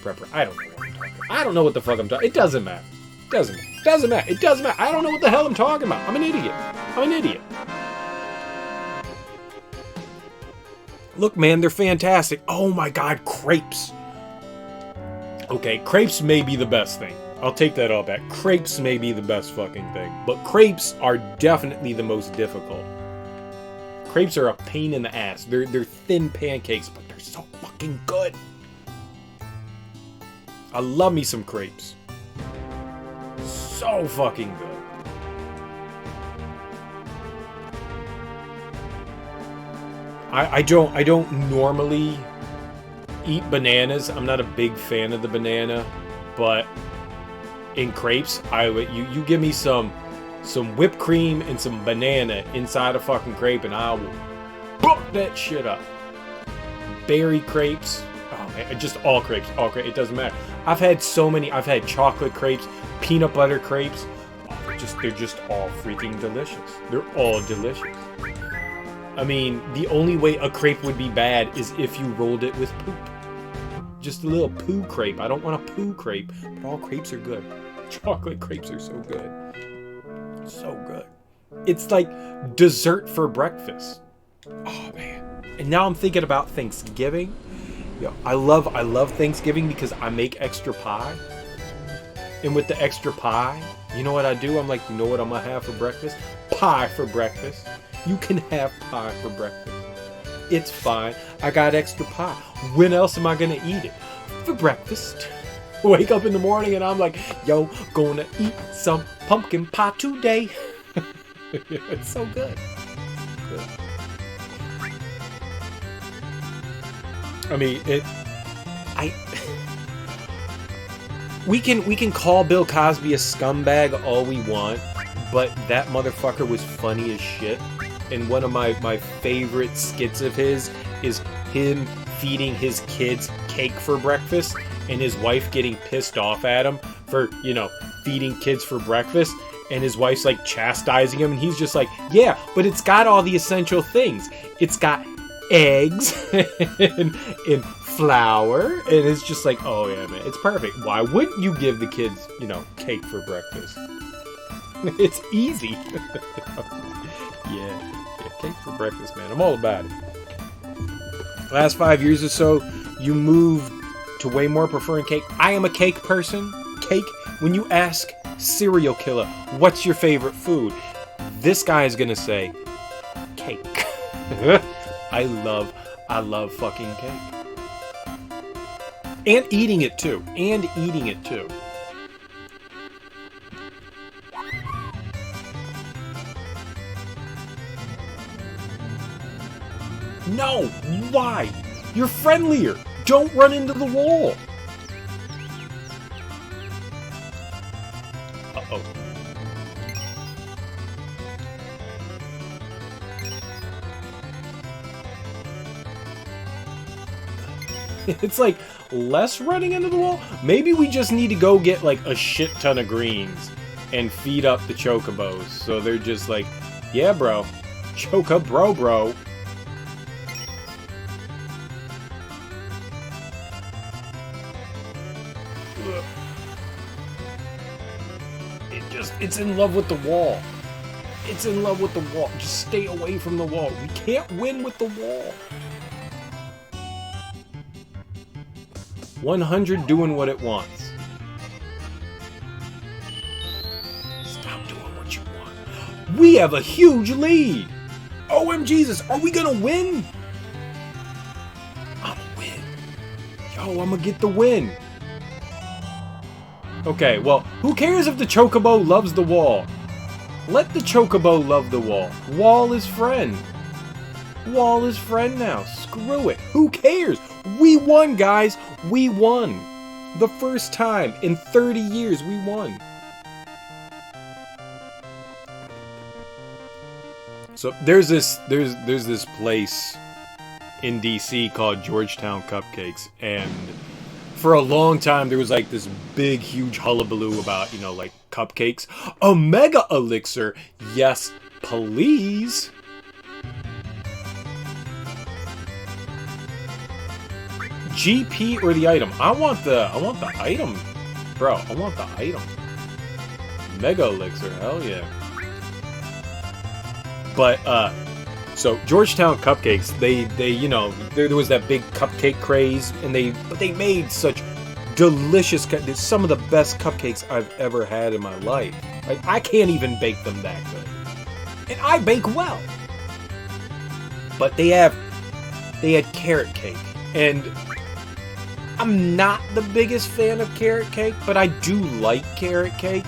prepper. I don't know what I'm talking about. I don't know what the fuck I'm talking. It doesn't matter. It doesn't matter. It doesn't matter. I don't know what the hell I'm talking about. I'm an idiot. Look, man, they're fantastic. Oh my god, crepes. Okay, crepes may be the best thing. I'll take that all back. Crepes may be the best fucking thing. But crepes are definitely the most difficult. Crepes are a pain in the ass. They're thin pancakes, but they're so fucking good. I love me some crepes. So fucking good. I don't normally eat bananas. I'm not a big fan of the banana, but in crepes, you give me some whipped cream and some banana inside a fucking crepe, and I will book that shit up. berry crepes. Oh man, just all crepes, it doesn't matter. I've had so many. I've had chocolate crepes, peanut butter crepes. Oh, they're just all freaking delicious. They're all delicious. I mean, the only way a crepe would be bad is if you rolled it with poop. Just a little poo crepe. I don't want a poo crepe, but all crepes are good. Chocolate crepes are so good. So good. It's like dessert for breakfast. Oh man. And now I'm thinking about Thanksgiving. Yo, I love Thanksgiving because I make extra pie. And with the extra pie, you know what I do? I'm like, you know what I'm gonna have for breakfast? Pie for breakfast. You can have pie for breakfast. It's fine. I got extra pie. When else am I gonna eat it? For breakfast. Wake up in the morning and I'm like, yo, gonna eat some pumpkin pie today. It's so good. Good. I mean, we can call Bill Cosby a scumbag all we want, but that motherfucker was funny as shit. And one of my favorite skits of his is him feeding his kids cake for breakfast and his wife getting pissed off at him for, you know, feeding kids for breakfast. And his wife's like chastising him and he's just like, yeah, but it's got all the essential things. It's got eggs and flour. And it's just like, oh yeah, man, it's perfect. Why wouldn't you give the kids, you know, cake for breakfast? It's easy. Yeah, cake for breakfast, man. I'm all about it. Last 5 years or so, you moved to way more preferring cake. I am a cake person. Cake, when you ask serial killer, what's your favorite food? This guy is gonna say, cake. I love fucking cake. And eating it too. No! Why? You're friendlier! Don't run into the wall! Uh-oh. It's like less running into the wall? Maybe we just need to go get like a shit ton of greens and feed up the chocobos. So they're just like, yeah, bro. Choke up, bro. It's in love with the wall. It's in love with the wall. Just stay away from the wall. We can't win with the wall. 100 doing what it wants. Stop doing what you want. We have a huge lead. OMG's, are we gonna win? I'm gonna win. Yo, I'm gonna get the win. Okay, well, who cares if the chocobo loves the wall? Let the chocobo love the wall. Wall is friend. Wall is friend now. Screw it. Who cares? We won, guys. We won. The first time in 30 years we won. So there's this place in DC called Georgetown Cupcakes, and for a long time, there was like this big, huge hullabaloo about, you know, like cupcakes. A mega elixir. Yes, please. GP or the item? I want the item. Bro, I want the item. Mega elixir, hell yeah. But, so Georgetown Cupcakes, they you know, there was that big cupcake craze, and they made such delicious, some of the best cupcakes I've ever had in my life. Like, I can't even bake them that good, and I bake well. But they had carrot cake, and I'm not the biggest fan of carrot cake, but I do like carrot cake.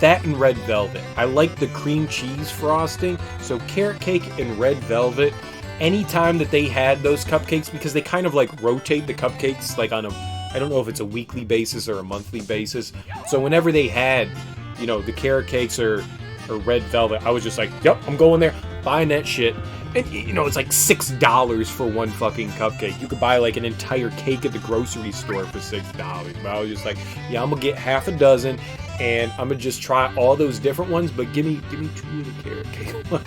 That and red velvet. I like the cream cheese frosting, so carrot cake and red velvet. Anytime that they had those cupcakes, because they kind of like rotate the cupcakes like on a, I don't know if it's a weekly basis or a monthly basis. So whenever they had, you know, the carrot cakes or red velvet, I was just like, yep, I'm going there, buying that shit. And, you know, it's like $6 for one fucking cupcake. You could buy like an entire cake at the grocery store for $6. But I was just like, yeah, I'm gonna get half a dozen, and I'm gonna just try all those different ones. But give me 2 of the carrot cake ones.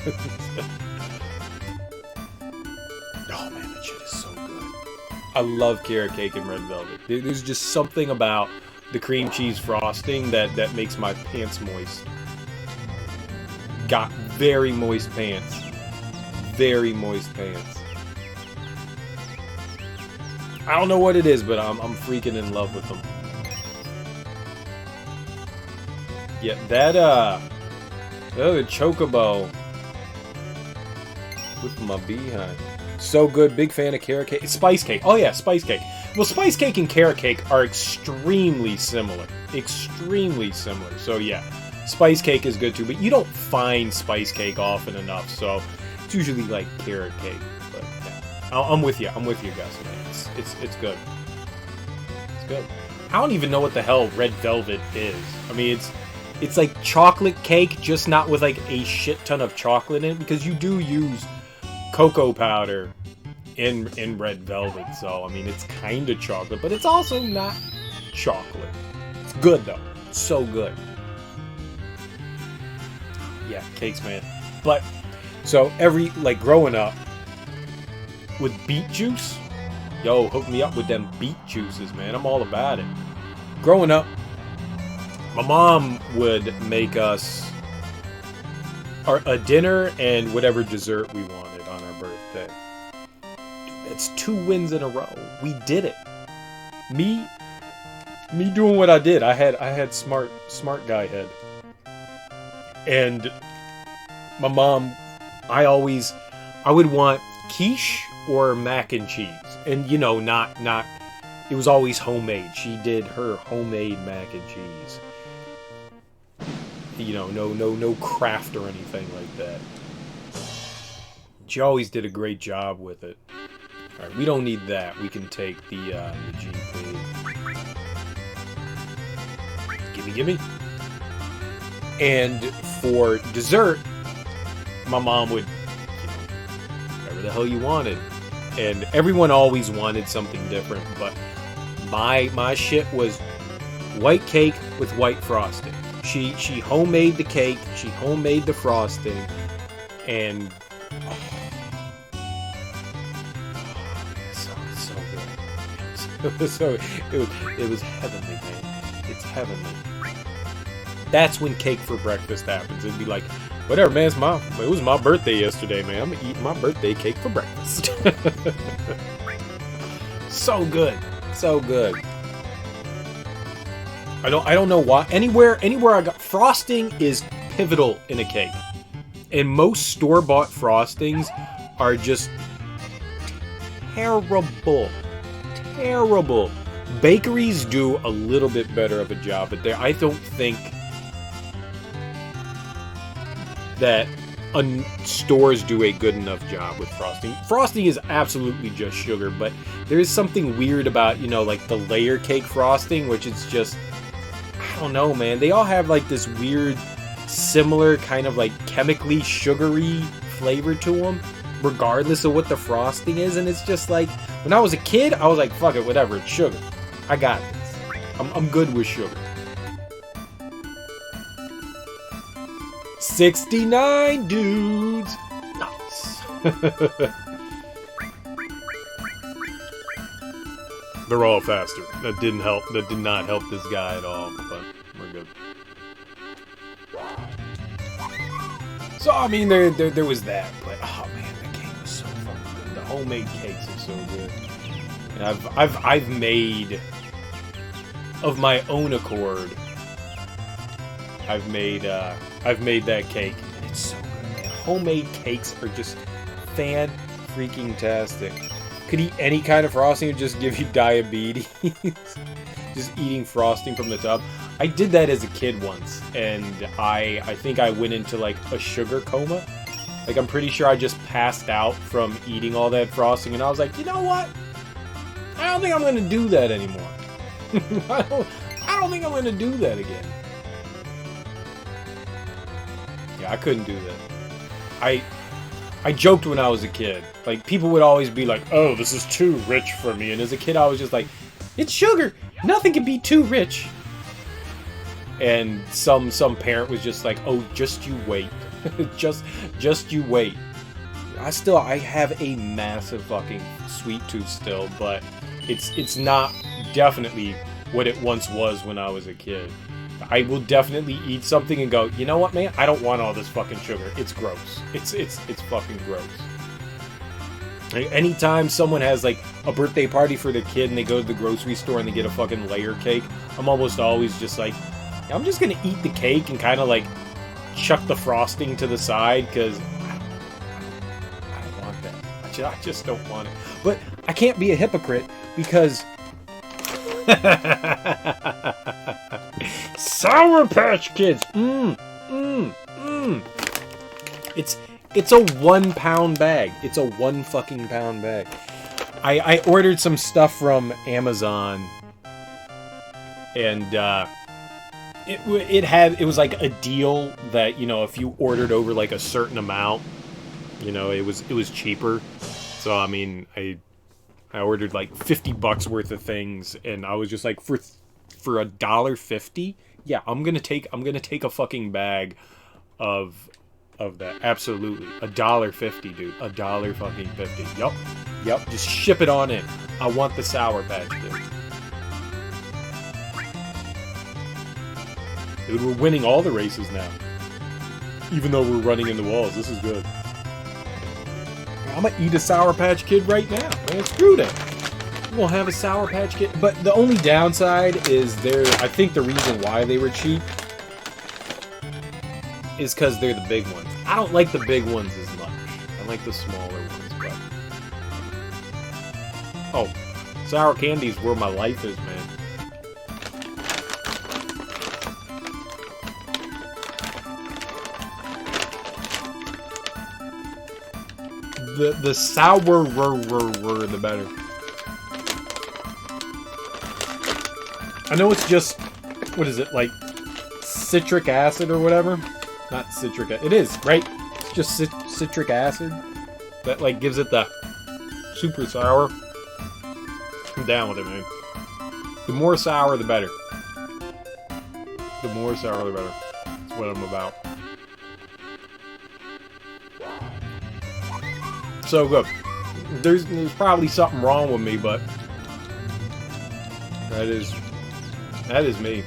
Oh man, that shit is so good. I love carrot cake and red velvet. There's just something about the cream cheese frosting that makes my pants moist. Got very moist pants. Very moist pants. I don't know what it is, but I'm freaking in love with them. Yeah, that other chocobo with my behind. So good. Big fan of carrot cake. Spice cake. Oh yeah, spice cake. Well, spice cake and carrot cake are extremely similar. Extremely similar. So yeah, spice cake is good too, but you don't find spice cake often enough, so it's usually like carrot cake. But yeah, I'm with you. I'm with you, Gus. Man. It's good. It's good. I don't even know what the hell red velvet is. I mean, it's like chocolate cake, just not with like a shit ton of chocolate in it, because you do use cocoa powder in red velvet. So I mean, it's kind of chocolate, but it's also not chocolate. It's good though. It's so good. Yeah, cakes, man. But so like growing up with beet juice, yo, hook me up with them beet juices, man. I'm all about it. Growing up, my mom would make us a dinner and whatever dessert we wanted on our birthday. Dude, that's 2 wins in a row. We did it. Me doing what I did. I had smart guy head. And my mom, I would want quiche or mac and cheese. And, you know, not, it was always homemade. She did her homemade mac and cheese. You know, no craft or anything like that. She always did a great job with it. Alright, we don't need that. We can take the GP. Gimme. And for dessert, my mom would, you know, whatever the hell you wanted. And everyone always wanted something different, but my shit was white cake with white frosting. She homemade the cake, she homemade the frosting, and it's so good. It was heavenly, man. It's heavenly. That's when cake for breakfast happens. It'd be like, whatever, man. It was my birthday yesterday, man. I'm gonna eat my birthday cake for breakfast. So good, so good. I don't know why. Anywhere I got, frosting is pivotal in a cake, and most store-bought frostings are just terrible. Bakeries do a little bit better of a job, but I don't think that stores do a good enough job with frosting. Frosting is absolutely just sugar, but there is something weird about, you know, like the layer cake frosting, which is just, I don't know, man. They all have like this weird, similar kind of like chemically sugary flavor to them, regardless of what the frosting is. And it's just like, when I was a kid, I was like, fuck it, whatever, it's sugar. I got this. I'm good with sugar. 69 dudes. Nice. They're all faster. That didn't help. That did not help this guy at all, but we're good. So I mean, there was that, but oh man, the cake was so fucking good. The homemade cakes are so good. And I've made, of my own accord, I've made that cake, and it's so good. And homemade cakes are just fan-freaking-tastic. Could eat any kind of frosting, it would just give you diabetes. Just eating frosting from the tub. I did that as a kid once, and I think I went into like a sugar coma. Like, I'm pretty sure I just passed out from eating all that frosting, and I was like, you know what? I don't think I'm gonna do that anymore. I don't think I'm gonna do that again. Yeah, I couldn't do that. I joked when I was a kid. Like, people would always be like, oh, this is too rich for me. And as a kid, I was just like, it's sugar. Nothing can be too rich. And some parent was just like, oh, just you wait. just you wait. I have a massive fucking sweet tooth still, but it's not definitely what it once was when I was a kid. I will definitely eat something and go, you know what, man? I don't want all this fucking sugar. It's gross. It's fucking gross. Anytime someone has like a birthday party for their kid and they go to the grocery store and they get a fucking layer cake, I'm almost always just like, I'm just gonna eat the cake and kind of like chuck the frosting to the side because I don't want that. I just don't want it. But I can't be a hypocrite because Sour Patch Kids. It's a 1 pound bag. It's a 1 fucking pound bag. I ordered some stuff from Amazon, and it was like a deal that, you know, if you ordered over like a certain amount, you know, it was cheaper. So I mean, I ordered like $50 worth of things, and I was just like, for $1.50, yeah, I'm gonna take a fucking bag of that. Absolutely, $1.50, dude, $1.50. Yep. Just ship it on in. I want the Sour Patch Kids. Dude, we're winning all the races now. Even though we're running into walls, this is good. I'm gonna eat a Sour Patch Kid right now. Man, screw that. We'll have a Sour Patch Kid. But the only downside is I think the reason why they were cheap is because they're the big ones. I don't like the big ones as much. I like the smaller ones, but... Oh, sour candy's where my life is, man. The sourer, the better. I know it's just, what is it, like citric acid or whatever? Not citric acid. It is, right? It's just citric acid that like gives it the super sour. I'm down with it, man. The more sour, the better. The more sour, the better. That's what I'm about. So good. There's probably something wrong with me, but that is me.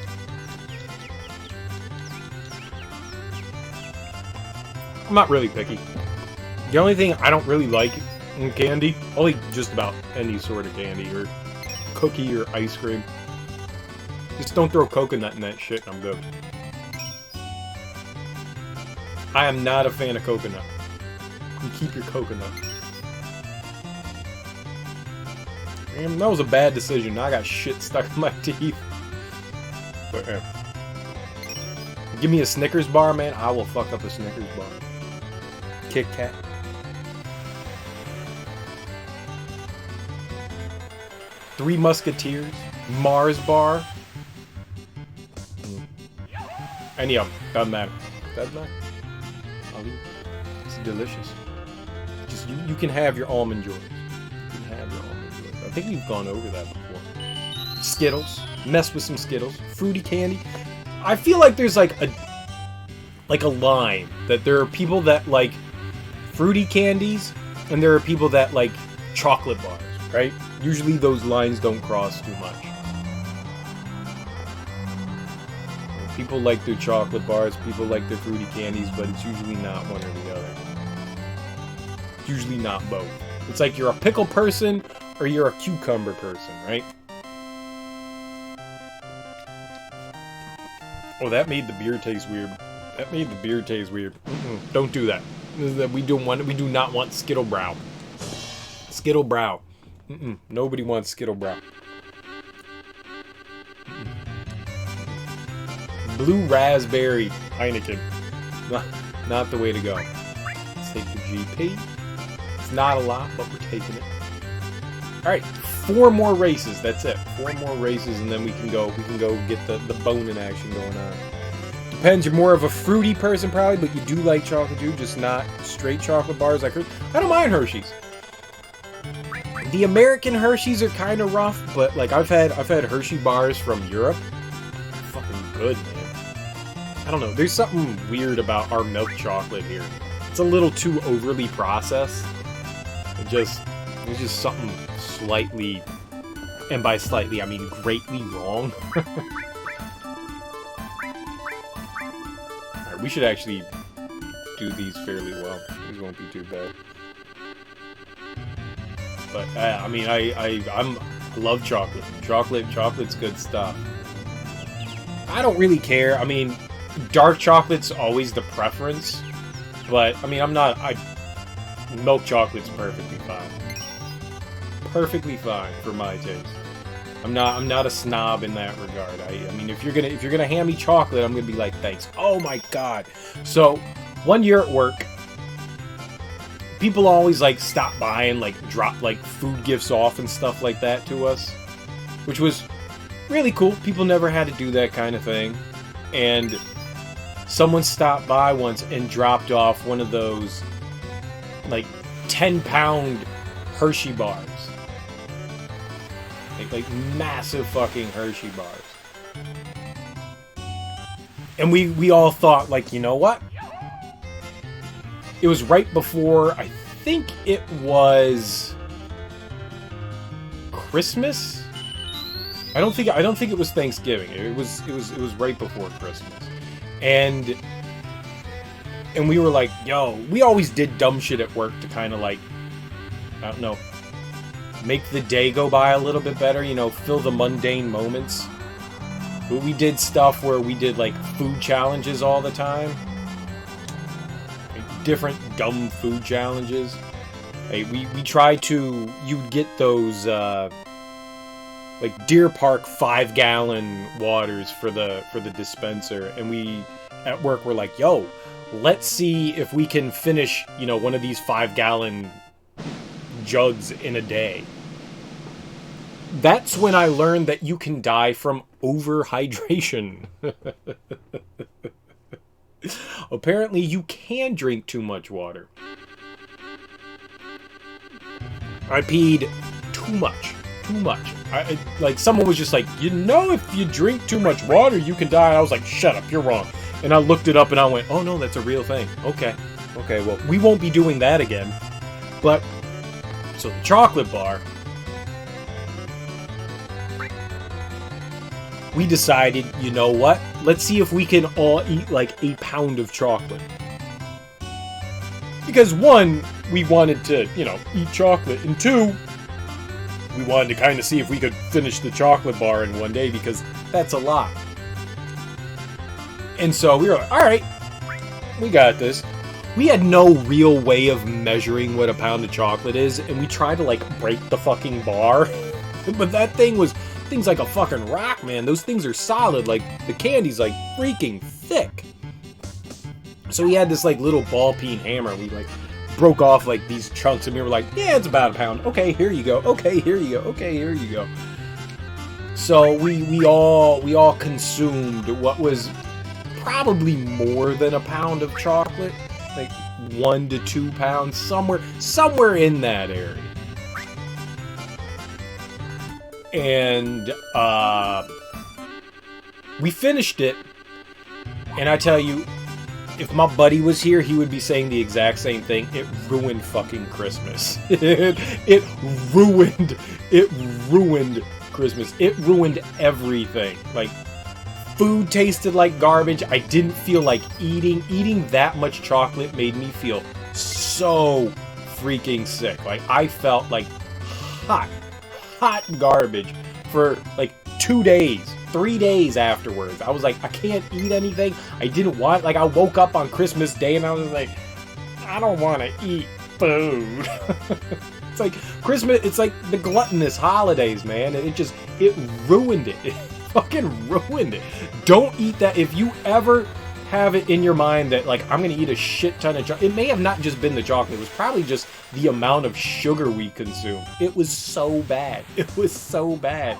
I'm not really picky. The only thing I don't really like in candy, only just about any sort of candy or cookie or ice cream. Just don't throw coconut in that shit and I'm good. I am not a fan of coconut. You keep your coconut. Damn, that was a bad decision. I got shit stuck in my teeth. But, give me a Snickers bar, man. I will fuck up a Snickers bar. Kit Kat. Three Musketeers. Mars bar. Any of them. Doesn't matter. Doesn't matter. I'll eat. It's delicious. Just you can have your almond joys. You can have your almond joys. I think we've gone over that before. Skittles. Mess with some Skittles. Fruity candy. I feel like there's like a line that there are people that like fruity candies and there are people that like chocolate bars, right? Usually those lines don't cross too much. People like their chocolate bars, people like their fruity candies, but it's usually not one or the other. It's usually not both. It's like you're a pickle person or you're a cucumber person, right? Oh, that made the beer taste weird. That made the beer taste weird. Don't do that. We do not want Skittle Brow. Skittle Brow. Nobody wants Skittle Brow. Blue Raspberry Heineken. Not the way to go. Let's take the GP. It's not a lot, but we're taking it. Alright, 4 more races. That's it. 4 more races, and then we can go get the boning action going on. depends. You're more of a fruity person probably, but you do like chocolate too, just not straight chocolate bars like Hershey's. I don't mind Hershey's. The American Hershey's are kind of rough, but like I've had Hershey bars from Europe. Fucking good, man. I don't know. There's something weird about our milk chocolate here. It's a little too overly processed. There's just something slightly, and by slightly I mean greatly wrong. Alright, we should actually do these fairly well. These won't be too bad. But I mean, I love chocolate. Chocolate's good stuff. I don't really care. I mean, dark chocolate's always the preference. But I mean, milk chocolate's perfectly fine. Perfectly fine for my taste. I'm not a snob in that regard. I mean, if you're gonna hand me chocolate, I'm gonna be like, thanks. Oh my god. So, one year at work, people always like stop by and like drop like food gifts off and stuff like that to us, which was really cool. People never had to do that kind of thing, and someone stopped by once and dropped off one of those like 10-pound Hershey bars. Like massive fucking Hershey bars. And we all thought, like, you know what? It was right before, I think it was Christmas? I don't think it was Thanksgiving. It was right before Christmas. And we were like, yo, we always did dumb shit at work to kind of like, I don't know, make the day go by a little bit better, you know, fill the mundane moments. But we did stuff where we did like food challenges all the time. Like, different dumb food challenges. Hey, we tried to, you'd get those like Deer Park 5-gallon waters for the dispenser, and we at work were like, yo, let's see if we can finish, you know, one of these 5-gallon jugs in a day. That's when I learned that you can die from overhydration. Apparently you can drink too much water. I peed too much. Like someone was just like, you know, if you drink too much water you can die. I was like, shut up, you're wrong. And I looked it up and I went, oh no, that's a real thing. Okay, well, we won't be doing that again. But, so the chocolate bar, we decided, you know what? Let's see if we can all eat like a pound of chocolate. Because one, we wanted to, you know, eat chocolate. And two, we wanted to kind of see if we could finish the chocolate bar in one day, because that's a lot. And so we were like, alright, we got this. We had no real way of measuring what a pound of chocolate is, and we tried to, like, break the fucking bar. But that thing's like a fucking rock, man. Those things are solid. Like, the candy's, like, freaking thick. So we had this, like, little ball-peen hammer. We, like, broke off, like, these chunks, and we were like, yeah, it's about a pound. Okay, here you go. Okay, here you go. Okay, here you go. So we all consumed what was probably more than a pound of chocolate. Like 1 to 2 pounds, somewhere in that area. And we finished it, and I tell you, if my buddy was here, he would be saying the exact same thing. It ruined fucking Christmas. It ruined Christmas. It ruined everything. Like, food tasted like garbage. I didn't feel like eating. Eating that much chocolate made me feel so freaking sick. Like, I felt like hot garbage for like 2 days, 3 days afterwards. I was like, I can't eat anything. I didn't want, like, I woke up on Christmas Day and I was like, I don't want to eat food. It's like Christmas, it's like the gluttonous holidays, man. And it ruined it. It fucking ruined it. Don't eat that. If you ever have it in your mind that, like, I'm gonna eat a shit ton of chocolate, it may have not just been the chocolate, it was probably just the amount of sugar we consumed. It was so bad. It was so bad.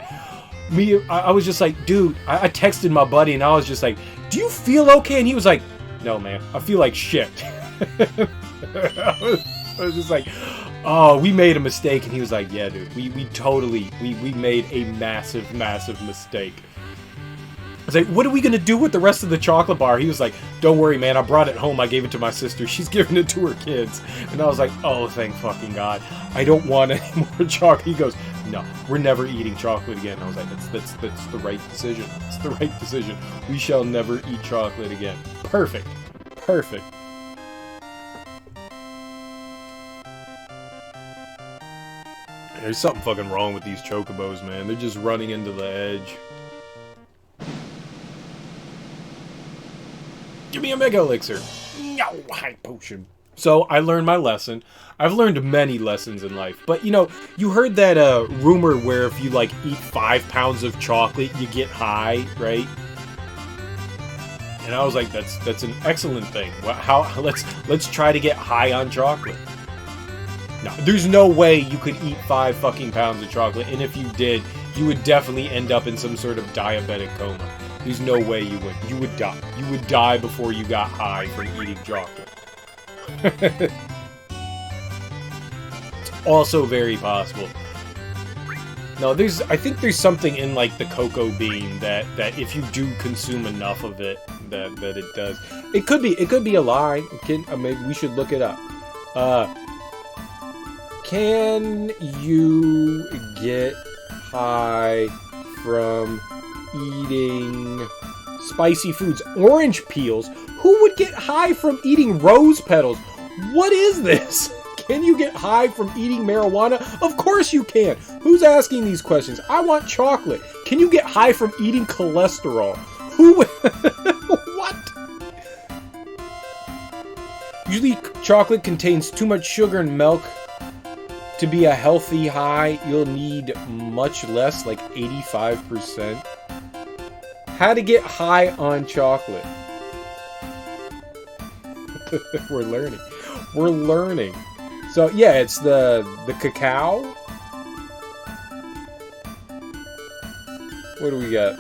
I was just like, dude, I texted my buddy and I was just like, do you feel okay? And he was like, no, man, I feel like shit. I was just like, oh, we made a mistake. And he was like, yeah, dude, we made a massive, massive mistake. I was like, what are we going to do with the rest of the chocolate bar? He was like, don't worry, man. I brought it home. I gave it to my sister. She's giving it to her kids. And I was like, oh, thank fucking God. I don't want any more chocolate. He goes, no, we're never eating chocolate again. I was like, that's the right decision. It's the right decision. We shall never eat chocolate again. Perfect. Perfect. There's something fucking wrong with these chocobos, man. They're just running into the edge. Give me a Mega Elixir. No, high potion. So, I learned my lesson. I've learned many lessons in life. But, you know, you heard that rumor where if you, like, eat 5 pounds of chocolate, you get high, right? And I was like, that's an excellent thing. Let's try to get high on chocolate. No, there's no way you could eat 5 fucking pounds of chocolate. And if you did, you would definitely end up in some sort of diabetic coma. There's no way you would. You would die. You would die before you got high from eating chocolate. It's also very possible. No, I think there's something in like the cocoa bean that if you do consume enough of it, that it does. It could be a lie. Maybe we should look it up. Can you get high from eating spicy foods? Orange peels? Who would get high from eating rose petals? What is this? Can you get high from eating marijuana? Of course you can. Who's asking these questions? I want chocolate. Can you get high from eating cholesterol? Who would... What? Usually chocolate contains too much sugar and milk. To be a healthy high, you'll need much less, like 85%. How to get high on chocolate. We're learning. We're learning. So yeah, it's the cacao. What do we got?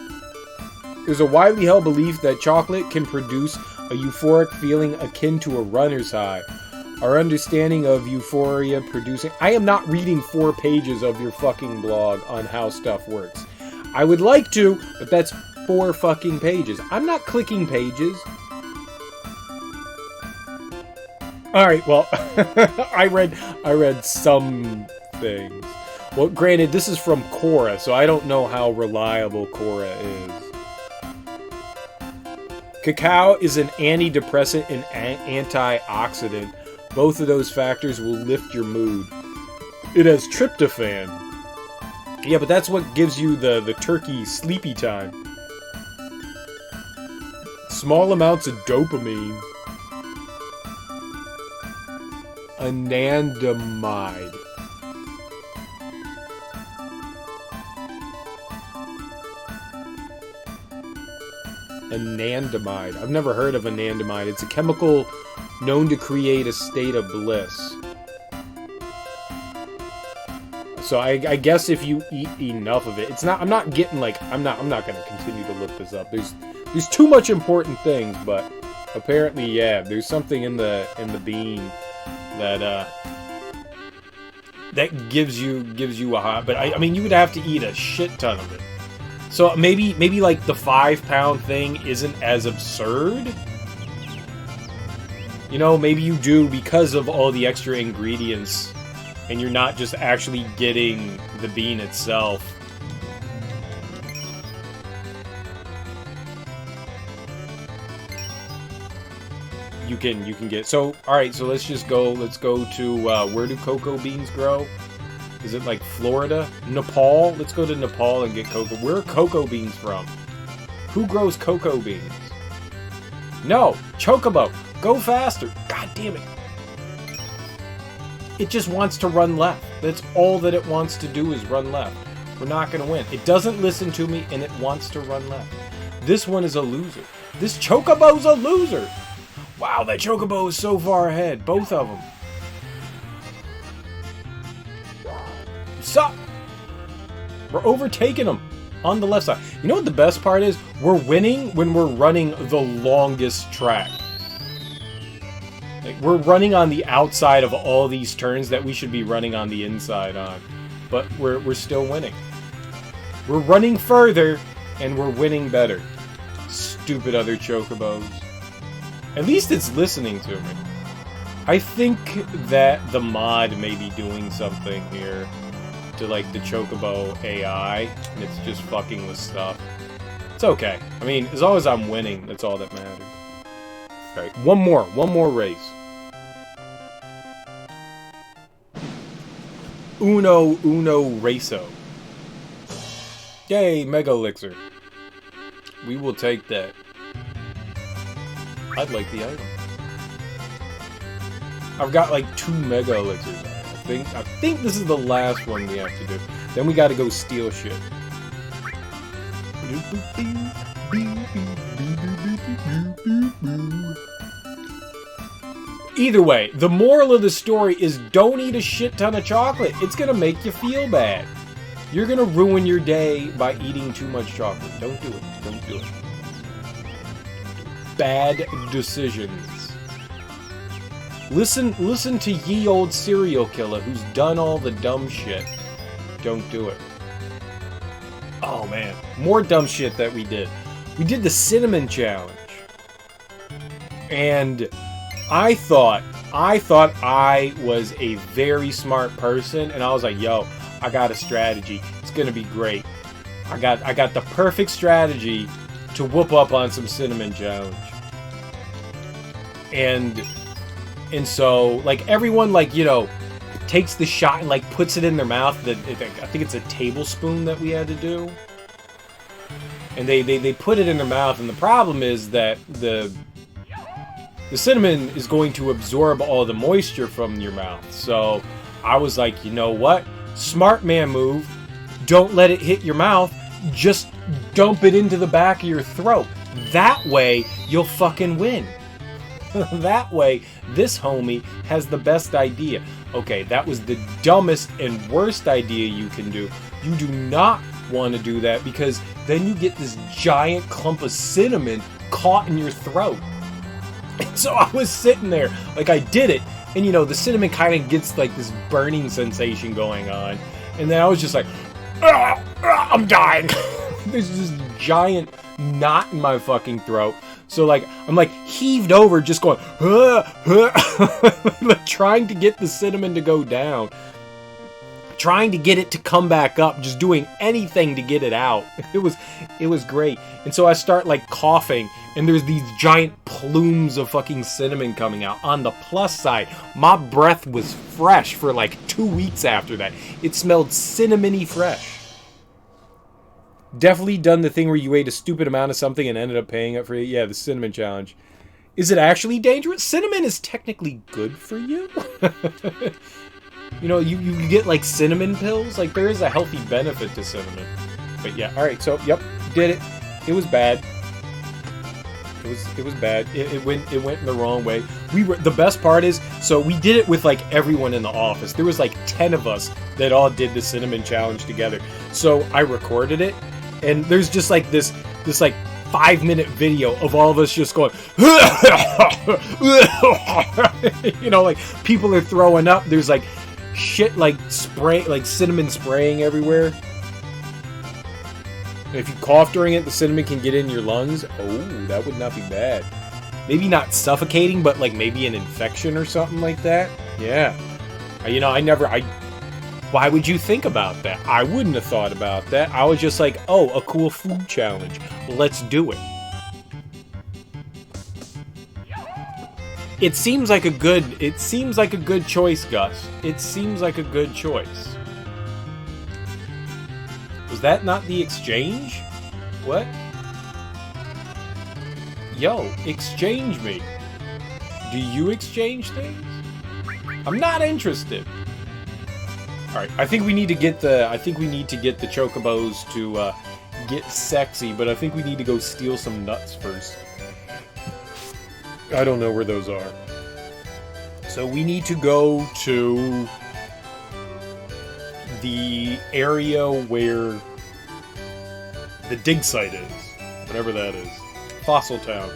There's a widely held belief that chocolate can produce a euphoric feeling akin to a runner's high. Our understanding of euphoria producing... I am not reading 4 pages of your fucking blog on how stuff works. I would like to, but that's 4 fucking pages. I'm not clicking pages. Alright, well, I read some things. Well, granted, this is from Quora, so I don't know how reliable Quora is. Cacao is an antidepressant and antioxidant. Both of those factors will lift your mood. It has tryptophan. Yeah, but that's what gives you the turkey sleepy time. Small amounts of dopamine. Anandamide. Anandamide. I've never heard of anandamide. It's a chemical known to create a state of bliss. So I guess if you eat enough of it, it's not. I'm not getting like. I'm not going to continue to look this up. There's too much important things, but apparently, yeah, there's something in the bean that that gives you a high. But I mean, you would have to eat a shit ton of it. So maybe like the 5 pound thing isn't as absurd. You know, maybe you do because of all the extra ingredients, and you're not just actually getting the bean itself. You can get... So, alright, so let's go to, where do cocoa beans grow? Is it like Florida? Nepal? Let's go to Nepal and get cocoa. Where are cocoa beans from? Who grows cocoa beans? No! Chocobo! Go faster! God damn it! It just wants to run left. That's all that it wants to do is run left. We're not gonna win. It doesn't listen to me and it wants to run left. This one is a loser. This Chocobo's a loser! Wow, that Chocobo is so far ahead. Both of them. Sup? We're overtaking them. on the left side. You know what the best part is? We're winning when we're running the longest track. Like, we're running on the outside of all these turns that we should be running on the inside on. But we're still winning. We're running further, and we're winning better. Stupid other chocobos. At least it's listening to me. I think that the mod may be doing something here to, like, the chocobo AI, and it's just fucking with stuff. It's okay. I mean, as long as I'm winning, that's all that matters. Alright, one more race. Uno Raso. Yay, Mega Elixir. We will take that. I'd like the item. I've got like 2 Mega Elixirs. I think this is the last one we have to do. Then we gotta go steal shit. Either way, the moral of the story is don't eat a shit ton of chocolate. It's gonna make you feel bad. You're gonna ruin your day by eating too much chocolate. Don't do it. Don't do it. Bad decisions. Listen to ye old serial killer who's done all the dumb shit. Don't do it. Oh man, more dumb shit that we did. We did the cinnamon challenge. And I thought I was a very smart person, and I was like, yo, I got a strategy. It's gonna be great. I got the perfect strategy to whoop up on some cinnamon challenge. And so, like, everyone, like, you know, takes the shot and, like, puts it in their mouth. I think it's a tablespoon that we had to do. And they put it in their mouth, and the problem is that the cinnamon is going to absorb all the moisture from your mouth. So I was like, you know what? Smart man move. Don't let it hit your mouth. Just dump it into the back of your throat. That way, you'll fucking win. That way, this homie has the best idea. Okay, that was the dumbest and worst idea you can do. You do not want to do that because then you get this giant clump of cinnamon caught in your throat. And so I was sitting there, like I did it, and you know, the cinnamon kind of gets like this burning sensation going on. And then I was just like, I'm dying. There's this giant knot in my fucking throat. So like I'm like heaved over, just going, like trying to get the cinnamon to go down, trying to get it to come back up, just doing anything to get it out. It was great. And so I start like coughing, and there's these giant plumes of fucking cinnamon coming out. On the plus side, my breath was fresh for like 2 weeks after that. It smelled cinnamony fresh. Definitely done the thing where you ate a stupid amount of something and ended up paying up for it. Yeah, the cinnamon challenge. Is it actually dangerous? Cinnamon is technically good for you. You know, you get like cinnamon pills. Like there is a healthy benefit to cinnamon. But yeah, all right. So yep, did it. It was bad. It was bad. It went in the wrong way. The best part is, so we did it with like everyone in the office. There was like 10 of us that all did the cinnamon challenge together. So I recorded it, and there's just like this like 5-minute video of all of us just going, you know, like people are throwing up. There's like shit like spray, like cinnamon spraying everywhere. And if you cough during it, the cinnamon can get in your lungs. Oh, that would not be bad. Maybe not suffocating, but like maybe an infection or something like that. Yeah. You know, why would you think about that? I wouldn't have thought about that. I was just like, oh, a cool food challenge. Let's do it. It seems like a good choice, Gus. It seems like a good choice. Was that not the exchange? What? Yo, exchange me. Do you exchange things? I'm not interested. Alright, I think we need to get the chocobos to get sexy, but I think we need to go steal some nuts first. I don't know where those are. So we need to go to the area where the dig site is. Whatever that is. Fossil Town.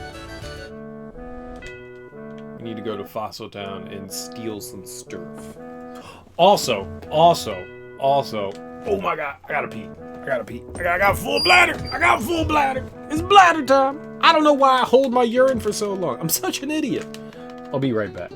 We need to go to Fossil Town and steal some stuff. Also, oh my god, I gotta pee. I got a full bladder. It's bladder time. I don't know why I hold my urine for so long. I'm such an idiot. I'll be right back.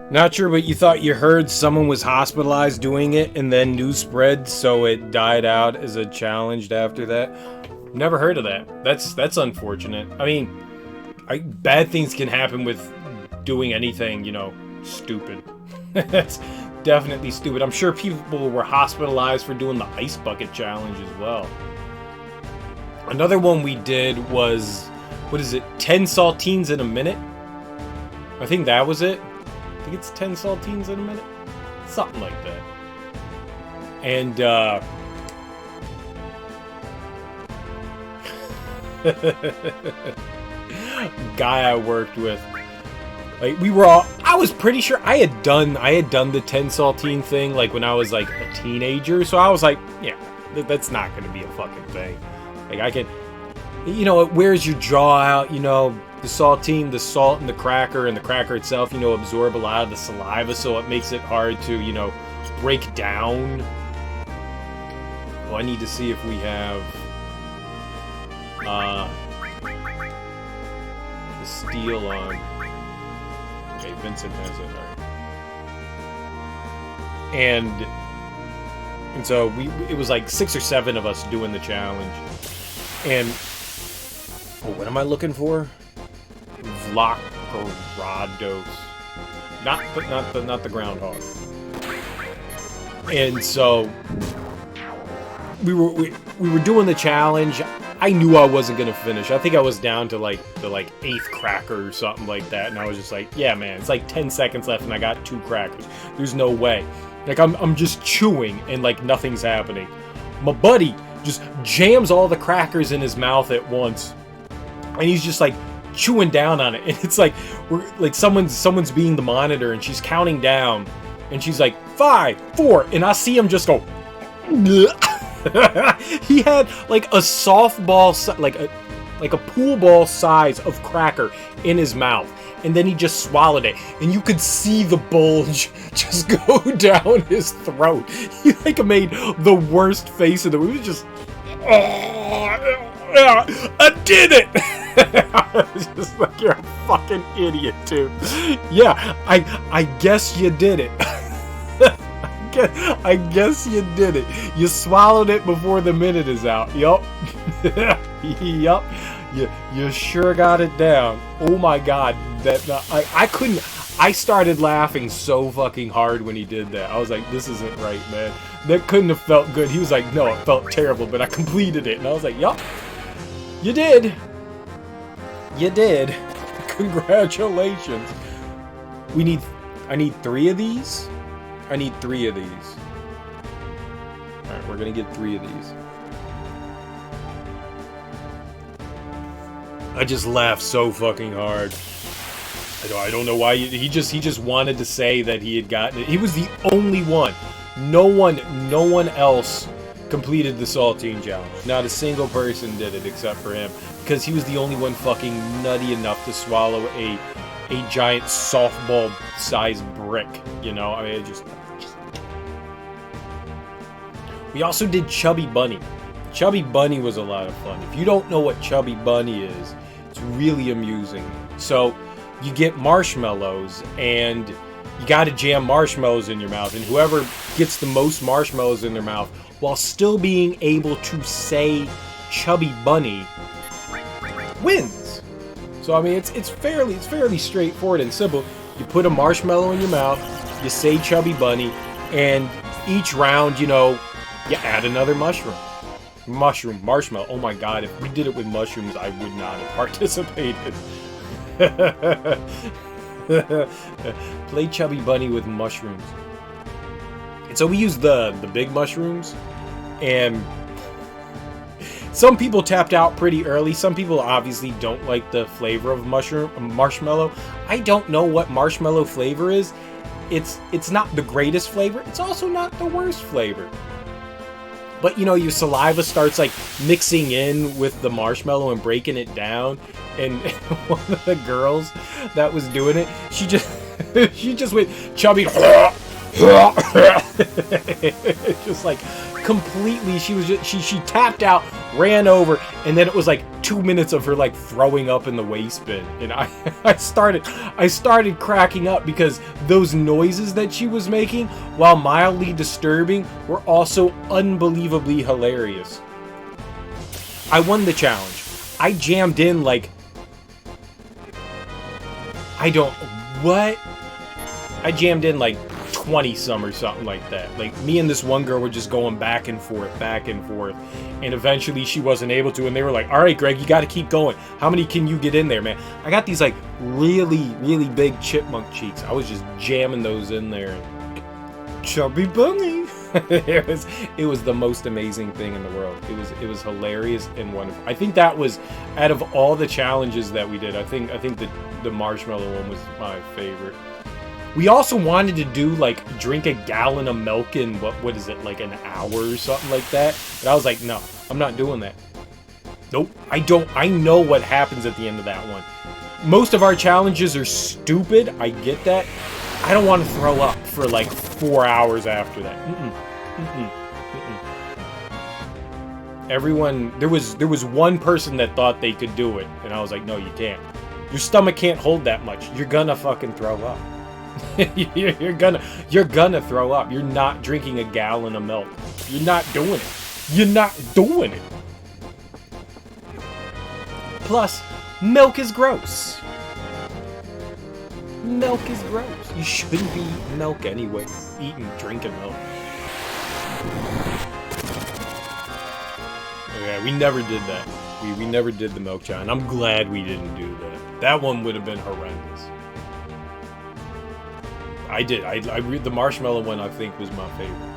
Not sure what you thought you heard. Someone was hospitalized doing it, and then news spread, so it died out as a challenge after that. Never heard of that. That's unfortunate. I mean, bad things can happen with doing anything, you know, stupid. That's definitely stupid. I'm sure people were hospitalized for doing the ice bucket challenge as well. Another one we did was, what is it, 10 saltines in a minute? I think that was it. I think it's 10 saltines in a minute. Something like that. And, guy I worked with, like, we were all, I was pretty sure I had done the 10 saltine thing, like, when I was, like, a teenager, so I was like, yeah, that's not gonna be a fucking thing. Like, I can, you know, it wears your jaw out, you know, the saltine, the salt and the cracker itself, you know, absorb a lot of the saliva, so it makes it hard to, you know, break down. Well, I need to see if we have the steel on. Okay, Vincent has it. All right. And so it was like 6 or 7 of us doing the challenge. And oh, what am I looking for? Vlacorados. Not the groundhog. And so we were doing the challenge. I knew I wasn't gonna finish. I think I was down to like the 8th cracker or something like that, and I was just like, yeah, man, it's like 10 seconds left, and I got 2 crackers. There's no way. Like I'm just chewing, and like nothing's happening. My buddy just jams all the crackers in his mouth at once, and he's just like chewing down on it, and it's like someone's being the monitor, and she's counting down, and she's like 5, 4, and I see him just go. He had like a softball, like a pool ball size of cracker in his mouth, and then he just swallowed it, and you could see the bulge just go down his throat. He like made the worst face in the room. He was just, I did it. I was just like, you're a fucking idiot, dude. Yeah, I guess you did it. I guess you did it. You swallowed it before the minute is out. Yup. Yup. You sure got it down. Oh my god. I couldn't. I started laughing so fucking hard when he did that. I was like, this isn't right, man. That couldn't have felt good. He was like, no, it felt terrible, but I completed it. And I was like, yup. You did. You did. Congratulations. I need 3 of these. I need 3 of these. Alright, we're gonna get 3 of these. I just laughed so fucking hard. I don't know why he just wanted to say that he had gotten it. He was the only one. No one else completed the saltine challenge. Not a single person did it except for him, because he was the only one fucking nutty enough to swallow a giant softball-sized brick. You know, I mean, it just. We also did Chubby Bunny. Chubby Bunny was a lot of fun. If you don't know what Chubby Bunny is, it's really amusing. So, you get marshmallows, and you gotta jam marshmallows in your mouth, and whoever gets the most marshmallows in their mouth while still being able to say Chubby Bunny wins. So I mean, it's fairly straightforward and simple. You put a marshmallow in your mouth, you say Chubby Bunny, and each round, you know, you add another mushroom. Marshmallow. Oh my god, if we did it with mushrooms, I would not have participated. Play Chubby Bunny with mushrooms. And so we used the big mushrooms, and some people tapped out pretty early. Some people obviously don't like the flavor of marshmallow. I don't know what marshmallow flavor is. It's not the greatest flavor. It's also not the worst flavor. But, you know, your saliva starts, like, mixing in with the marshmallow and breaking it down. And one of the girls that was doing it, she just went chubby. Just, like, completely, she tapped out, ran over, and then it was, like, 2 minutes of her, like, throwing up in the waste bin. And I started cracking up because those noises that she was making, while mildly disturbing, were also unbelievably hilarious. I won the challenge. I jammed in, like, I jammed in, like, 20-some or something like that. Like, me and this one girl were just going back and forth, and eventually she wasn't able to, and they were like, alright, Greg, you gotta keep going. How many can you get in there, man? I got these, like, really, really big chipmunk cheeks. I was just jamming those in there. Chubby Bunny! It was the most amazing thing in the world. It was hilarious and wonderful. I think that was, out of all the challenges that we did, I think the marshmallow one was my favorite. We also wanted to do, like, drink a gallon of milk in, what is it, like an hour or something like that? And I was like, no, I'm not doing that. Nope, I know what happens at the end of that one. Most of our challenges are stupid, I get that. I don't want to throw up for, like, 4 hours after that. Everyone, there was one person that thought they could do it, and I was like, no, you can't. Your stomach can't hold that much. You're gonna fucking throw up. you're gonna throw up. You're not drinking a gallon of milk. You're not doing it. You're not doing it. Plus, milk is gross. Milk is gross. You shouldn't be eating milk anyway. Drinking milk. Yeah, we never did that. We never did the milk challenge. I'm glad we didn't do that. That one would have been horrendous. The marshmallow one, I think, was my favorite.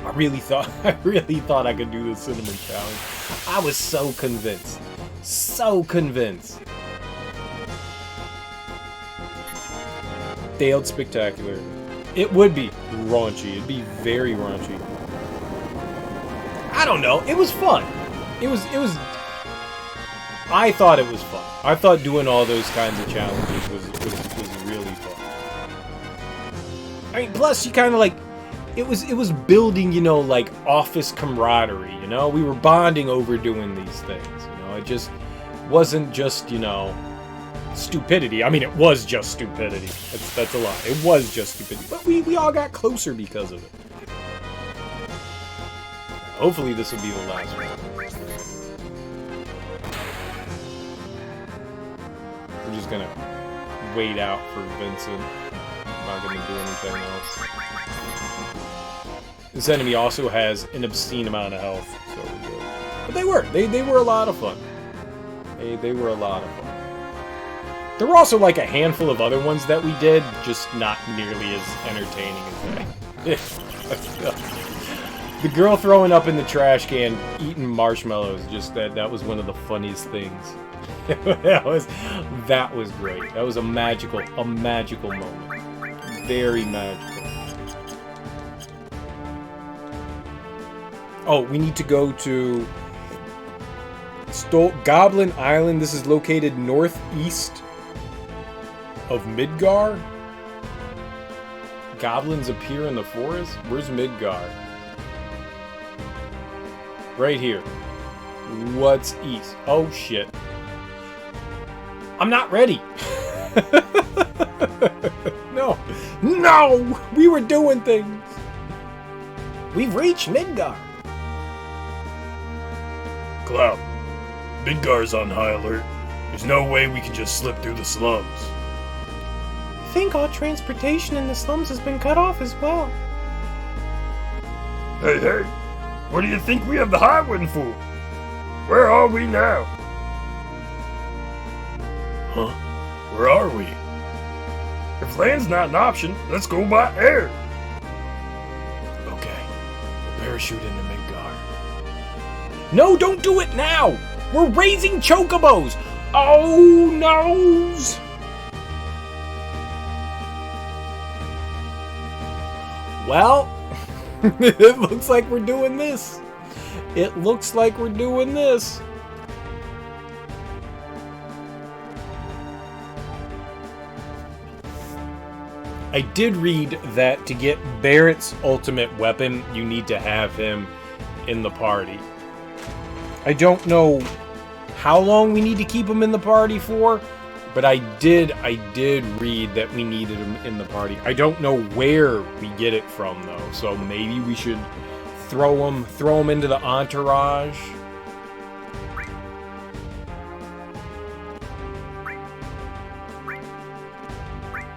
I really thought I could do the cinnamon challenge. I was so convinced. So convinced. Failed spectacular. It would be raunchy. It'd be very raunchy. I don't know. It was fun. It was. I thought it was fun. I thought doing all those kinds of challenges was really fun. I mean, plus you kind of like, it was building, you know, like office camaraderie. You know, we were bonding over doing these things. You know, it just wasn't just, you know, stupidity. I mean, it was just stupidity. That's a lie. It was just stupidity. But we all got closer because of it. Hopefully this will be the last one. We're just gonna wait out for Vincent. I'm not gonna do anything else. This enemy also has an obscene amount of health, so we're good. But they were a lot of fun. They were a lot of fun. There were also like a handful of other ones that we did, just not nearly as entertaining as that. The girl throwing up in the trash can, eating marshmallows, just that was one of the funniest things. that was great. That was a magical moment. Very magical. Oh, we need to go to Goblin Island. This is located northeast of Midgar. Goblins appear in the forest? Where's Midgar? Right here. What's east? Oh, shit. I'm not ready. No. No! We were doing things. We've reached Midgar. Cloud, Midgar's on high alert. There's no way we can just slip through the slums. I think all transportation in the slums has been cut off as well. Hey, hey, what do you think we have the highway for? Where are we now? Huh? Where are we? If land's not an option, let's go by air. Okay, we'll parachute into Midgar. No, don't do it now! We're raising chocobos! Oh, noes! Well, it looks like we're doing this. It looks like we're doing this. I did read that to get Barrett's ultimate weapon, you need to have him in the party. I don't know how long we need to keep him in the party for, but I did read that we needed him in the party. I don't know where we get it from though, so maybe we should throw him into the entourage.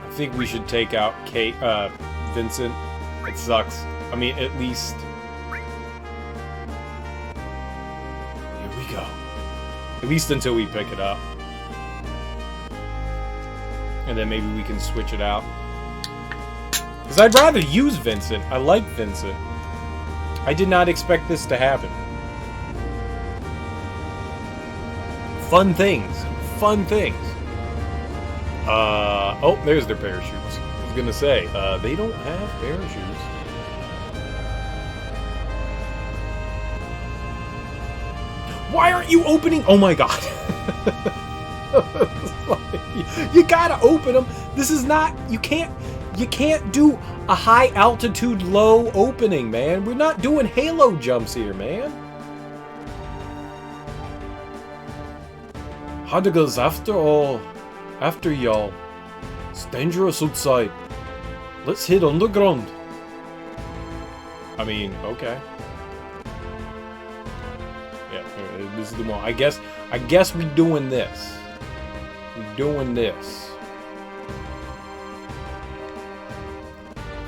I think we should take out Vincent. It sucks. I mean, at least here we go. At least until we pick it up. And then maybe we can switch it out. Because I'd rather use Vincent. I like Vincent. I did not expect this to happen. Fun things. Fun things. Oh, there's their parachutes. I was gonna say, they don't have parachutes. Why aren't you opening? Oh my god. You gotta open them. This is not, you can't do a high altitude low opening, man. We're not doing Halo jumps here, man. Hardigers, after y'all. It's dangerous outside. Let's hit underground. I mean, okay. Yeah, this is the one. I guess we doing this. We doing this.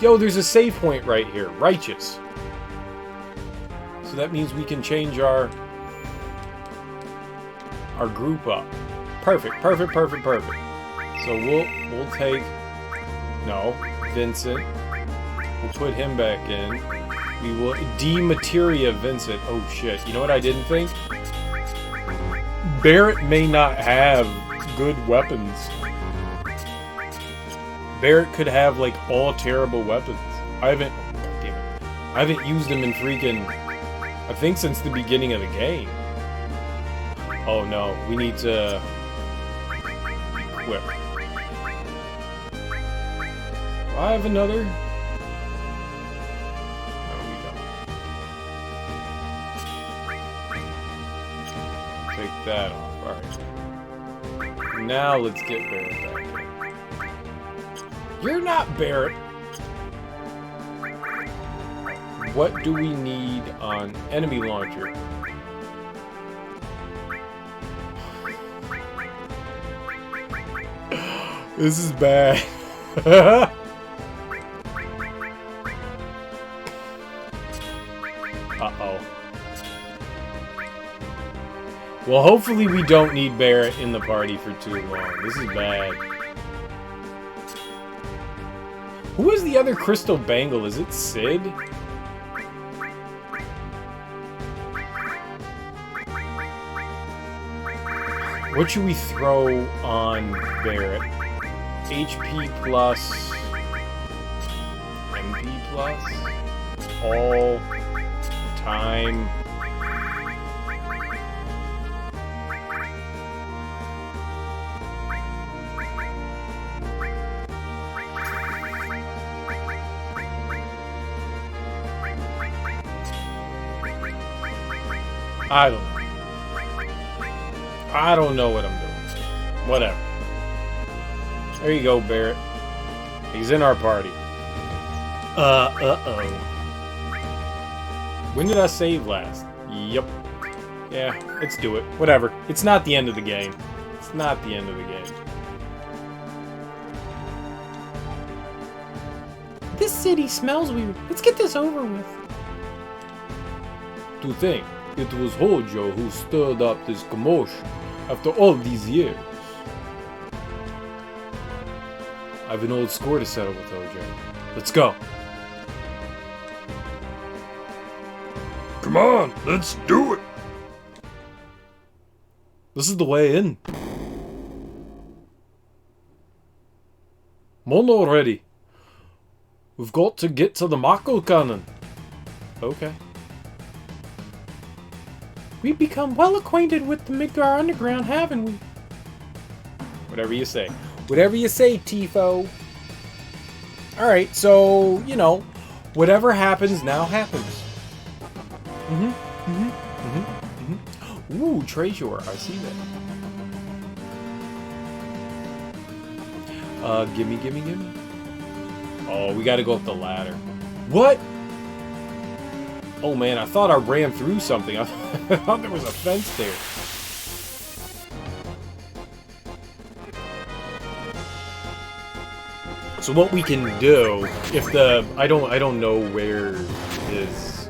Yo, there's a save point right here. Righteous. So that means we can change our group up. Perfect, perfect, perfect, perfect. So we'll take Vincent. We'll put him back in. We will demateria Vincent. Oh shit. You know what I didn't think? Barrett may not have good weapons. Barrett could have like all terrible weapons. God damn it. I haven't used him in freaking, I think since the beginning of the game. Oh no, we need to equip. Do I have another? No, we don't. Take that off. Alright. Now let's get Barrett back in. You're not Barrett! What do we need on enemy launcher? This is bad. Uh-oh. Well, hopefully we don't need Barrett in the party for too long. This is bad. Who is the other crystal bangle? Is it Sid? What should we throw on Barrett? HP plus... MP plus? All time... I don't know. I don't know what I'm doing. Whatever. There you go, Barrett. He's in our party. Uh-oh. When did I save last? Yep. Yeah, let's do it. Whatever. It's not the end of the game. It's not the end of the game. This city smells weird. Let's get this over with. To think, it was Hojo who stirred up this commotion after all these years. I have an old score to settle with Hojo. Let's go. Come on, let's do it. This is the way in. Mono already. We've got to get to the Mako Cannon. Okay. We've become well acquainted with the Midgar Underground, haven't we? Whatever you say. Whatever you say, Tifo. Alright, so, you know, whatever happens now happens. Ooh, treasure. I see that. Gimme. Oh, we gotta go up the ladder. What? Oh man, I thought I ran through something. I thought there was a fence there. So what we can do, if the I don't know where his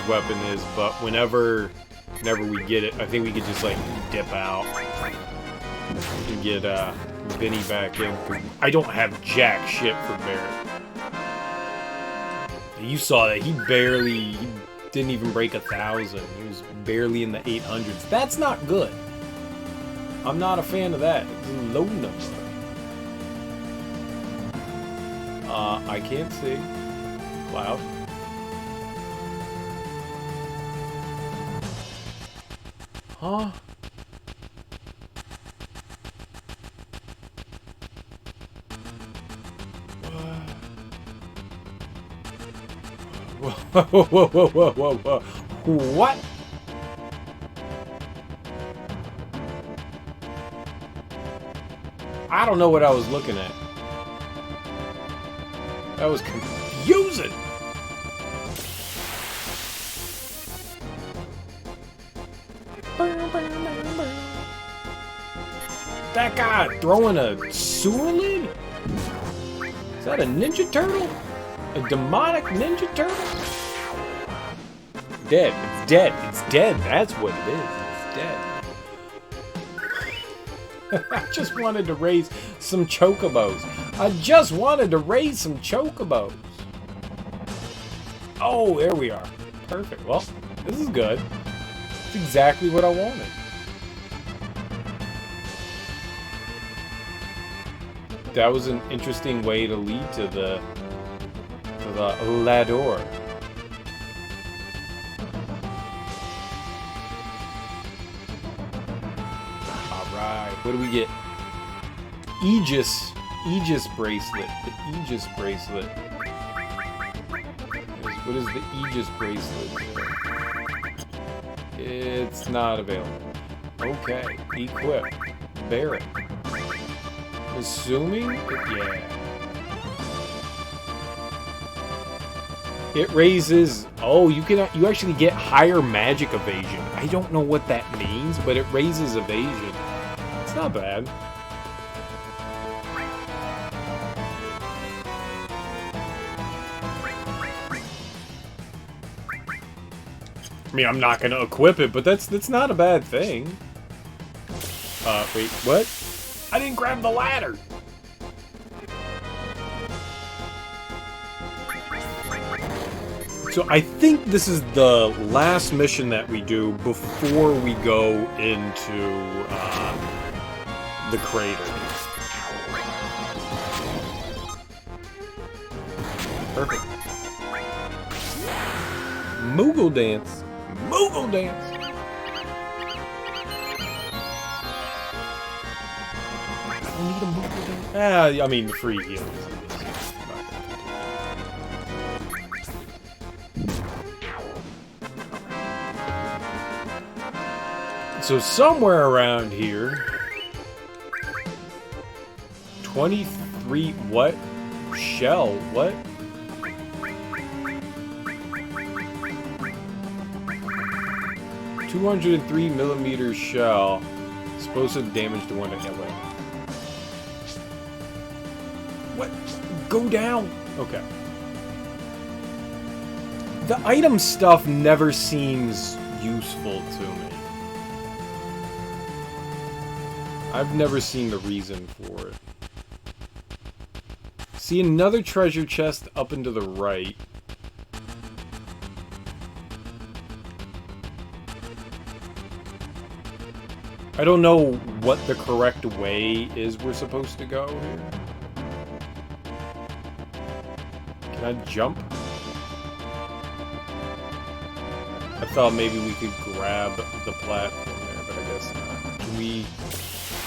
weapon is, but whenever we get it, I think we could just like dip out and get Vinny back in. 'Cause I don't have jack shit for Barrett. You saw that he didn't even break 1,000. He was barely in the 800s. That's not good. I'm not a fan of that. It's a low number. I can't see. Cloud. Huh? Whoa. What? I don't know what I was looking at. That was confusing. That guy throwing a sewer lid? Is that a Ninja Turtle? A demonic Ninja Turtle? Dead. It's dead. It's dead. That's what it is. It's dead. I just wanted to raise some chocobos. Oh, there we are. Perfect. Well, this is good. It's exactly what I wanted. That was an interesting way to lead to the ladder. Alright, what do we get? Aegis bracelet. The Aegis bracelet. What is the Aegis bracelet? It's not available. Okay, equip. Barrett. Assuming? Yeah. It raises... Oh, you actually get higher magic evasion. I don't know what that means, but it raises evasion. It's not bad. I mean, I'm not gonna equip it, but that's not a bad thing. Wait, what? I didn't grab the ladder! So I think this is the last mission that we do before we go into the crater. Perfect. Moogle dance. Moogle dance. I don't need a Moogle dance. I mean, the free heals. So somewhere around here, 23, what? Shell, what? .203mm shell, explosive damage to one to hit. What? Go down! Okay. The item stuff never seems useful to me. I've never seen the reason for it. See another treasure chest up and to the right. I don't know what the correct way is we're supposed to go here. Can I jump? I thought maybe we could grab the platform there, but I guess not. Can we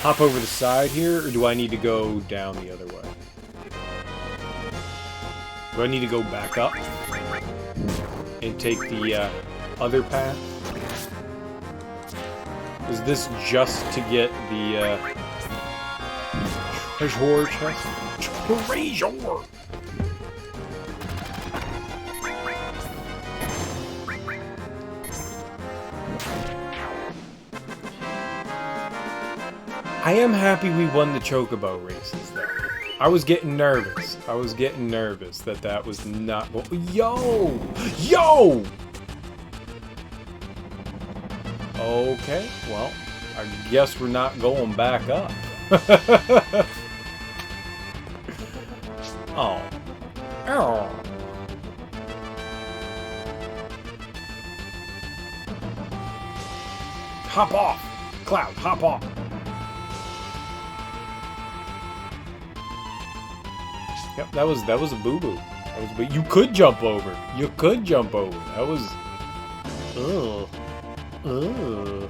hop over the side here, or do I need to go down the other way? Do I need to go back up and take the other path? Is this just to get the treasure chest? Treasure! I am happy we won the Chocobo races, though. I was getting nervous. I was getting nervous that that was not... Yo! Yo! Okay, well, I guess we're not going back up. Oh. Oh. Hop off! Cloud, hop off! Yep, that was a boo-boo. But you could jump over. You could jump over. That was... Ugh. Ugh.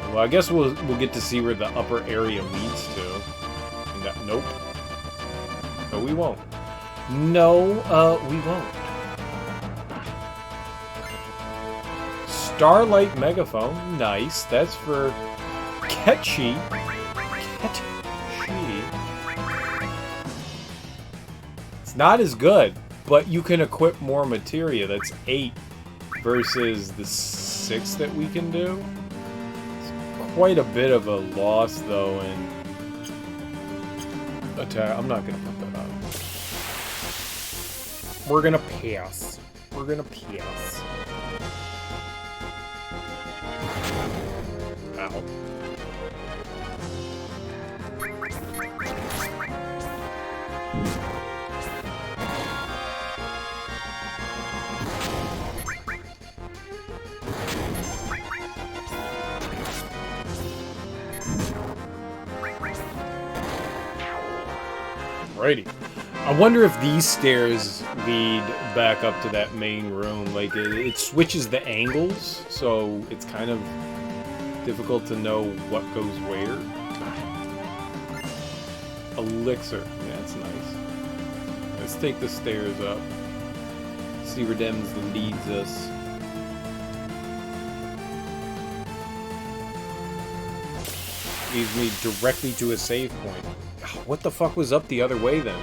Well, I guess we'll get to see where the upper area leads to. And that, nope. No, we won't. No, we won't. Starlight Megaphone. Nice. That's for Ketchy. Ketchy. It's not as good, but you can equip more materia. That's 8 versus the 6 that we can do. It's quite a bit of a loss, though, in attack. I'm not going to put that on. We're going to pass. We're going to pass. Ow. Alrighty. I wonder if these stairs lead back up to that main room. Like, it switches the angles, so it's kind of difficult to know what goes where. Elixir. Yeah, that's nice. Let's take the stairs up. See where Dems leads us. Leads me directly to a save point. What the fuck was up the other way then?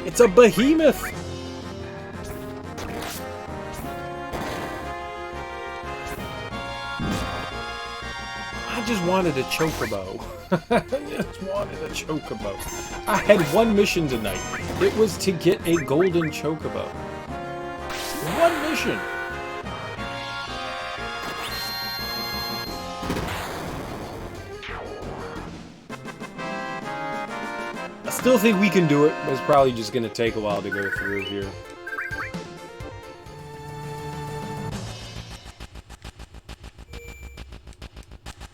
It's a behemoth! I just wanted a chocobo. I just wanted a chocobo. I had one mission tonight. It was to get a golden chocobo. One mission! still think we can do it, but it's probably just going to take a while to go through here.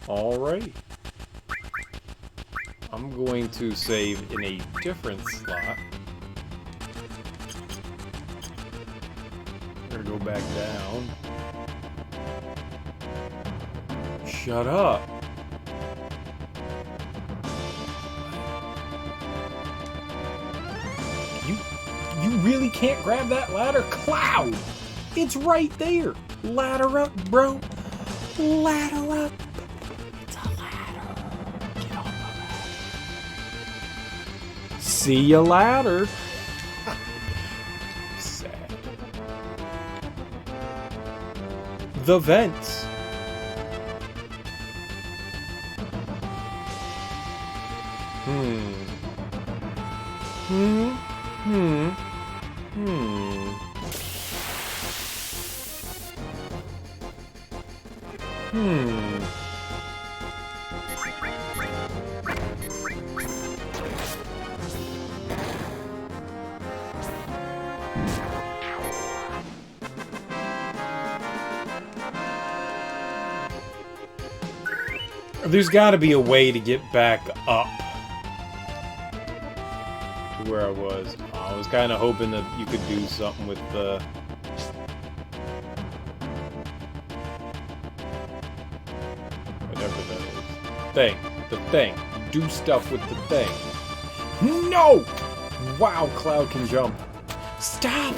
Alright. I'm going to save in a different slot. I'm gonna go back down. Shut up. You really can't grab that ladder? Cloud! It's right there! Ladder up, bro! Ladder up! It's a ladder. Get on the ladder. See ya ladder. Sad. The vents. Hmm. There's got to be a way to get back up to where I was. I was kind of hoping that you could do something with the... whatever that is. Thing. The thing. Do stuff with the thing. No! Wow, Cloud can jump. Stop!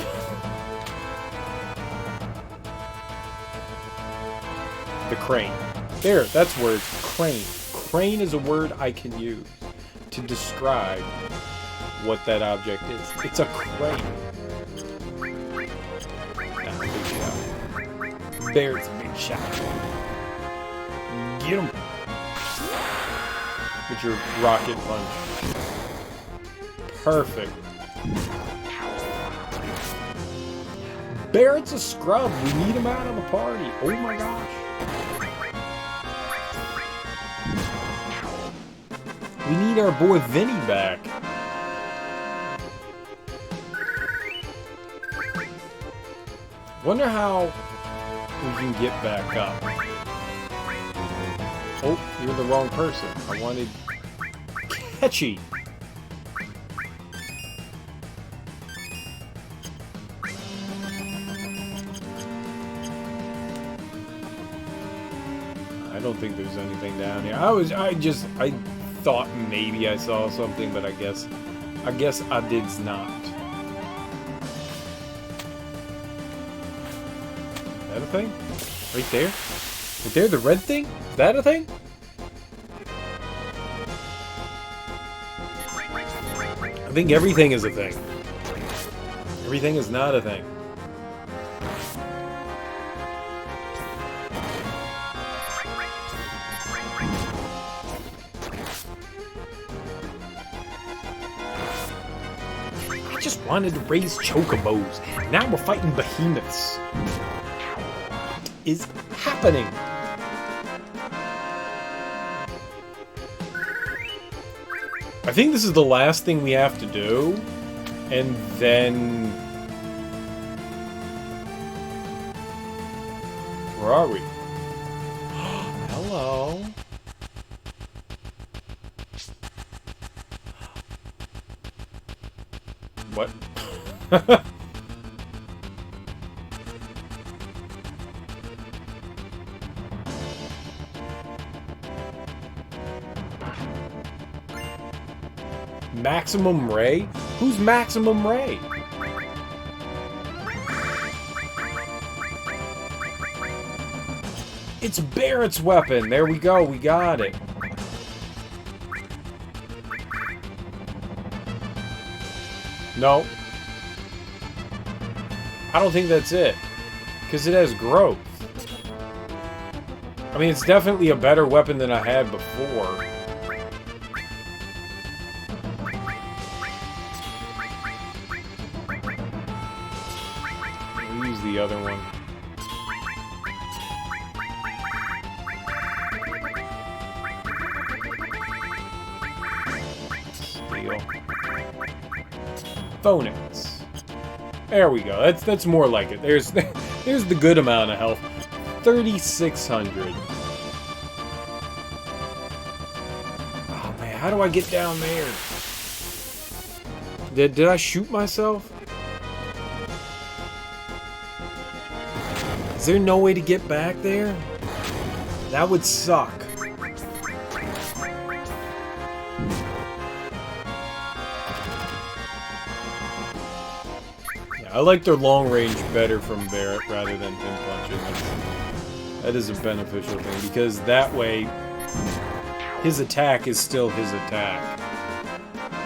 The crane. There, that's words. Crane. Crane is a word I can use to describe what that object is. It's a crane. Nah, big shot. There's a big shot. Get him. With your rocket punch. Perfect. Barrett's a scrub. We need him out of the party. Oh my gosh. We need our boy Vinny back. Wonder how we can get back up. Oh, you're the wrong person. I wanted Catchy. I don't think there's anything down here. I thought maybe I saw something, but I guess I did not. Is that a thing? Right there? Right there, the red thing? Is that a thing? I think everything is a thing. Everything is not a thing. I just wanted to raise chocobos. Now we're fighting behemoths. What is happening? I think this is the last thing we have to do, and then... Where are we? Hello. What? Maximum Ray? Who's Maximum Ray? It's Barrett's weapon. There we go. We got it. No. I don't think that's it. Because it has growth. I mean, it's definitely a better weapon than I had before. We'll use the other one. deal. Phonics. There we go. That's more like it. There's the good amount of health. 3,600. Oh man, how do I get down there? Did I shoot myself? Is there no way to get back there? That would suck. Yeah, I like their long range better from Barrett rather than him punching. That is a beneficial thing because that way his attack is still his attack.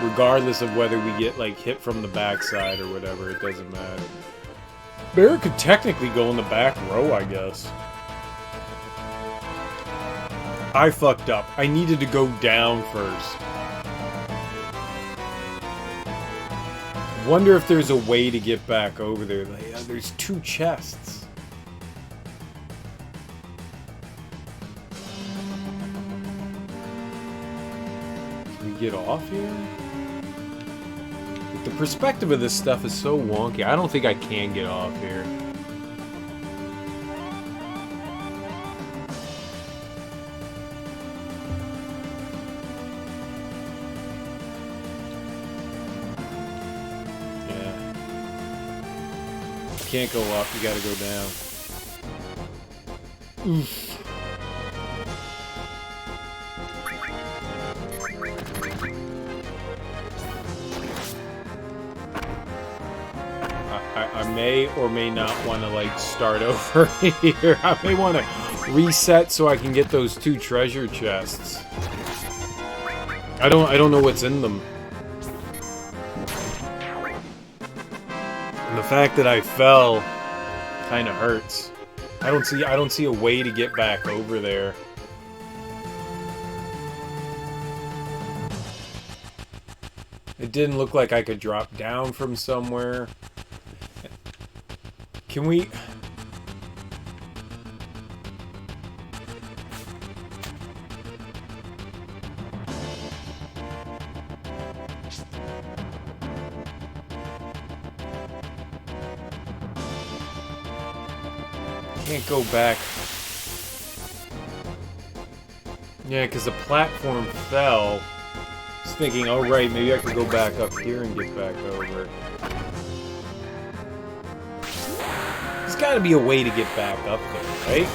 Regardless of whether we get like hit from the backside or whatever, it doesn't matter. Barrett could technically go in the back row, I guess. I fucked up. I needed to go down first. Wonder if there's a way to get back over there. Like, there's 2 chests. Can we get off here? The perspective of this stuff is so wonky. I don't think I can get off here. Can't go up, you gotta go down. Oof. I may or may not want to like start over here. I may want to reset so I can get those 2 treasure chests. I don't know what's in them. And the fact that I fell kind of hurts. I don't see a way to get back over there. It didn't look like I could drop down from somewhere. Can we... Can't go back. Yeah, because the platform fell. I was thinking, oh right, maybe I could go back up here and get back over. There's got to be a way to get back up there, right?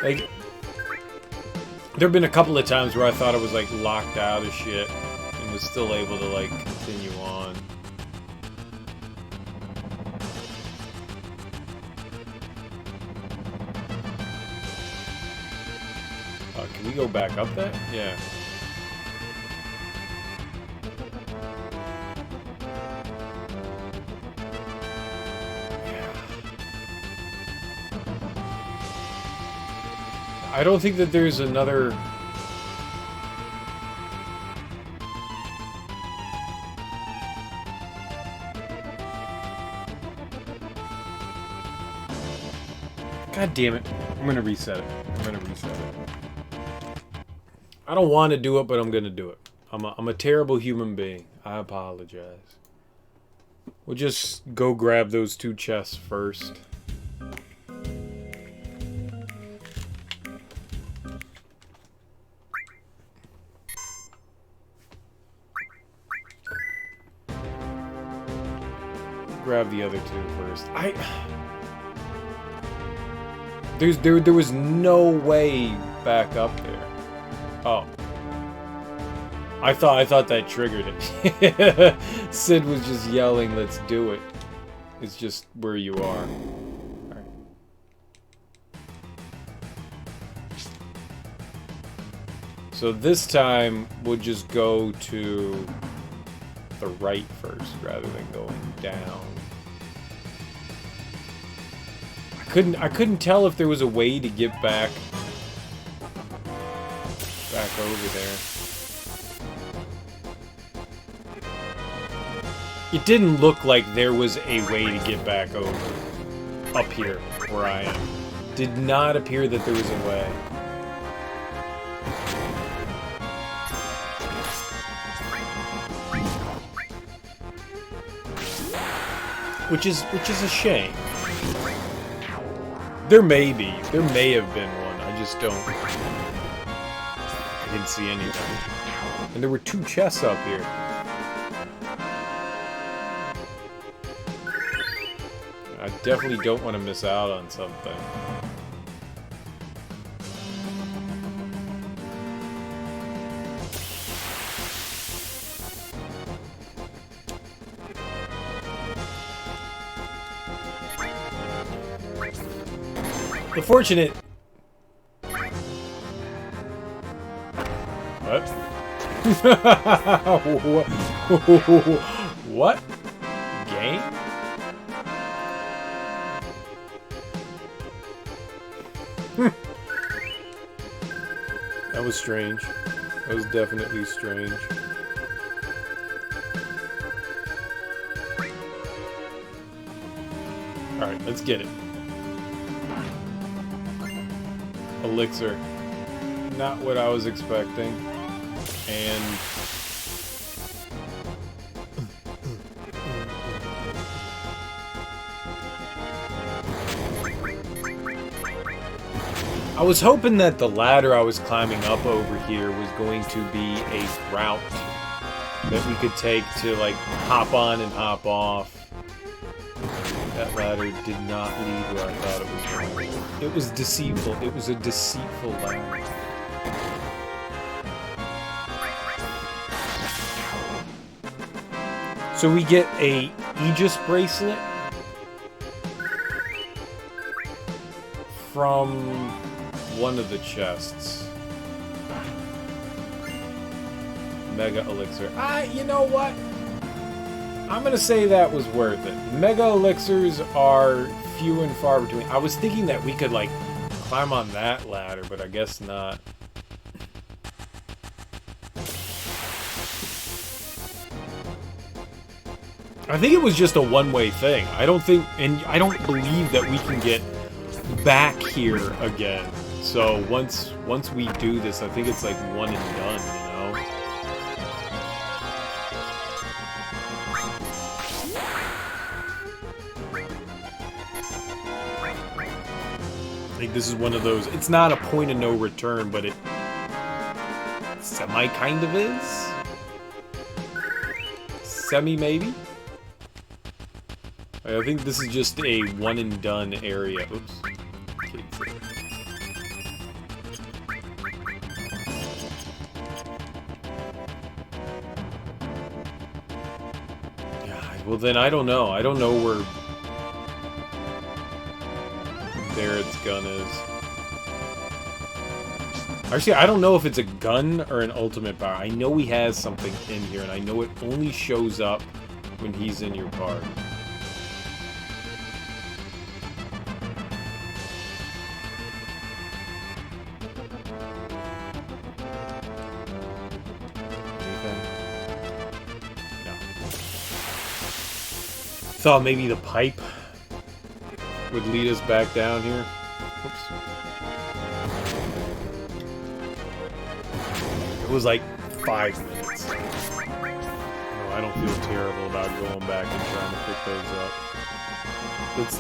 Like, there have been a couple of times where I thought I was like locked out of shit and was still able to like continue on. Can we go back up that? Yeah. I don't think that there's another... God damn it. I'm gonna reset it. I don't want to do it, but I'm gonna do it. I'm a terrible human being. I apologize. We'll just go grab those 2 chests first. Grab the other 2 first. There was no way back up there. Oh. I thought that triggered it. Sid was just yelling, "Let's do it." It's just where you are. Alright. So this time we'll just go to the right first rather than going down. I couldn't tell if there was a way to get back over there. It didn't look like there was a way to get back over up here where I am. Did not appear that there was a way. Which is a shame. There may have been one. I just don't. I didn't see anything. And there were 2 chests up here. I definitely don't want to miss out on something. The fortunate... What? What? Game? That was strange. That was definitely strange. Alright, let's get it. Elixir. Not what I was expecting. And... I was hoping that the ladder I was climbing up over here was going to be a route that we could take to, like, hop on and hop off. That ladder did not lead where I thought it was going. It was deceitful. It was a deceitful ladder. So we get a Aegis bracelet from one of the chests. Mega Elixir. You know what? I'm gonna say that was worth it. Mega Elixirs are few and far between. I was thinking that we could, like, climb on that ladder, but I guess not. I think it was just a one-way thing. I don't think, and I don't believe that we can get back here again. So once we do this, I think it's like one and done, you know? I think this is one of those, it's not a point of no return, but it semi kind of is? Semi maybe? I think this is just a one and done area. Oops. Well, then I don't know. I don't know where Barrett's gun is. Actually, I don't know if it's a gun or an ultimate power. I know he has something in here, and I know it only shows up when he's in your party. Thought maybe the pipe would lead us back down here. Oops. It was like 5 minutes. No, I don't feel terrible about going back and trying to pick those up.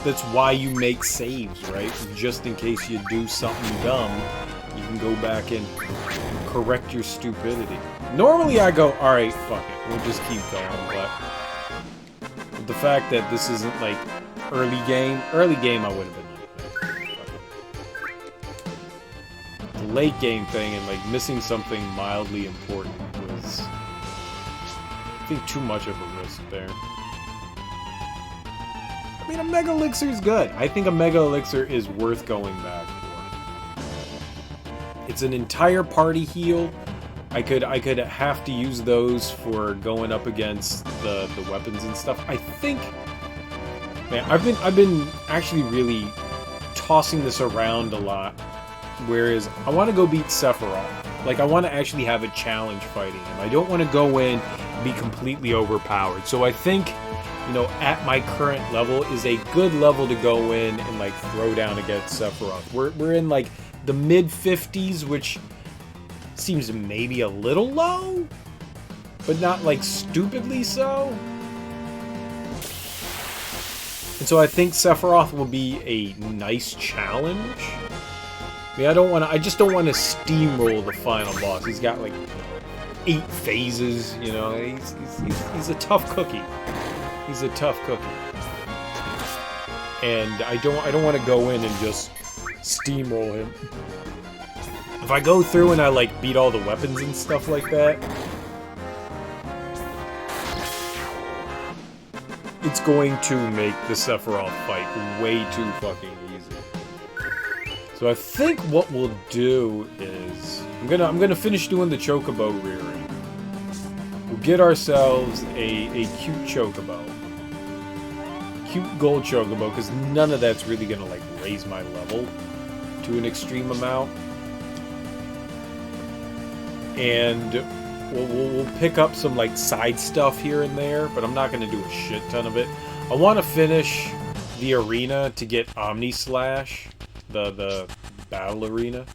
That's why you make saves, right? Just in case you do something dumb, you can go back and correct your stupidity. Normally I go, alright, fuck it, we'll just keep going, but the fact that this isn't like early game I would have been like that. The late game thing and like missing something mildly important was, I think, too much of a risk there. I mean, a Mega Elixir is good. I think a Mega Elixir is worth going back for. It's an entire party heal. I could have to use those for going up against the weapons and stuff. I think, man, I've been actually really tossing this around a lot. Whereas I want to go beat Sephiroth. Like, I want to actually have a challenge fighting him. I don't want to go in and be completely overpowered. So I think you know, at my current level is a good level to go in and like throw down against Sephiroth. We're in like the mid 50s, which seems maybe a little low, but not like stupidly so. And so I think Sephiroth will be a nice challenge. I mean, I just don't want to steamroll the final boss. He's got like 8 phases, you know. He's a tough cookie. He's a tough cookie. And I don't want to go in and just steamroll him. If I go through and I like beat all the weapons and stuff like that, it's going to make the Sephiroth fight way too fucking easy. So I think what we'll do is I'm gonna finish doing the chocobo rearing. We'll get ourselves a cute chocobo. Cute gold chocobo, because none of that's really gonna like raise my level to an extreme amount. And we'll pick up some like side stuff here and there, but I'm not gonna do a shit ton of it. I want to finish the arena to get Omni Slash, the battle arena,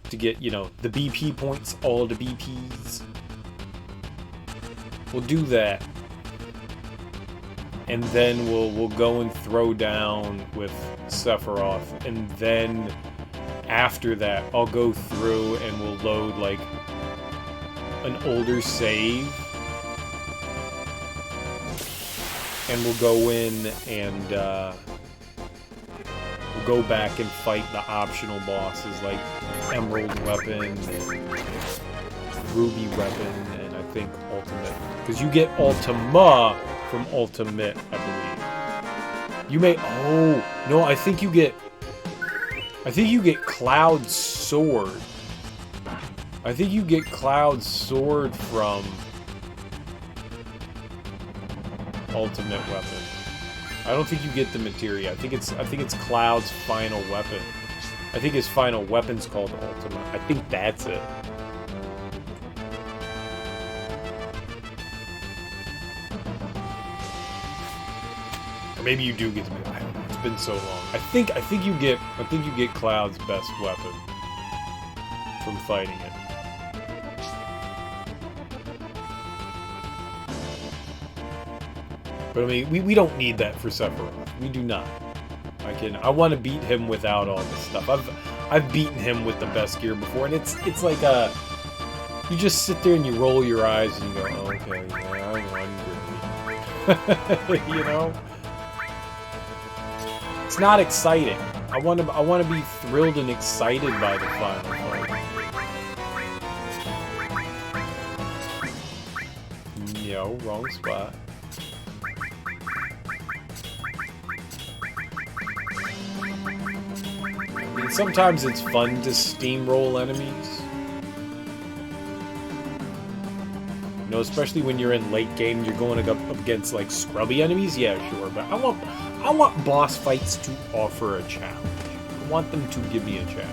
to get, you know, the BP points, all the BPs. We'll do that. And then we'll go and throw down with Sephiroth, and then after that I'll go through and we'll load like an older save, and we'll go in and we'll go back and fight the optional bosses like Emerald Weapon and Ruby Weapon, and I think Ultimate, because you get Ultima from Ultimate, I believe. You may... Oh! No, I think you get Cloud's Sword. I think you get Cloud's Sword from Ultimate Weapon. I don't think you get the materia. I think it's Cloud's final weapon. I think his final weapon's called Ultima. I think that's it. Or maybe you do get to be. I don't know. It's been so long. I think you get Cloud's best weapon from fighting it. But I mean, we don't need that for Sephiroth. We do not. I want to beat him without all this stuff. I've beaten him with the best gear before, and it's like a, you just sit there and you roll your eyes and you go, oh, okay, yeah, I'm hungry. You know? It's not exciting. I want to be thrilled and excited by the final fight. Yo, wrong spot. I mean, sometimes it's fun to steamroll enemies. You know, especially when you're in late game, you're going up against like scrubby enemies. Yeah, sure, but I want boss fights to offer a challenge. I want them to give me a challenge.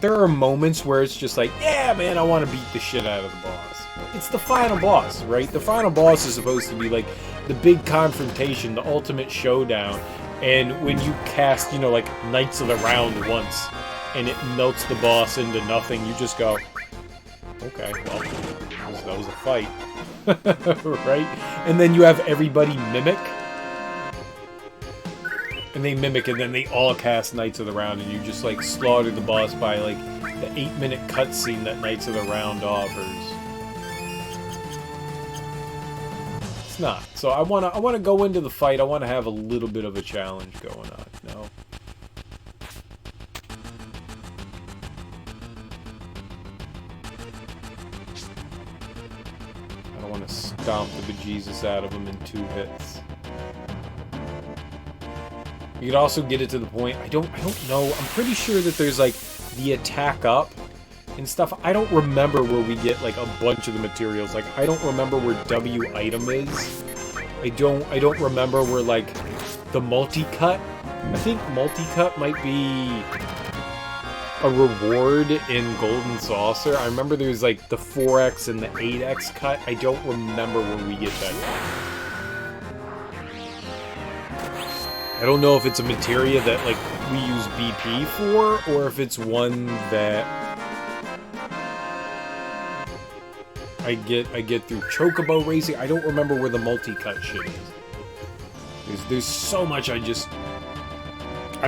There are moments where it's just like, yeah, man, I want to beat the shit out of the boss. It's the final boss, right? The final boss is supposed to be like the big confrontation, the ultimate showdown. And when you cast, you know, like Knights of the Round once, and it melts the boss into nothing, you just go, okay, well, that was a fight. Right? And then you have everybody mimic. And they mimic, and then they all cast Knights of the Round, and you just, like, slaughter the boss by, like, the 8-minute cutscene that Knights of the Round offers. It's not. So I wanna go into the fight, I wanna have a little bit of a challenge going on, you know? I don't wanna stomp the bejesus out of him in 2 hits. You could also get it to the point, I don't know, I'm pretty sure that there's like the attack up and stuff. I don't remember where we get like a bunch of the materials. Like I don't remember where W item is. I don't remember where like the multi-cut. I think multi-cut might be a reward in Golden Saucer. I remember there was like the 4x and the 8x cut. I don't remember where we get that from. I don't know if it's a materia that like we use BP for, or if it's one that I get through Chocobo Racing. I don't remember where the multi-cut shit is. There's so much I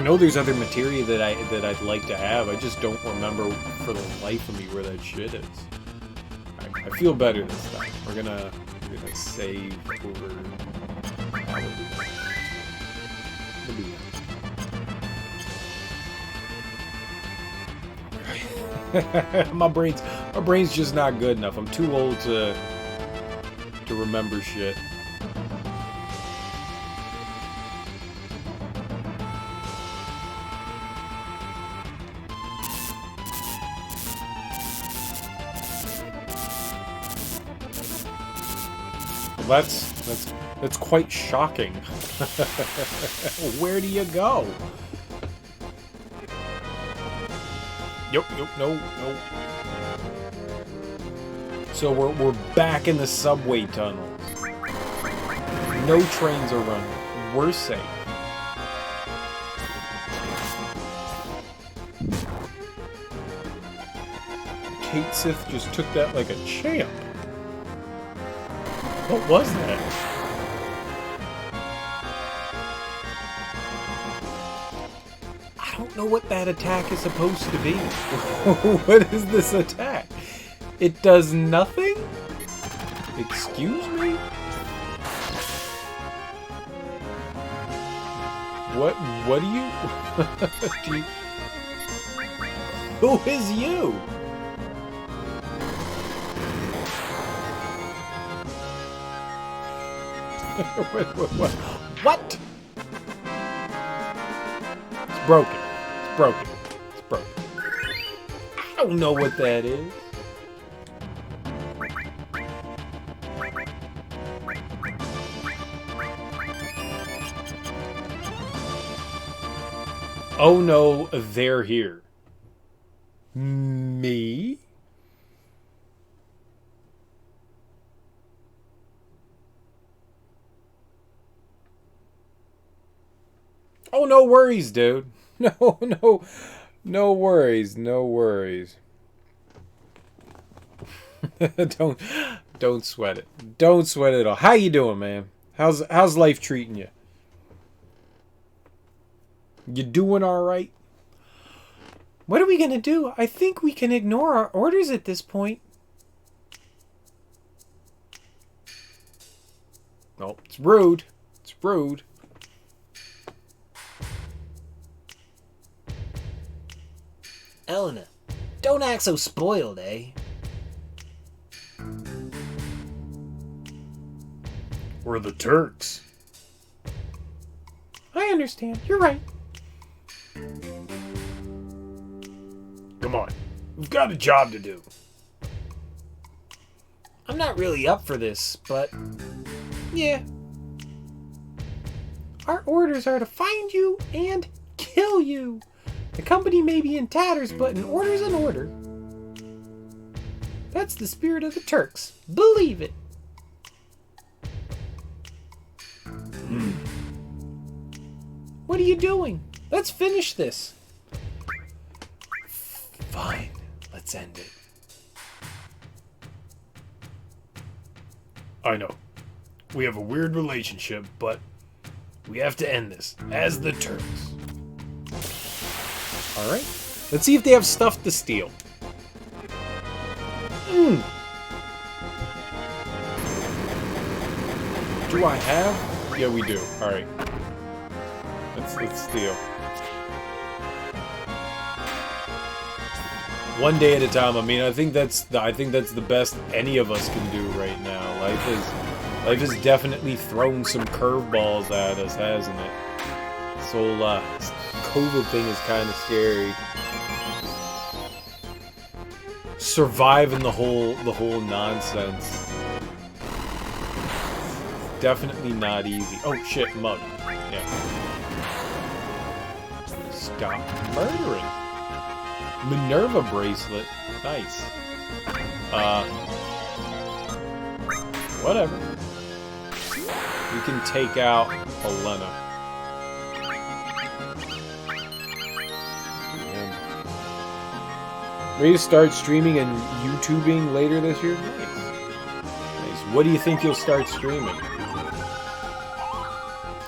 know there's other materia that I'd like to have. I just don't remember for the life of me where that shit is. I feel better this time. We're gonna save over. We'll do that. my brain's just not good enough. I'm too old to remember shit. That's quite shocking. Where do you go? Nope, no. So we're back in the subway tunnels. No trains are running. We're safe. Kate Sith just took that like a champ. What was that? I don't know what that attack is supposed to be. What is this attack? It does nothing? Excuse me? What do you... Who is you? What? It's broken. It's broken. It's broken. I don't know what that is. Oh no, they're here. Me? Oh, no worries, dude. No worries, no worries. Don't sweat it. Don't sweat it at all. How you doing, man? How's life treating you? You doing all right? What are we gonna do? I think we can ignore our orders at this point. No, it's rude. It's rude. Elena, don't act so spoiled, eh? We're the Turks. I understand. You're right. Come on. We've got a job to do. I'm not really up for this, but... yeah. Our orders are to find you and kill you. The company may be in tatters, but an order's an order. That's the spirit of the Turks. Believe it. What are you doing? Let's finish this. Fine. Let's end it. I know. We have a weird relationship, but we have to end this as the Turks. Alright. Let's see if they have stuff to steal. Do I have? Yeah, we do. Alright. Let's steal. One day at a time. I mean, I think that's the best any of us can do right now. Life has definitely thrown some curveballs at us, hasn't it? This whole COVID thing is kind of scary. Surviving the whole nonsense. Definitely not easy. Oh shit, mug. Yeah. Stop murdering. Minerva bracelet. Nice. Whatever. We can take out Helena. Ready to start streaming and YouTubing later this year? Nice. Nice. What do you think you'll start streaming?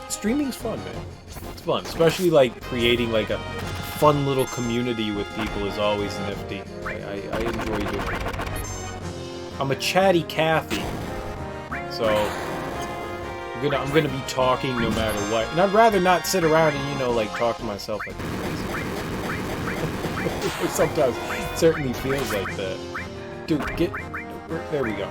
Streaming's fun, man. It's fun. Especially, like, creating, like, a fun little community with people is always nifty. I enjoy doing it. I'm a chatty Cathy. So, I'm gonna be talking no matter what. And I'd rather not sit around and, you know, like, talk to myself like crazy. Sometimes it certainly feels like that. Dude, there we go.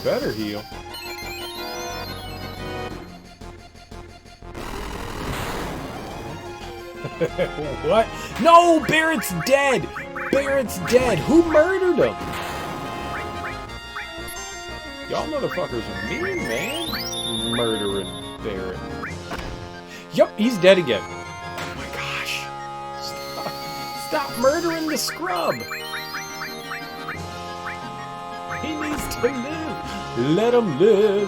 Better heal. What? No! Barrett's dead! Barrett's dead! Who murdered him? Y'all motherfuckers are mean, man. Murdering Barrett. Yup, he's dead again. Oh my gosh. Stop murdering the scrub! He needs to live. Let him live.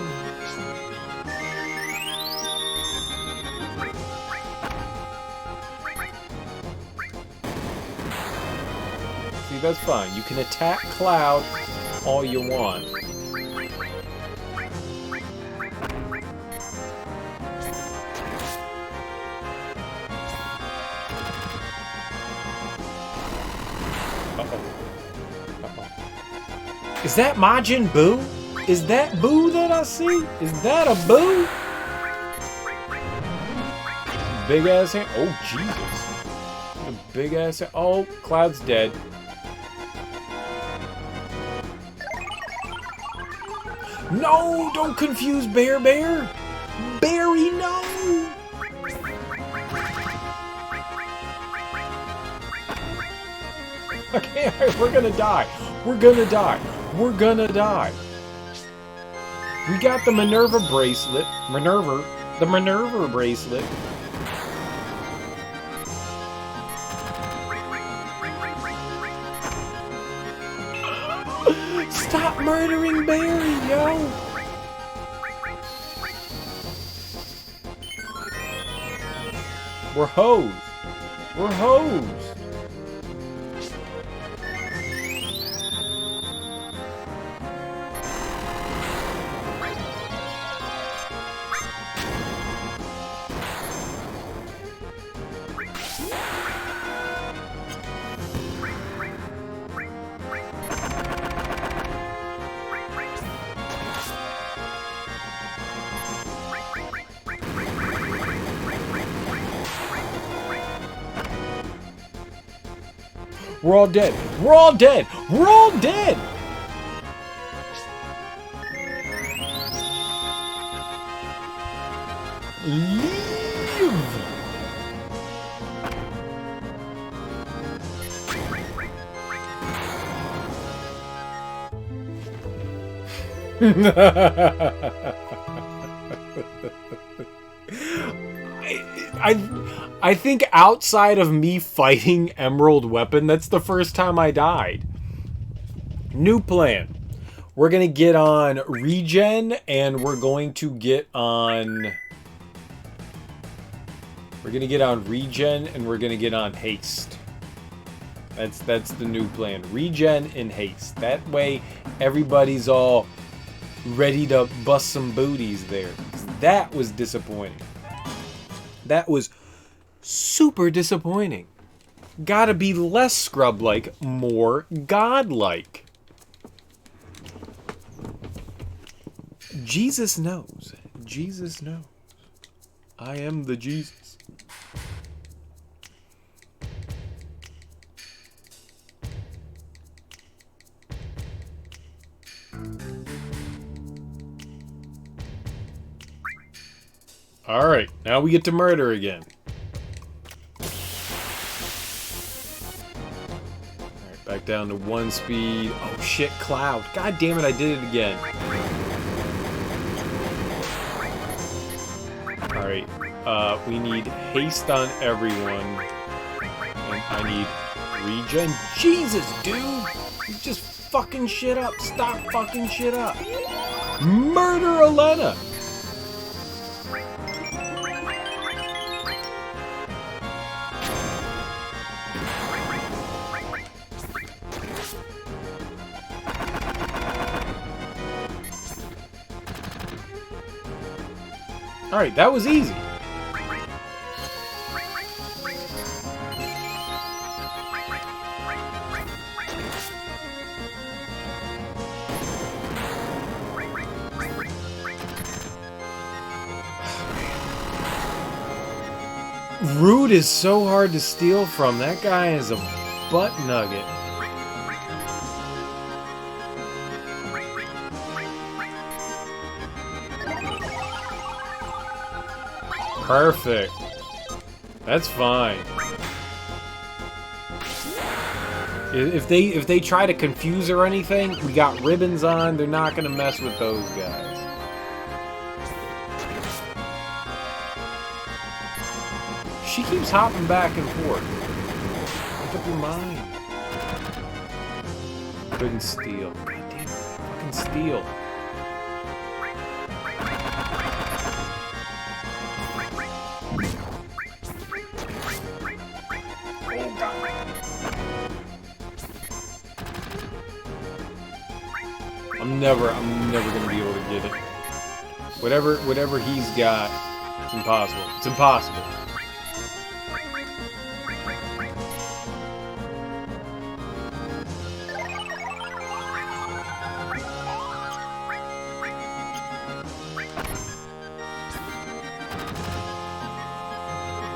See, that's fine. You can attack Cloud all you want. Is that Majin Buu? Is that Buu that I see? Is that a Buu? Big ass hand. Oh, Jesus. A big ass hand. Oh, Cloud's dead. No! Don't confuse Bear. Barry, no! Okay, we're gonna die. We're gonna die. We're gonna die. We got the Minerva bracelet. The Minerva bracelet. Stop murdering Barry, yo! We're hosed. We're hosed. We're all dead. We're all dead. We're all dead. Leave. I think outside of me fighting Emerald Weapon, that's the first time I died. New plan. We're going to get on Regen, and we're going to get on... We're going to get on Regen, and we're going to get on Haste. That's the new plan. Regen and Haste. That way, everybody's all ready to bust some booties there. 'Cause that was disappointing. That was super disappointing. Gotta be less scrub-like, more godlike. Jesus knows. Jesus knows. I am the Jesus. Alright, now we get to murder again. Alright, back down to 1 speed. Oh shit, Cloud. God damn it, I did it again. Alright, we need haste on everyone. And I need regen. Jesus, dude! You just fucking shit up. Stop fucking shit up. Murder Elena! Alright, that was easy. Rude is so hard to steal from. That guy is a butt nugget. Perfect. That's fine. If they try to confuse or anything, we got ribbons on. They're not gonna mess with those guys. She keeps hopping back and forth. Make up your mind. Couldn't steal. God damn it. Fucking steal. I'm never gonna be able to get it. Whatever he's got, it's impossible. It's impossible.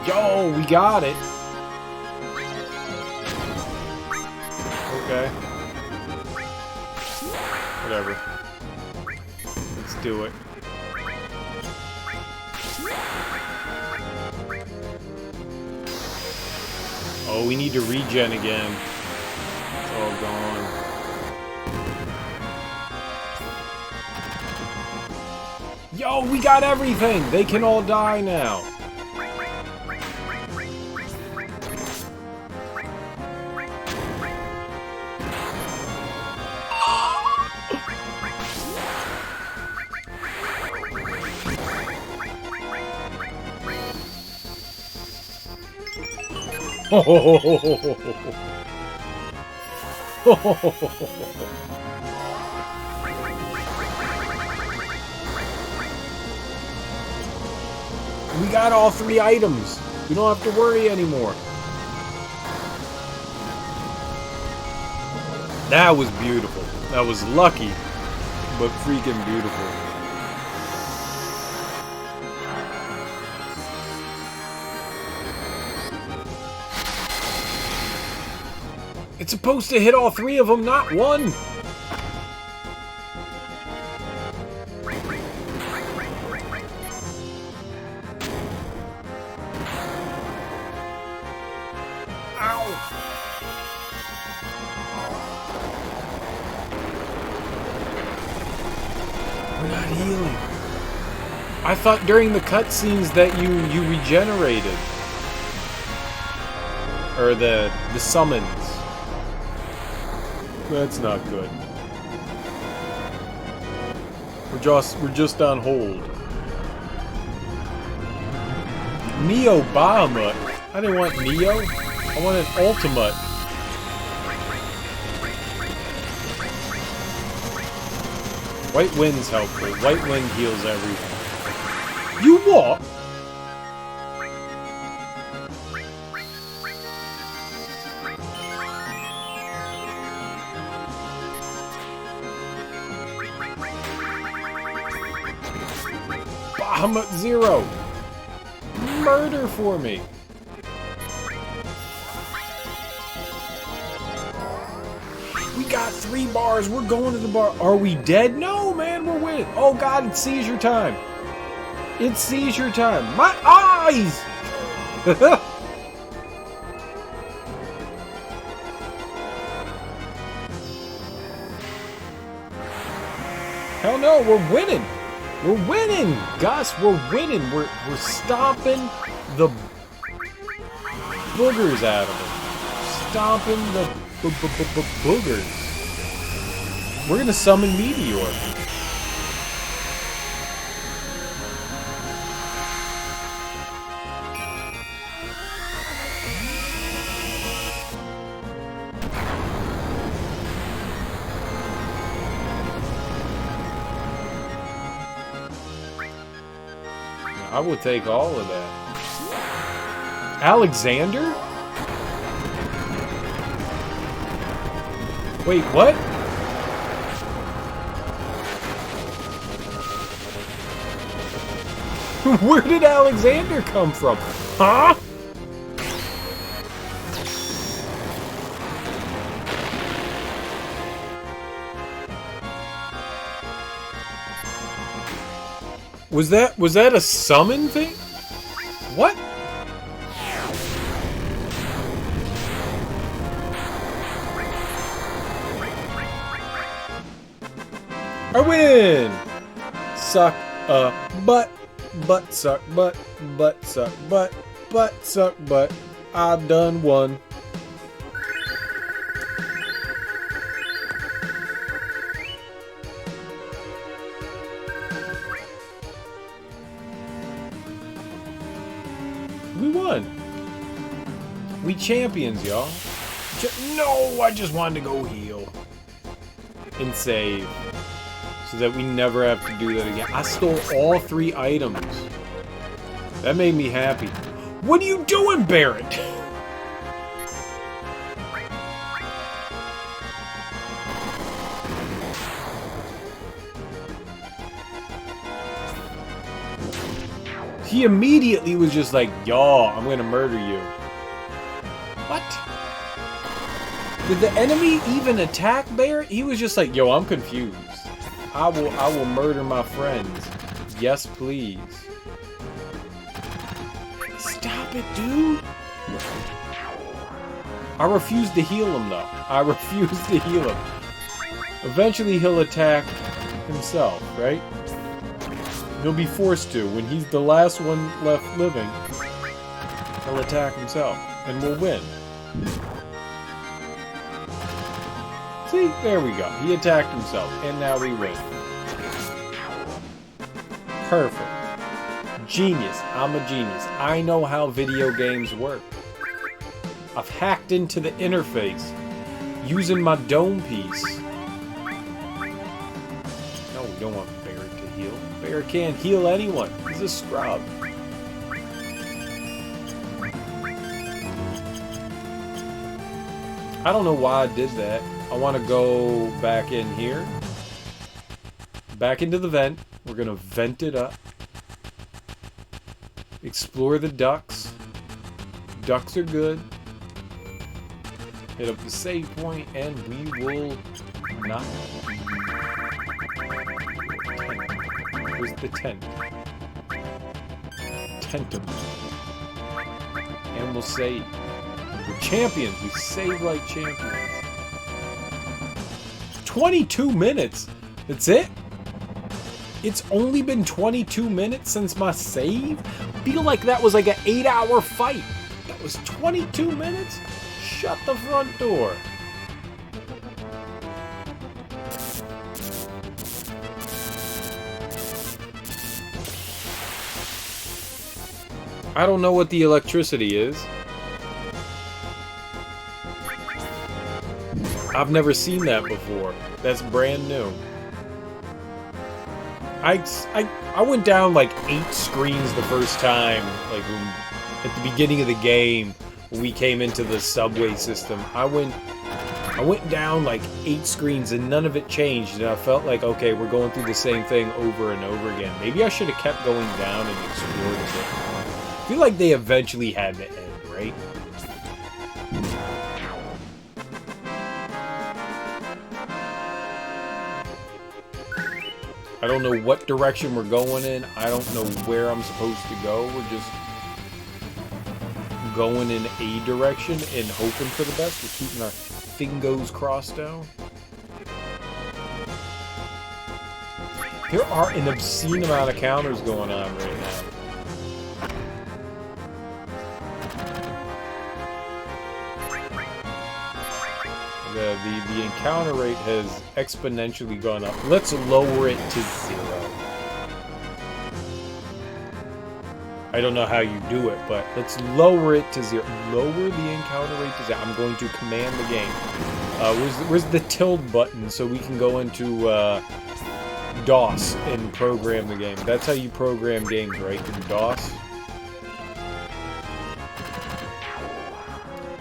Yo, we got it. Okay. Whatever. Let's do it. Oh, we need to regen again. It's all gone. Yo, we got everything! They can all die now. We got all 3 items. We don't have to worry anymore. That was beautiful. That was lucky, but freaking beautiful. It's supposed to hit all 3 of them, not one. We're not healing. I thought during the cutscenes that you regenerated. Or the summons. That's not good. We're just on hold. Neo Bahamut. I didn't want Neo. I wanted Ultimate. White Wind's helpful. White Wind heals everything. You what? Bahamut Zero! Murder for me! We got 3 bars. We're going to the bar. Are we dead? No, man. We're winning. Oh, God. It's seizure time. It's seizure time. My eyes! Hell no. We're winning. We're winning, Gus. We're winning. We're stomping the boogers out of them. Stomping the boogers. We're gonna summon Meteor. I will take all of that. Alexander? Wait, what? Where did Alexander come from? Huh? Was that a summon thing? What? I win! Suck butt suck butt suck butt suck butt. I done won. We won. We champions, y'all. No, I just wanted to go heal and save so that we never have to do that again. I stole all 3 items. That made me happy. What are you doing, Barrett? He immediately was just like, "Y'all, I'm gonna murder you." What? Did the enemy even attack Barrett? He was just like, "Yo, I'm confused. I will murder my friends. Yes, please." Stop it, dude. I refuse to heal him, though. I refuse to heal him. Eventually, he'll attack himself, right? He'll be forced to. When he's the last one left living, he'll attack himself, and we'll win. See? There we go. He attacked himself, and now we win. Perfect. Genius. I'm a genius. I know how video games work. I've hacked into the interface using my dome piece. No, we don't want Barrett to heal. Barrett can't heal anyone. He's a scrub. I don't know why I did that. I want to go back in here. Back into the vent. We're going to vent it up. Explore the ducks. Ducks are good. Hit up the save point, and we will not. Where's the tent? Tentum. And we'll save. We're champions. We save like champions. 22 minutes. That's it? It's only been 22 minutes since my save? I feel like that was like an 8-hour fight. That was 22 minutes? Shut the front door. I don't know what the electricity is. I've never seen that before. That's brand new. I went down like 8 screens the first time, like when, at the beginning of the game when we came into the subway system. I went down like 8 screens and none of it changed, and I felt like, okay, we're going through the same thing over and over again. Maybe I should have kept going down and explored a bit more. I feel like they eventually had to end, right? I don't know what direction we're going in. I don't know where I'm supposed to go. We're just going in a direction and hoping for the best. We're keeping our fingers crossed down. There are an obscene amount of counters going on right now. The encounter rate has exponentially gone up. Let's lower it to 0. I don't know how you do it, but let's lower it to 0. Lower the encounter rate to 0. I'm going to command the game. Where's the tilde button so we can go into DOS and program the game? That's how you program games, right? In DOS?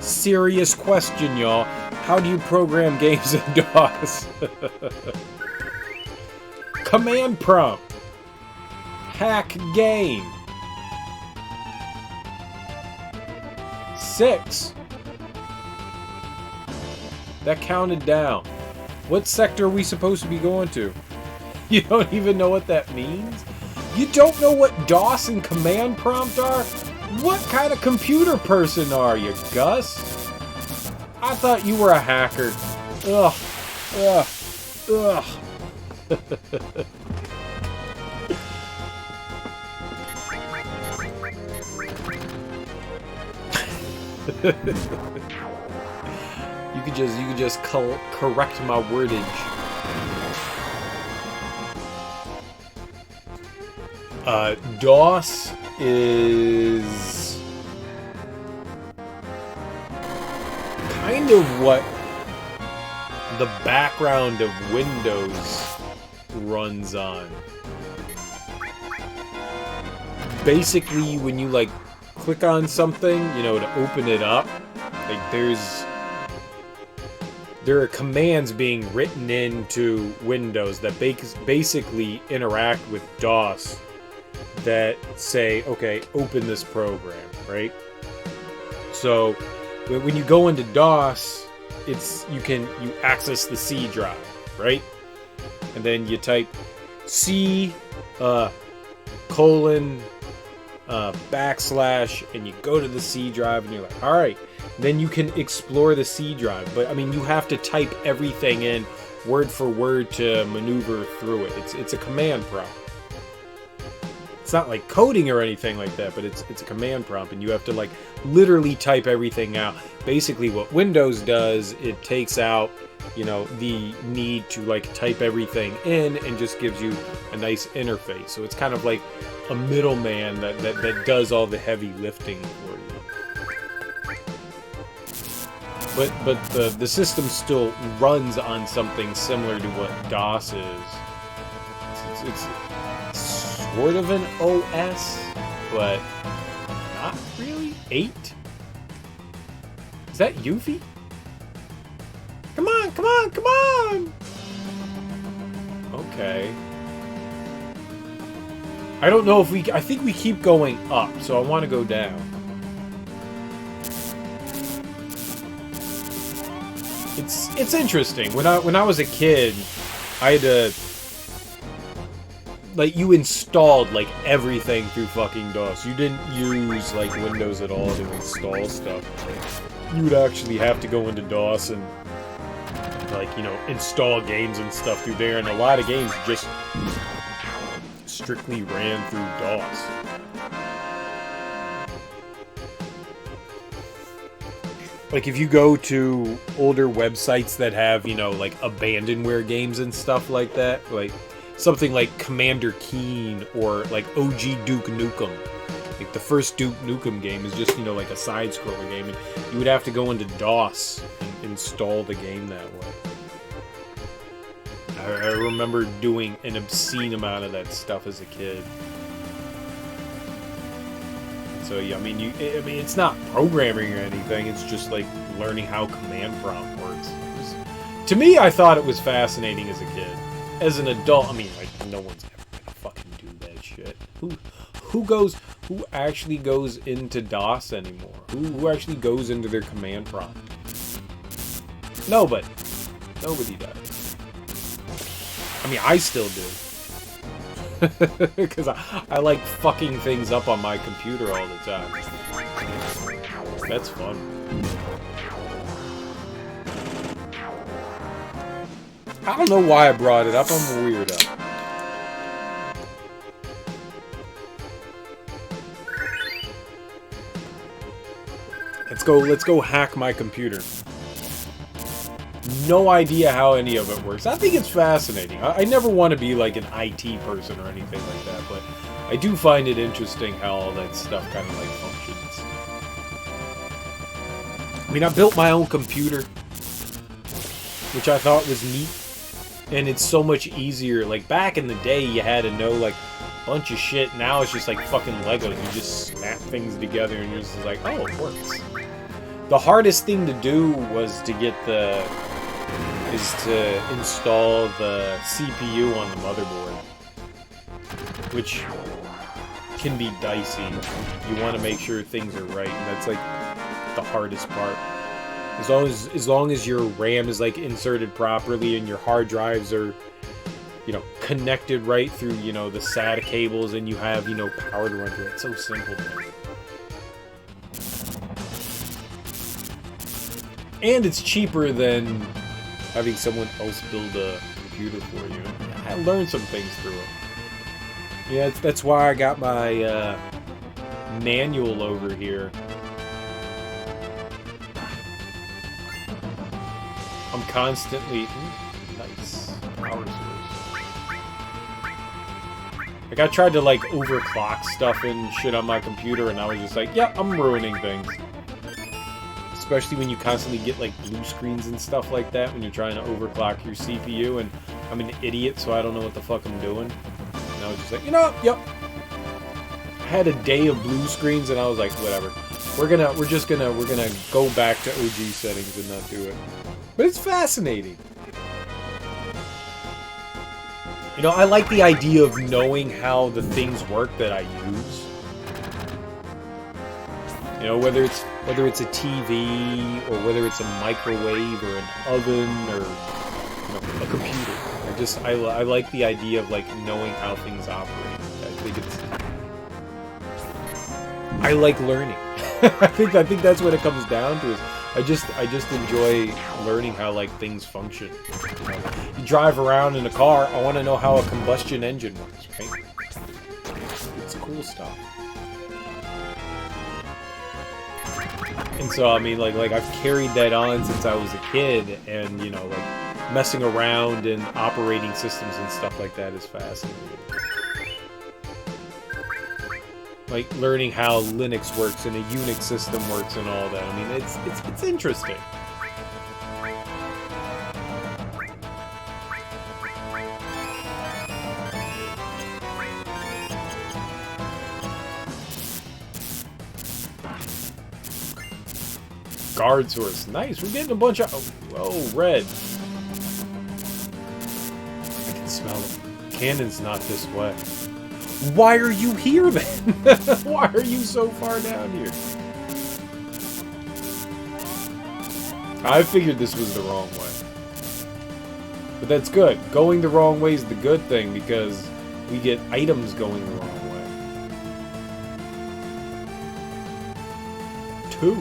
Serious question, y'all. How do you program games in DOS? Command prompt. Hack game. 6. That counted down. What sector are we supposed to be going to? You don't even know what that means? You don't know what DOS and command prompt are? What kind of computer person are you, Gus? I thought you were a hacker. Ugh. Ugh. Ugh. You could just correct my wordage. DOS is kind of what the background of Windows runs on. Basically, when you like click on something, you know, to open it up, like there are commands being written into Windows that basically interact with DOS that say, okay, open this program, right? So when you go into DOS, you access the C drive, right? And then you type C colon backslash, and you go to the C drive, and you're like, all right. Then you can explore the C drive, but I mean, you have to type everything in word for word to maneuver through it. It's a command prompt. It's not like coding or anything like that, but it's a command prompt, and you have to like literally type everything out. Basically, what Windows does, it takes out, you know, the need to like type everything in and just gives you a nice interface. So it's kind of like a middleman that does all the heavy lifting for you. But the system still runs on something similar to what DOS is. It's sort of an OS, but not really. 8? Is that Yuffie? Come on, come on, come on! Okay. I don't know if I think we keep going up, so I want to go down. It's interesting. When I was a kid, I had to, like, you installed like everything through fucking DOS. You didn't use like Windows at all to install stuff. You would actually have to go into DOS and, like, you know, install games and stuff through there, and a lot of games just strictly ran through DOS. Like, if you go to older websites that have, you know, like, abandonware games and stuff like that, like, something like Commander Keen or, like, OG Duke Nukem. Like, the first Duke Nukem game is just, you know, like a side-scroller game, and you would have to go into DOS and install the game that way. I remember doing an obscene amount of that stuff as a kid. So yeah, I mean, it's not programming or anything. It's just like learning how command prompt works. To me, I thought it was fascinating as a kid. As an adult, I mean, like, no one's ever gonna fucking do that shit. Who actually goes into DOS anymore? Who actually goes into their command prompt? Nobody does. I mean, I still do. Because I like fucking things up on my computer all the time. That's fun. I don't know why I brought it up. I'm a weirdo. Let's go hack my computer. No idea how any of it works. I think it's fascinating. I never want to be like an IT person or anything like that, but I do find it interesting how all that stuff kind of like functions. I mean, I built my own computer, which I thought was neat, and it's so much easier. Like, back in the day, you had to know, like, a bunch of shit. Now it's just like fucking Legos. You just snap things together, and you're just like, oh, it works. The hardest thing to do was to get to install the CPU on the motherboard, which can be dicey. You want to make sure things are right, and that's like the hardest part. As long as your RAM is like inserted properly and your hard drives are, you know, connected right through, you know, the SATA cables, and you have, you know, power to run through it. It's so simple, man. And it's cheaper than having someone else build a computer for you. I learned some things through it. Yeah, that's why I got my manual over here. I'm constantly... nice. Power source. Like, I tried to, like, overclock stuff and shit on my computer, and I was just like, yeah, I'm ruining things. Especially when you constantly get, like, blue screens and stuff like that when you're trying to overclock your CPU, and I'm an idiot, so I don't know what the fuck I'm doing. And I was just like, you know, yep. I had a day of blue screens, and I was like, whatever. We're gonna go back to OG settings and not do it. But it's fascinating. You know, I like the idea of knowing how the things work that I use. You know, whether it's a TV or whether it's a microwave or an oven or, you know, a computer. I like the idea of like knowing how things operate. I like learning. I think that's what it comes down to. Is I just enjoy learning how like things function. You drive around in a car. I want to know how a combustion engine works, right? It's cool stuff. And so, I mean, like I've carried that on since I was a kid, and, you know, like, messing around and operating systems and stuff like that is fascinating. Like, learning how Linux works and a Unix system works and all that. I mean, it's interesting. Guard source. Nice. We're getting a bunch of... Oh, red. I can smell it. Cannon's not this way. Why are you here, then? Why are you so far down here? I figured this was the wrong way. But that's good. Going the wrong way is the good thing, because we get items going the wrong way. Two.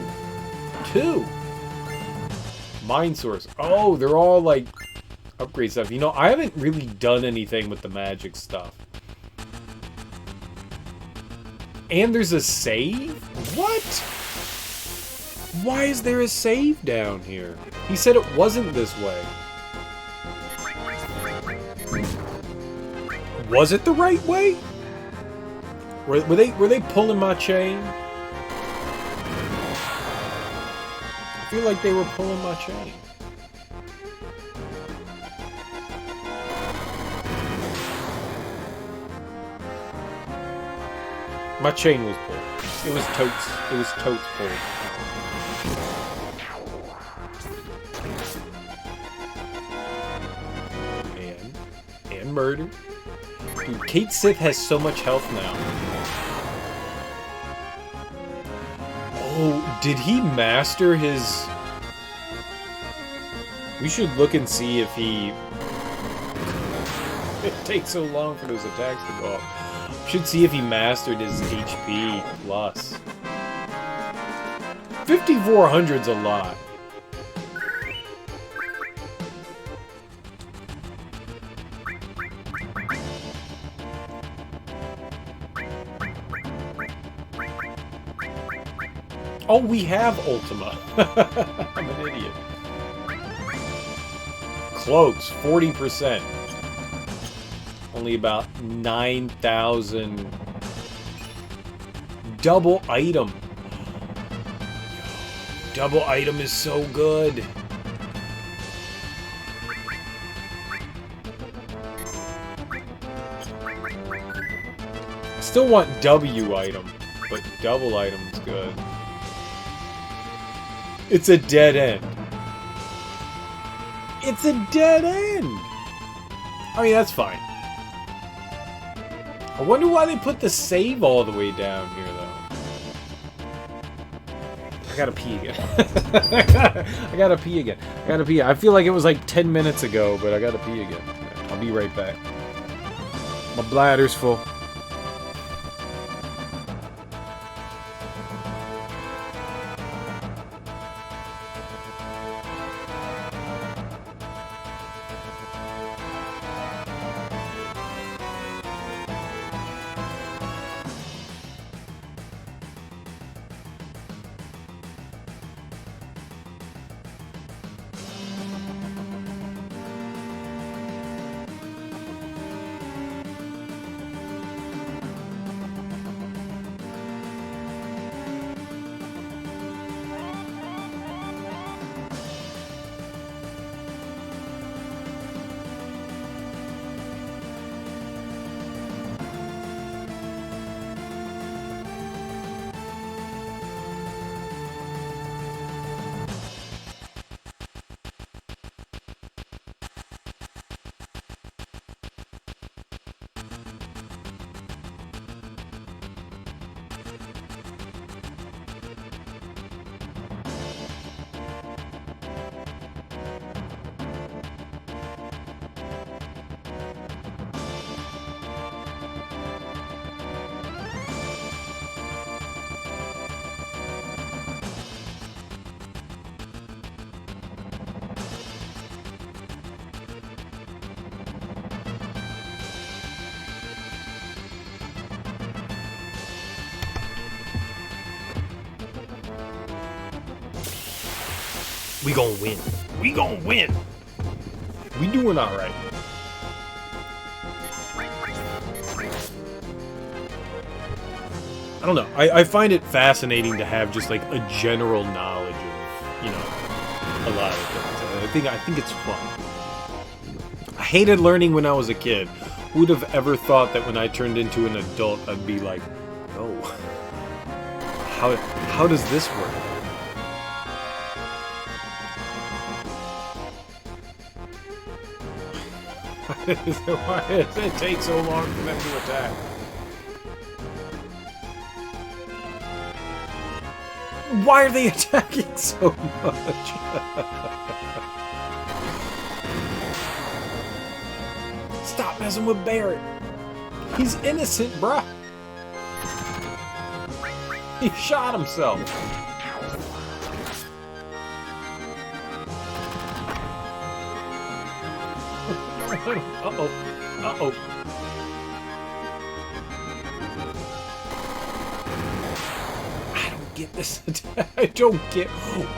Mine source. Oh, they're all like upgrade stuff. You know, I haven't really done anything with the magic stuff. And there's a save? What? Why is there a save down here? He said it wasn't this way. Was it the right way? Were they pulling my chain? I feel like they were pulling my chain. My chain was pulled. It was totes pulled. And murder. Dude, Kate Sith has so much health now. Oh, did he master his... We should look and see if he... It takes so long for those attacks to go up. Should see if he mastered his HP plus. 5,400's a lot. Oh, we have Ultima. I'm an idiot. Cloaks, 40%. Only about 9,000. Double item. Double item is so good. Still want W item, but double item's good. It's a dead end. It's a dead end! I mean, that's fine. I wonder why they put the save all the way down here, though. I gotta pee again. I gotta pee again. I gotta pee. I feel like it was like 10 minutes ago, but I gotta pee again. I'll be right back. My bladder's full. We gonna win. We gonna win. We doing alright. I don't know. I find it fascinating to have just like a general knowledge of, you know, a lot of things. I think it's fun. I hated learning when I was a kid. Who would have ever thought that when I turned into an adult, I'd be like, oh, how does this work? Why does it take so long for them to attack? Why are they attacking so much? Stop messing with Barrett. He's innocent, bruh. He shot himself. Uh-oh. Uh-oh. I don't get this attack. I don't get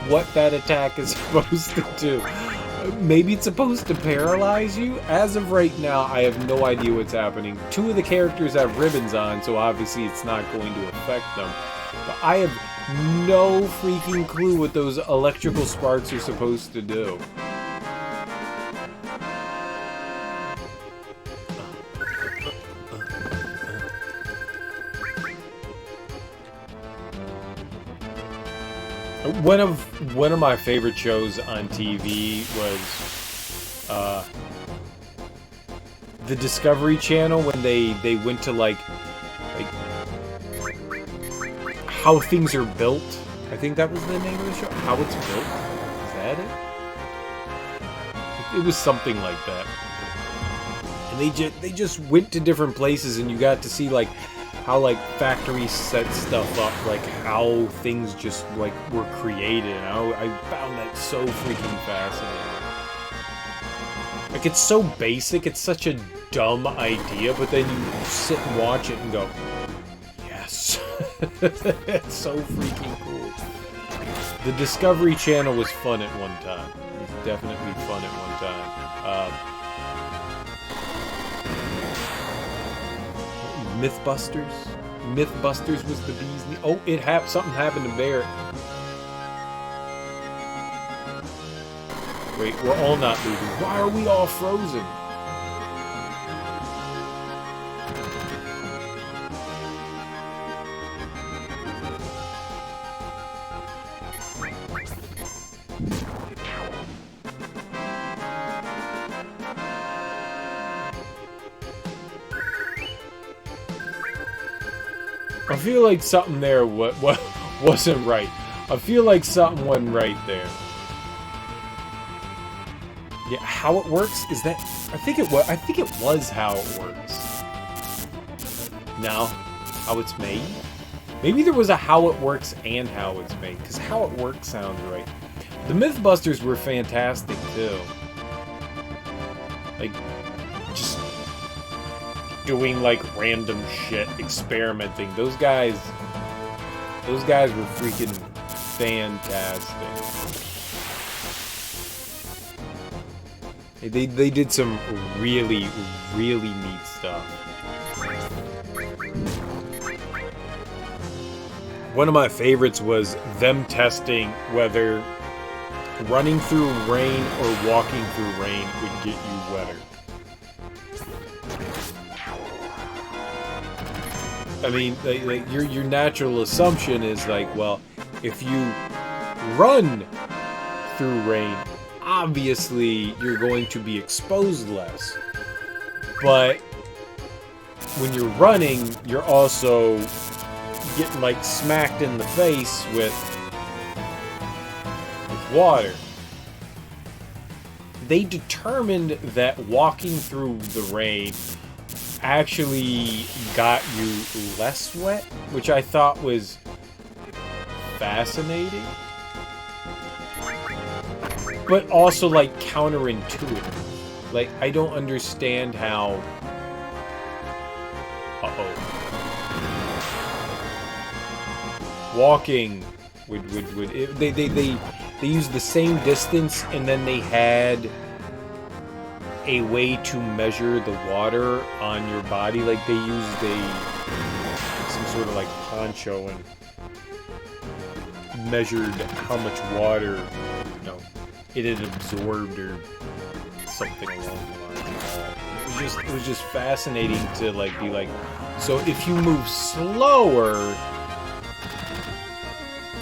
what that attack is supposed to do. Maybe it's supposed to paralyze you? As of right now, I have no idea what's happening. Two of the characters have ribbons on, so obviously it's not going to affect them. But I have no freaking clue what those electrical sparks are supposed to do. One of my favorite shows on TV was the Discovery Channel when they went to like how things are built. I think that was the name of the show. How it's built. Is that it? It was something like that. And they just went to different places, and you got to see like how like factories set stuff up, like how things just like were created. And I found that so freaking fascinating. Like it's so basic, it's such a dumb idea, but then you sit and watch it and go, yes, it's so freaking cool. The Discovery Channel was fun at one time. It was definitely fun at one time. Mythbusters? Mythbusters was the bee's knee. Oh, something happened to Barrett. Wait, we're all not moving. Why are we all frozen? I feel like something there wasn't right. I feel like something wasn't right there. Yeah, how it works is that I think it was how it works. No, how it's made. Maybe there was a how it works and how it's made, because how it works sounds right. The Mythbusters were fantastic too. Like, just doing like random shit, experimenting. Those guys were freaking fantastic. They did some really, really neat stuff. One of my favorites was them testing whether running through rain or walking through rain would get you wetter. I mean, like your natural assumption is like, well, if you run through rain, obviously you're going to be exposed less. But when you're running, you're also getting like smacked in the face with water. They determined that walking through the rain actually got you less wet, which I thought was fascinating, but also like counterintuitive. Like, I don't understand how. Walking they used the same distance, and then they had a way to measure the water on your body. Like, they used some sort of like poncho and measured how much water, it had absorbed or something along the lines. It was just fascinating to like be like, so if you move slower,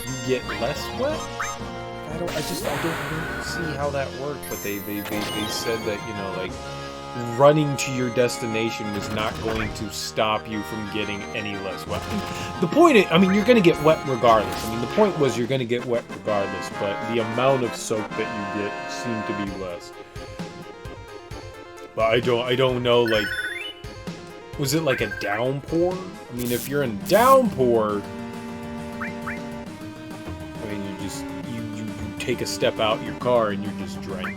you get less wet? I don't see how that worked, but they said that, like, running to your destination was not going to stop you from getting any less wet. The point is, you're going to get wet regardless. The point was you're going to get wet regardless, but the amount of soap that you get seemed to be less. But I don't know, like, was it like a downpour? If you're in downpour, you take a step out your car and you're just drenched.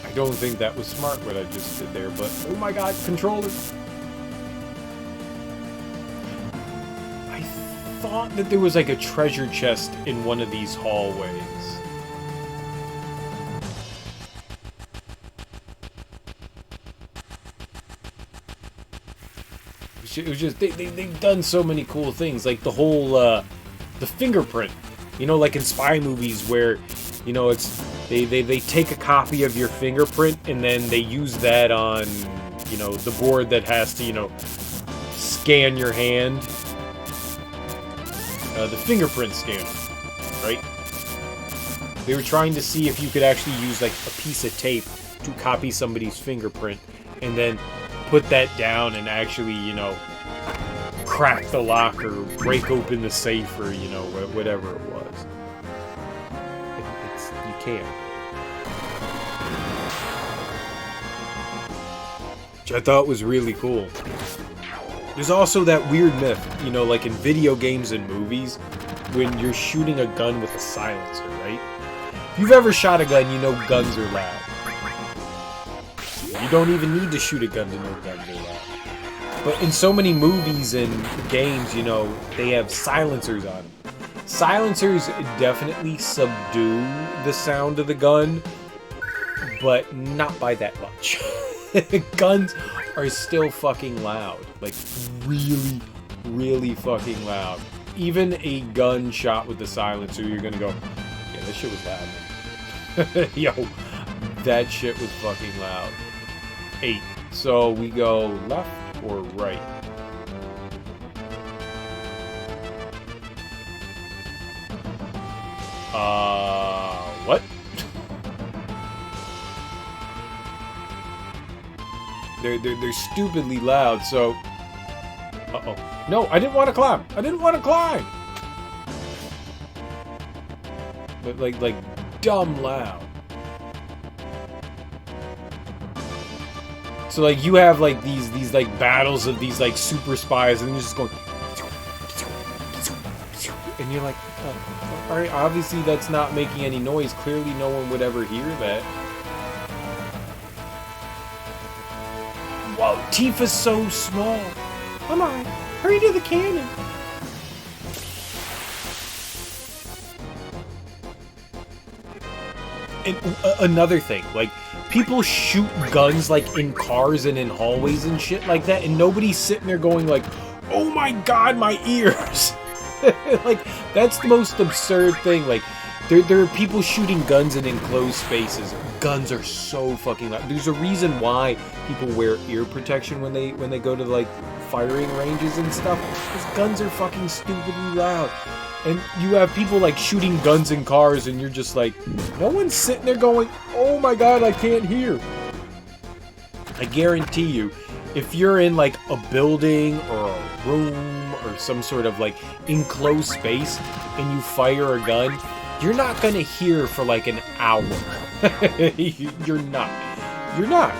I don't think that was smart what I just did there, but oh my god, controller! I thought that there was like a treasure chest in one of these hallways. It was just, they've done so many cool things, like the whole, the fingerprint, like in spy movies where, it's, they take a copy of your fingerprint and then they use that on, the board that has to, scan your hand. The fingerprint scanner, right? They were trying to see if you could actually use, like, a piece of tape to copy somebody's fingerprint and then put that down and actually, crack the lock or break open the safe or, whatever it was. You can't. Which I thought was really cool. There's also that weird myth, like in video games and movies, when you're shooting a gun with a silencer, right? If you've ever shot a gun, guns are loud. You don't even need to shoot a gun to know guns are loud. But in so many movies and games, you know, they have silencers on them. Silencers definitely subdue the sound of the gun, but not by that much. Guns are still fucking loud. Like, really, really fucking loud. Even a gun shot with the silencer, you're gonna go, yeah, this shit was loud, man. Yo, that shit was fucking loud. 8. So we go left or right? What? They're stupidly loud, so... Uh-oh. No, I didn't want to climb! I didn't want to climb! But like dumb loud. So like you have like these like battles of these like super spies and they're just going... And you're like, oh, alright, obviously that's not making any noise. Clearly no one would ever hear that. Whoa, Tifa's so small. Come on, hurry to the cannon. And another thing, like, people shoot guns, like, in cars and in hallways and shit like that, and nobody's sitting there going, like, oh my god, my ears! Like, that's the most absurd thing. Like, there are people shooting guns in enclosed spaces. Guns are so fucking loud. There's a reason why people wear ear protection when they go to, like, firing ranges and stuff. Because guns are fucking stupidly loud. And you have people, like, shooting guns in cars, and you're just like, no one's sitting there going, oh my god, I can't hear. I guarantee you, if you're in, like, a building or a room or some sort of, like, enclosed space, and you fire a gun, you're not gonna hear for, like, an hour. You're not. You're not.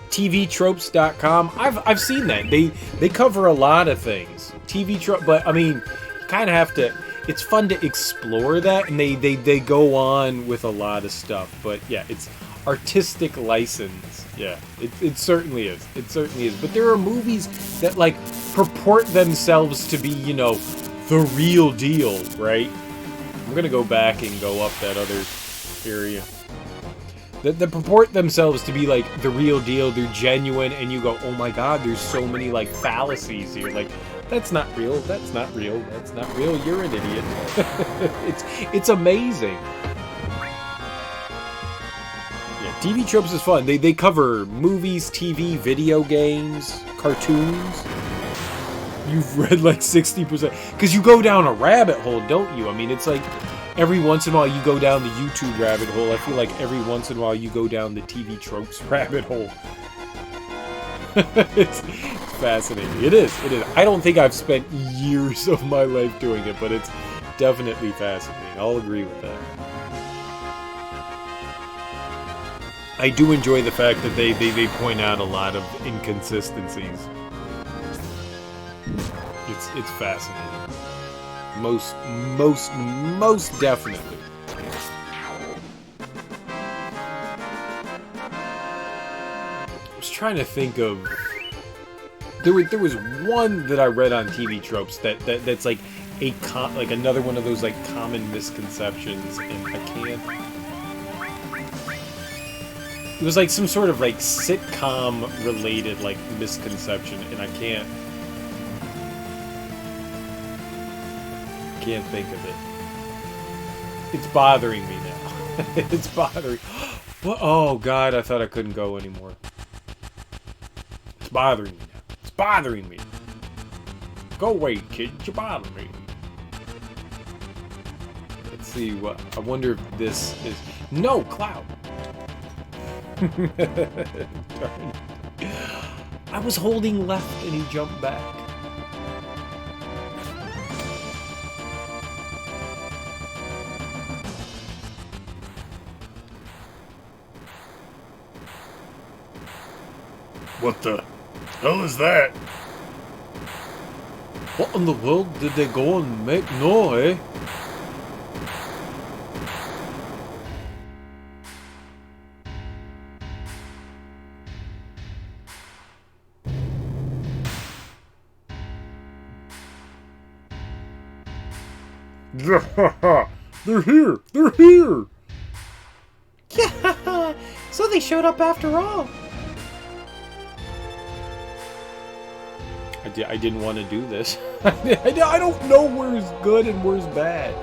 TVtropes.com. I've seen that. They cover a lot of things. TV trope, but I mean, you kind of have to. It's fun to explore that, and they go on with a lot of stuff. But yeah, it's artistic license. Yeah, it certainly is. It certainly is. But there are movies that like purport themselves to be, you know, the real deal, right? I'm gonna go back and go up that other area. That purport themselves to be like the real deal, they're genuine, and you go, oh my god, there's so many like fallacies here. Like, that's not real, that's not real, that's not real, you're an idiot. it's amazing. Yeah, TV Tropes is fun. They cover movies, TV, video games, cartoons. You've read like 60%. Because you go down a rabbit hole, don't you? I mean, it's like every once in a while you go down the YouTube rabbit hole. I feel like every once in a while you go down the TV Tropes rabbit hole. It's fascinating. It is. It is. I don't think I've spent years of my life doing it, but it's definitely fascinating. I'll agree with that. I do enjoy the fact that they point out a lot of inconsistencies. It's fascinating. Most definitely. I was trying to think of. There was one that I read on TV Tropes that's like like another one of those like common misconceptions, and I can't. It was like some sort of like sitcom related like misconception, and I can't think of it. It's bothering me now. It's bothering. What? Oh god, I thought I couldn't go anymore. It's bothering me now. It's bothering me. Go away, kid. You bother me. Let's see what. I wonder if this is. No, Cloud. Darn. I was holding left and he jumped back. What the hell is that? What in the world did they go and make? No, eh? They're here! They're here! Yeah, so they showed up after all. I didn't want to do this. I don't know where's good and where's bad.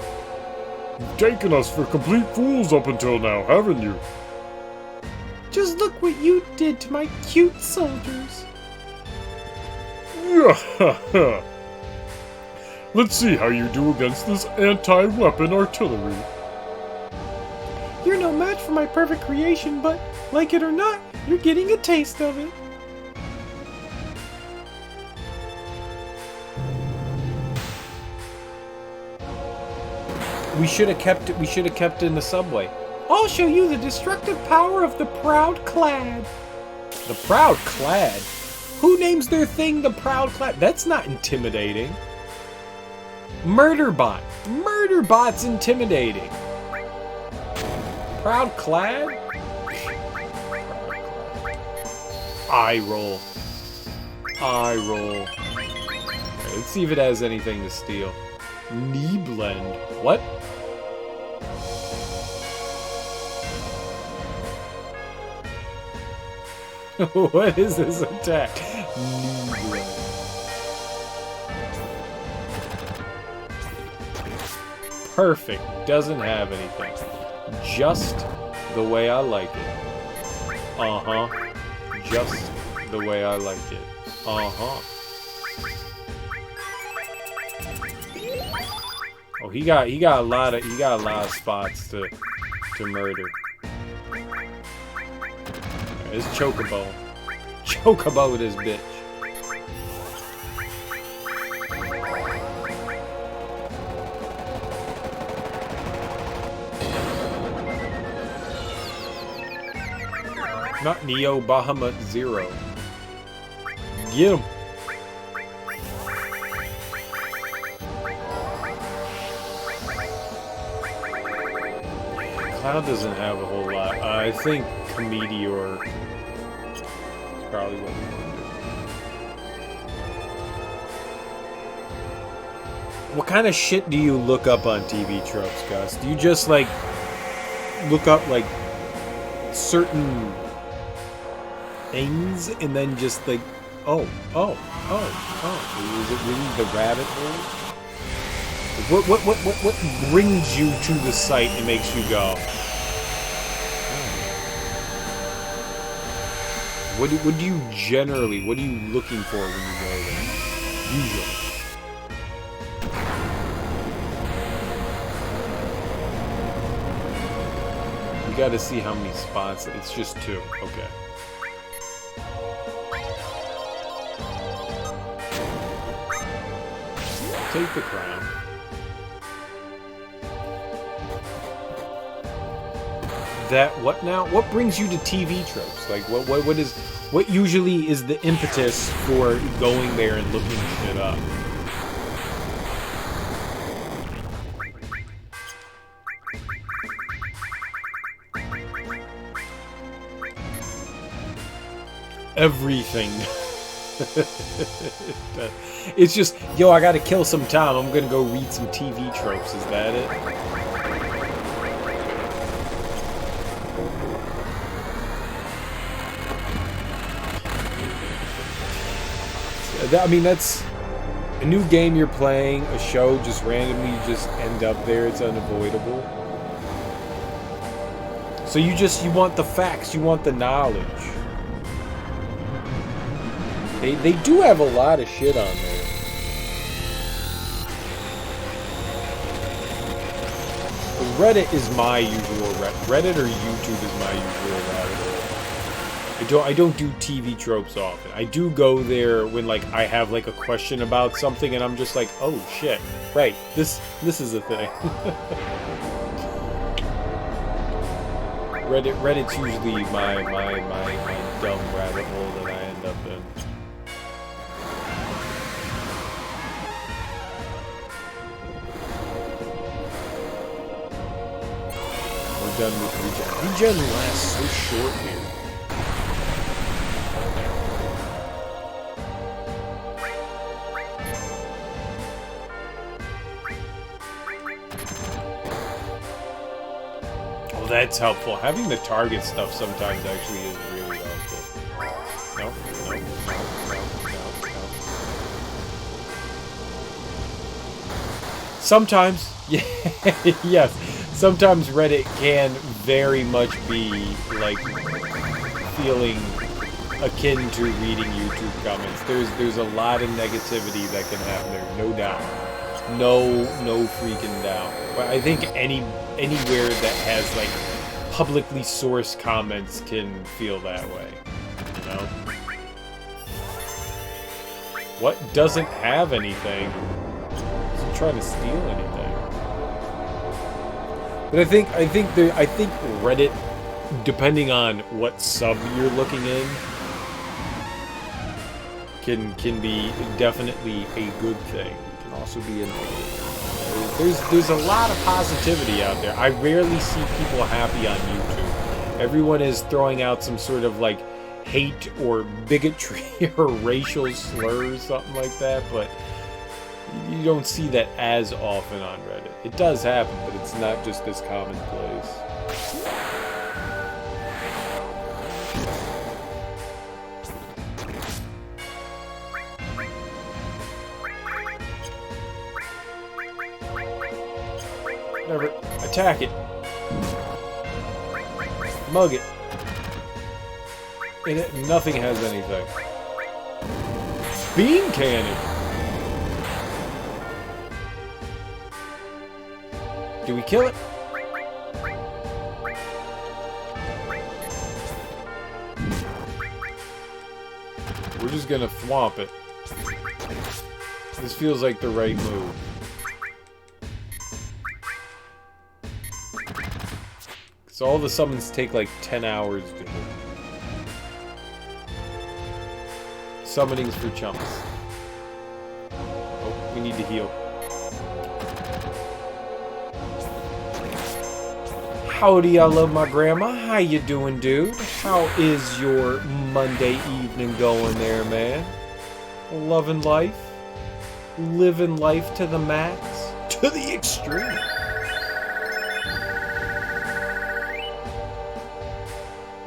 You've taken us for complete fools up until now, haven't you? Just look what you did to my cute soldiers. Let's see how you do against this anti-weapon artillery. You're no match for my perfect creation, but like it or not, you're getting a taste of it. We should have kept it. We should have kept it in the subway. I'll show you the destructive power of the Proud Clad. The Proud Clad? Who names their thing the Proud Clad? That's not intimidating. Murderbot. Murderbot's intimidating. Proud Clad? Eye roll. Eye roll. Alright, let's see if it has anything to steal. Knee blend. What? What is this attack? Knee blend. Perfect. Doesn't have anything. Just the way I like it. Uh-huh. Just the way I like it. Uh-huh. Oh, he got a lot of spots to murder. It's Chocobo. Chocobo this bitch. Not Neo Bahamut Zero. Get him. Cloud doesn't have a whole lot. I think Meteor is probably what we want to do. What kind of shit do you look up on TV tropes, Gus? Do you just like look up like certain things and then just like, oh, is it really the rabbit hole? What brings you to the site and makes you go? What do you generally, what are you looking for when you go there? Usually. You gotta see how many spots, it's just 2, okay. Take the crown. That what now? What brings you to TV tropes? Like what usually is the impetus for going there and looking it up? Everything. It's just, yo, I gotta kill some time. I'm gonna go read some TV tropes. Is that it? I mean, that's a new game you're playing, a show, just randomly you just end up there. It's unavoidable. So you want the facts, you want the knowledge. They do have a lot of shit on there. Reddit is my usual Reddit or YouTube is my usual rabbit hole. I don't do TV tropes often. I do go there when like I have like a question about something and I'm just like, oh shit, right, this is a thing. Reddit's usually my dumb rabbit hole that I end up in. We're done with regen. Regen lasts so short here. that's helpful. Having the target stuff sometimes actually is really helpful. No. Sometimes, yeah, yes. Sometimes Reddit can very much be like feeling akin to reading YouTube comments. There's a lot of negativity that can happen there, no doubt. No freaking doubt. But I think anywhere that has like publicly sourced comments can feel that way. You know? What doesn't have anything? Isn't trying to steal anything. But I think Reddit, depending on what sub you're looking in, can be definitely a good thing. It can also be a negative. There's a lot of positivity out there. I rarely see people happy on YouTube. Everyone is throwing out some sort of like hate or bigotry or racial slurs, something like that, but you don't see that as often on Reddit. It does happen, but it's not just as commonplace. Whatever. Attack it. Mug it. And nothing has anything. Beam cannon! Do we kill it? We're just gonna thwomp it. This feels like the right move. So all the summons take like 10 hours to do. Summonings for chumps. Oh, we need to heal. Howdy, I love my grandma. How you doing, dude? How is your Monday evening going there, man? Loving life? Living life to the max? To the extreme?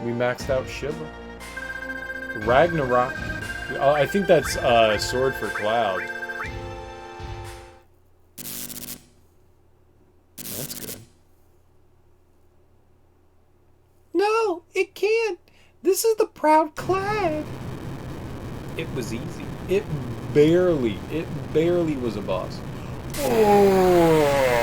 We maxed out Shiva. Ragnarok. I think that's Sword for Cloud. That's good. No, it can't. This is the Proud Clan. It was easy. It barely was a boss. Oh.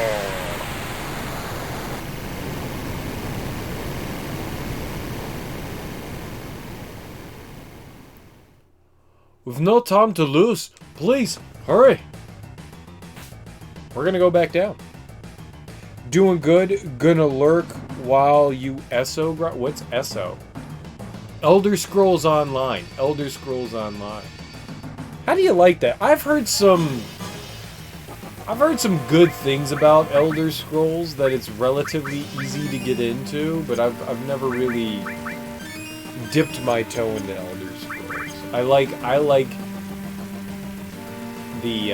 With no time to lose, please, hurry. We're gonna go back down. Doing good, gonna lurk while you ESO. What's ESO? Elder Scrolls Online. Elder Scrolls Online. How do you like that? I've heard some good things about Elder Scrolls, that it's relatively easy to get into, but I've never really dipped my toe into Elder Scrolls. I like the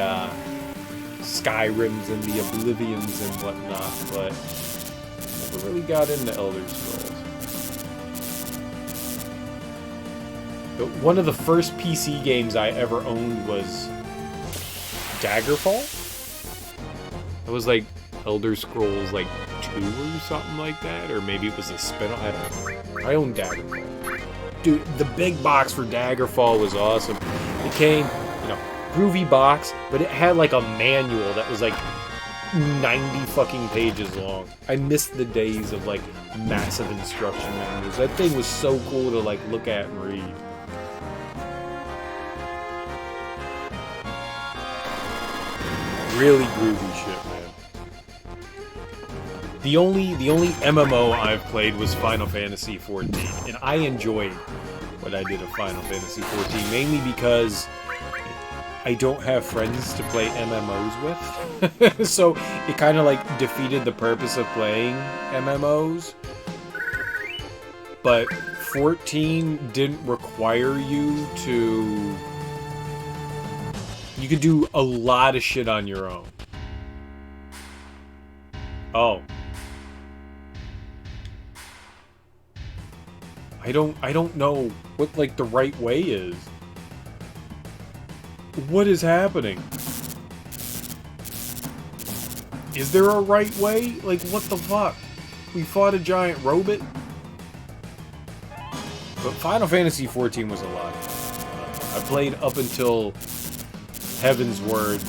Skyrims and the Oblivions and whatnot, but never really got into Elder Scrolls. But one of the first PC games I ever owned was Daggerfall. It was like Elder Scrolls like 2 or something like that, or maybe it was a spin-off. I don't know. I owned Daggerfall. Dude, the big box for Daggerfall was awesome. It came, groovy box, but it had like a manual that was like 90 fucking pages long. I missed the days of like massive instruction manuals. That thing was so cool to like look at and read. Really groovy shit, man. The only MMO I've played was Final Fantasy XIV, and I enjoyed what I did of Final Fantasy XIV, mainly because I don't have friends to play MMOs with. So it kind of like defeated the purpose of playing MMOs. But 14 didn't require you to... You could do a lot of shit on your own. Oh. I don't know what, like, the right way is. What is happening? Is there a right way? Like, what the fuck? We fought a giant robot? But Final Fantasy XIV was a lot of fun. I played up until Heaven's Word.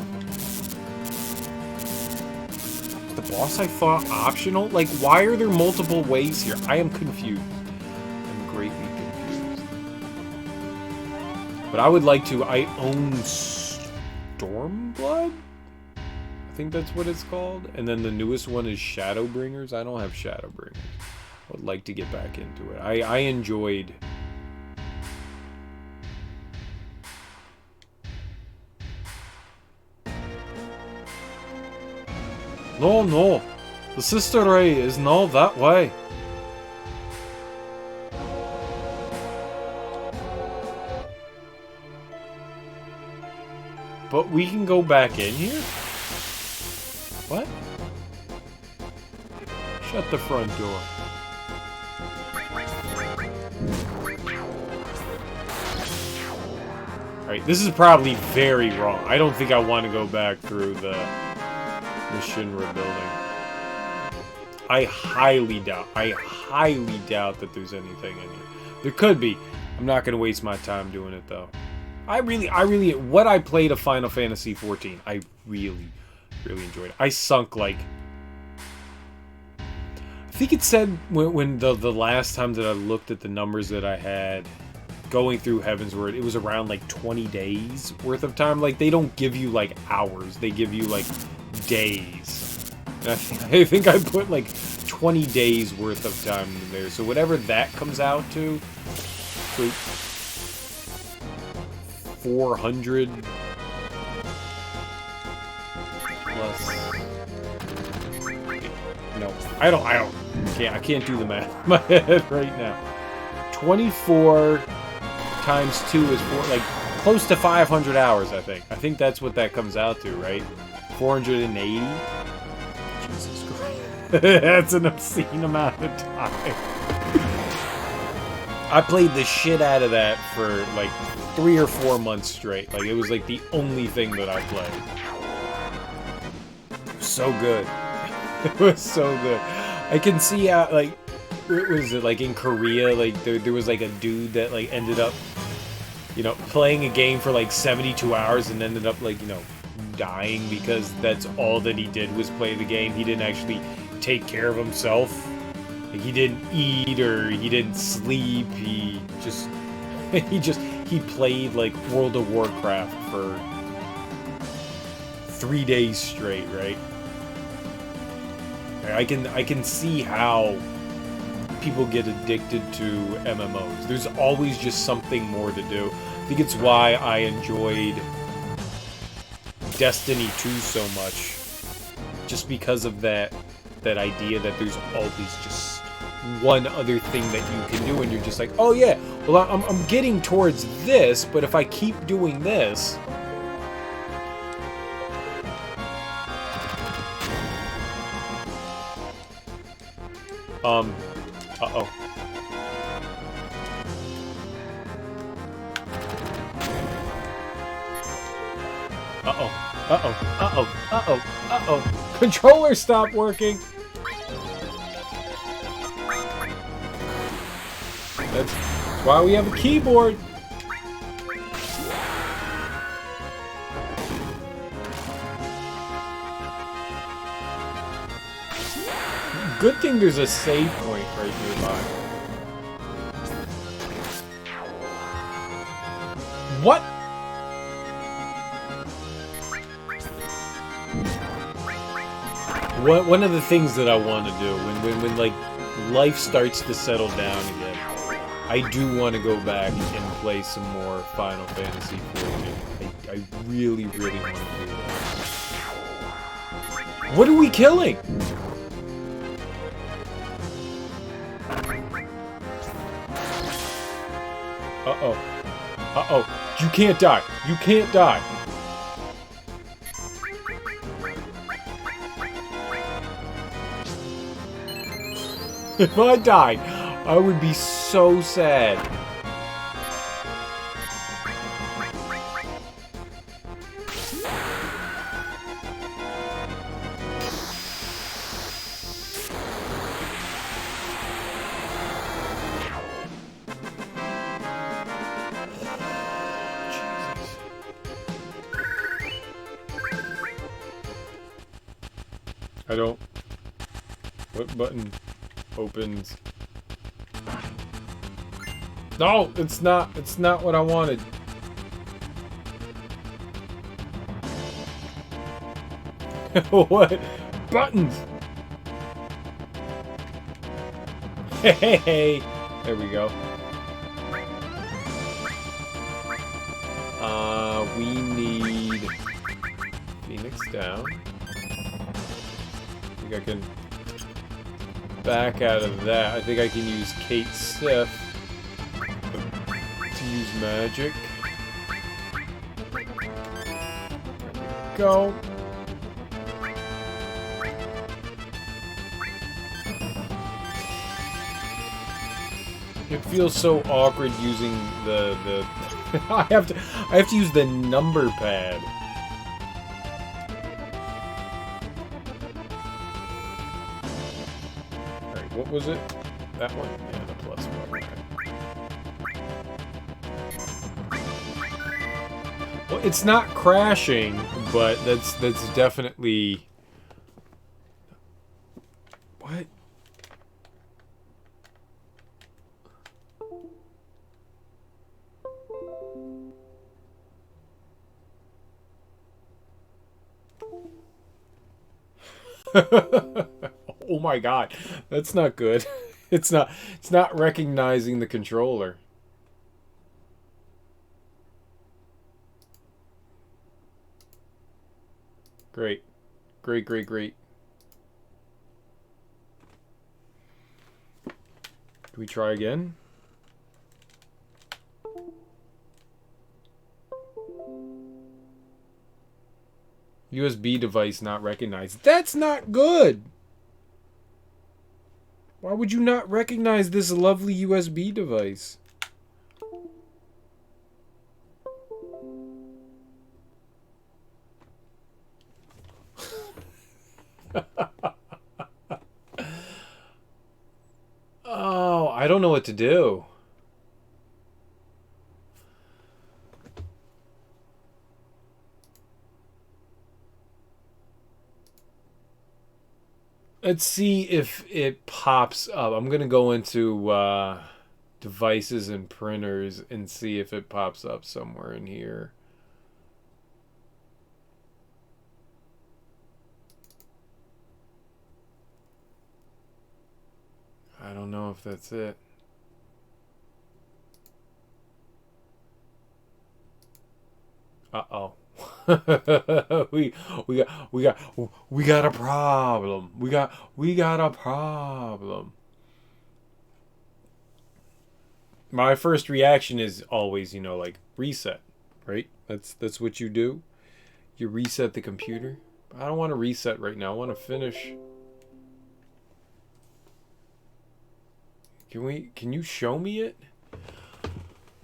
The boss I fought optional? Like, why are there multiple ways here? I am confused. I'm greatly confused. But I would like to... I own Stormblood? I think that's what it's called. And then the newest one is Shadowbringers. I don't have Shadowbringers. I would like to get back into it. I enjoyed... No, no. The Sister Ray is not that way. But we can go back in here? What? Shut the front door. Alright, this is probably very wrong. I don't think I want to go back through the Shinra building. I highly doubt that there's anything in here. There could be. I'm not gonna waste my time doing it though. I really, what I played of Final Fantasy XIV, I really enjoyed it. I sunk like, I think it said when the last time that I looked at the numbers that I had going through Heaven's Word, it was around like 20 days worth of time. Like, they don't give you like hours, they give you like days. And I think I put like 20 days worth of time in there. So whatever that comes out to, so 400 plus. No, I can't do the math in my head right now. 24 times 2 is like close to 500 hours, I think. I think that's what that comes out to, right? 480? Jesus Christ. That's an obscene amount of time. I played the shit out of that for like 3 or 4 months straight. Like, it was like the only thing that I played. It was so good. It was so good. I can see how, like, what was it, like in Korea, like there was like a dude that like ended up, you know, playing a game for like 72 hours and ended up like, you know, dying because that's all that he did was play the game. He didn't actually take care of himself. Like, he didn't eat or he didn't sleep. He just he played like World of Warcraft for 3 days straight, right? I can see how people get addicted to MMOs. There's always just something more to do. I think it's why I enjoyed Destiny 2 so much. Just because of that idea that there's always just one other thing that you can do, and you're just like, oh yeah, well I'm getting towards this, but if I keep doing this... Uh-oh. Uh-oh. Uh-oh. Uh-oh. Uh-oh. Uh-oh. Controller stopped working! That's why we have a keyboard! Good thing there's a save point right nearby. What? One of the things that I want to do when like life starts to settle down again, I do want to go back and play some more Final Fantasy XIV. I really want to do that. What are we killing? Uh-oh. Uh-oh. You can't die. You can't die. If I die, I would be so sad. I don't... What button opens? No, it's not what I wanted. What? Buttons! Hey! There we go. We need... Phoenix down. I think I can back out of that. I think I can use Kate Sif to use magic. Go. It feels so awkward using the I have to use the number pad. Alright, what was it? That one? Yeah, the plus one. Right. Well, it's not crashing, but that's definitely... What? Oh my god, that's not good. It's not recognizing the controller. Great. Great. Do we try again? USB device not recognized. That's not good! Why would you not recognize this lovely USB device? Oh, I don't know what to do. Let's see if it pops up. I'm going to go into devices and printers and see if it pops up somewhere in here. I don't know if that's it. Uh-oh. we got a problem. We got a problem. My first reaction is always, you know, like reset, right? That's what you do. You reset the computer. I don't want to reset right now. I want to finish. Can you show me it?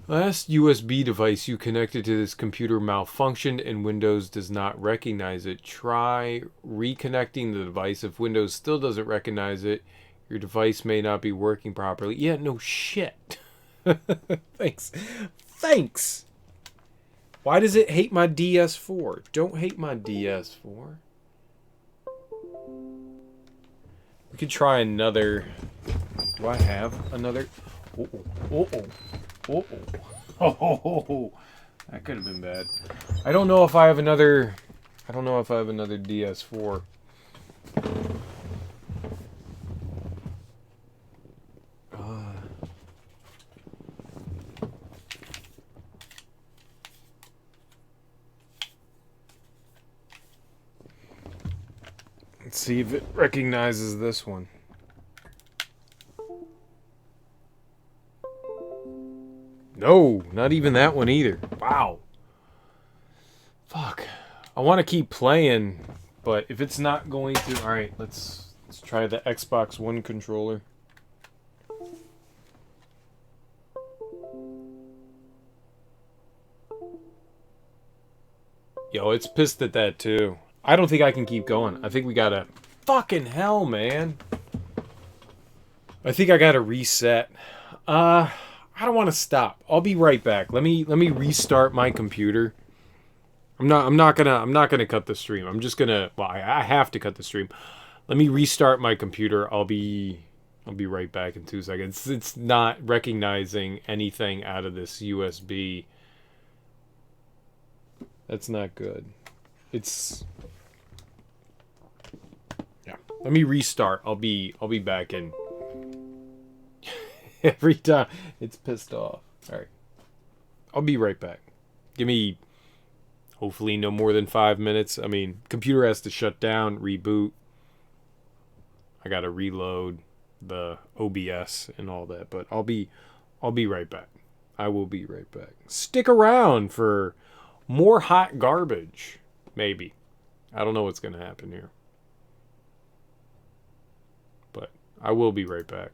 Last USB device you connected to this computer malfunctioned and Windows does not recognize it. Try reconnecting the device. If Windows still doesn't recognize it, your device may not be working properly. Yeah, no shit. Thanks. Why does it hate my DS4? Don't hate my DS4. We could try another. Do I have another? Oh, that could have been bad. I don't know if I have another. I don't know if I have another DS4. Let's see if it recognizes this one. No, not even that one either. Wow. Fuck. I want to keep playing, but if it's not going to... Alright, let's try the Xbox One controller. go. It's pissed at that too. I don't think I can keep going. I think we gotta... Fucking hell, man. I think I gotta reset. I don't want to stop. I'll be right back. Let me restart my computer. I'm not gonna cut the stream. I'm just gonna... Well, I have to cut the stream. Let me restart my computer. I'll be right back in 2 seconds. It's not recognizing anything out of this USB. That's not good. It's... Yeah. Let me restart. I'll be back in... Every time it's pissed off. Alright. I'll be right back. Give me hopefully no more than 5 minutes. I mean, computer has to shut down, reboot. I gotta reload the OBS and all that, but I'll be right back. I will be right back. Stick around for more hot garbage. Maybe. I don't know what's gonna happen here. But I will be right back.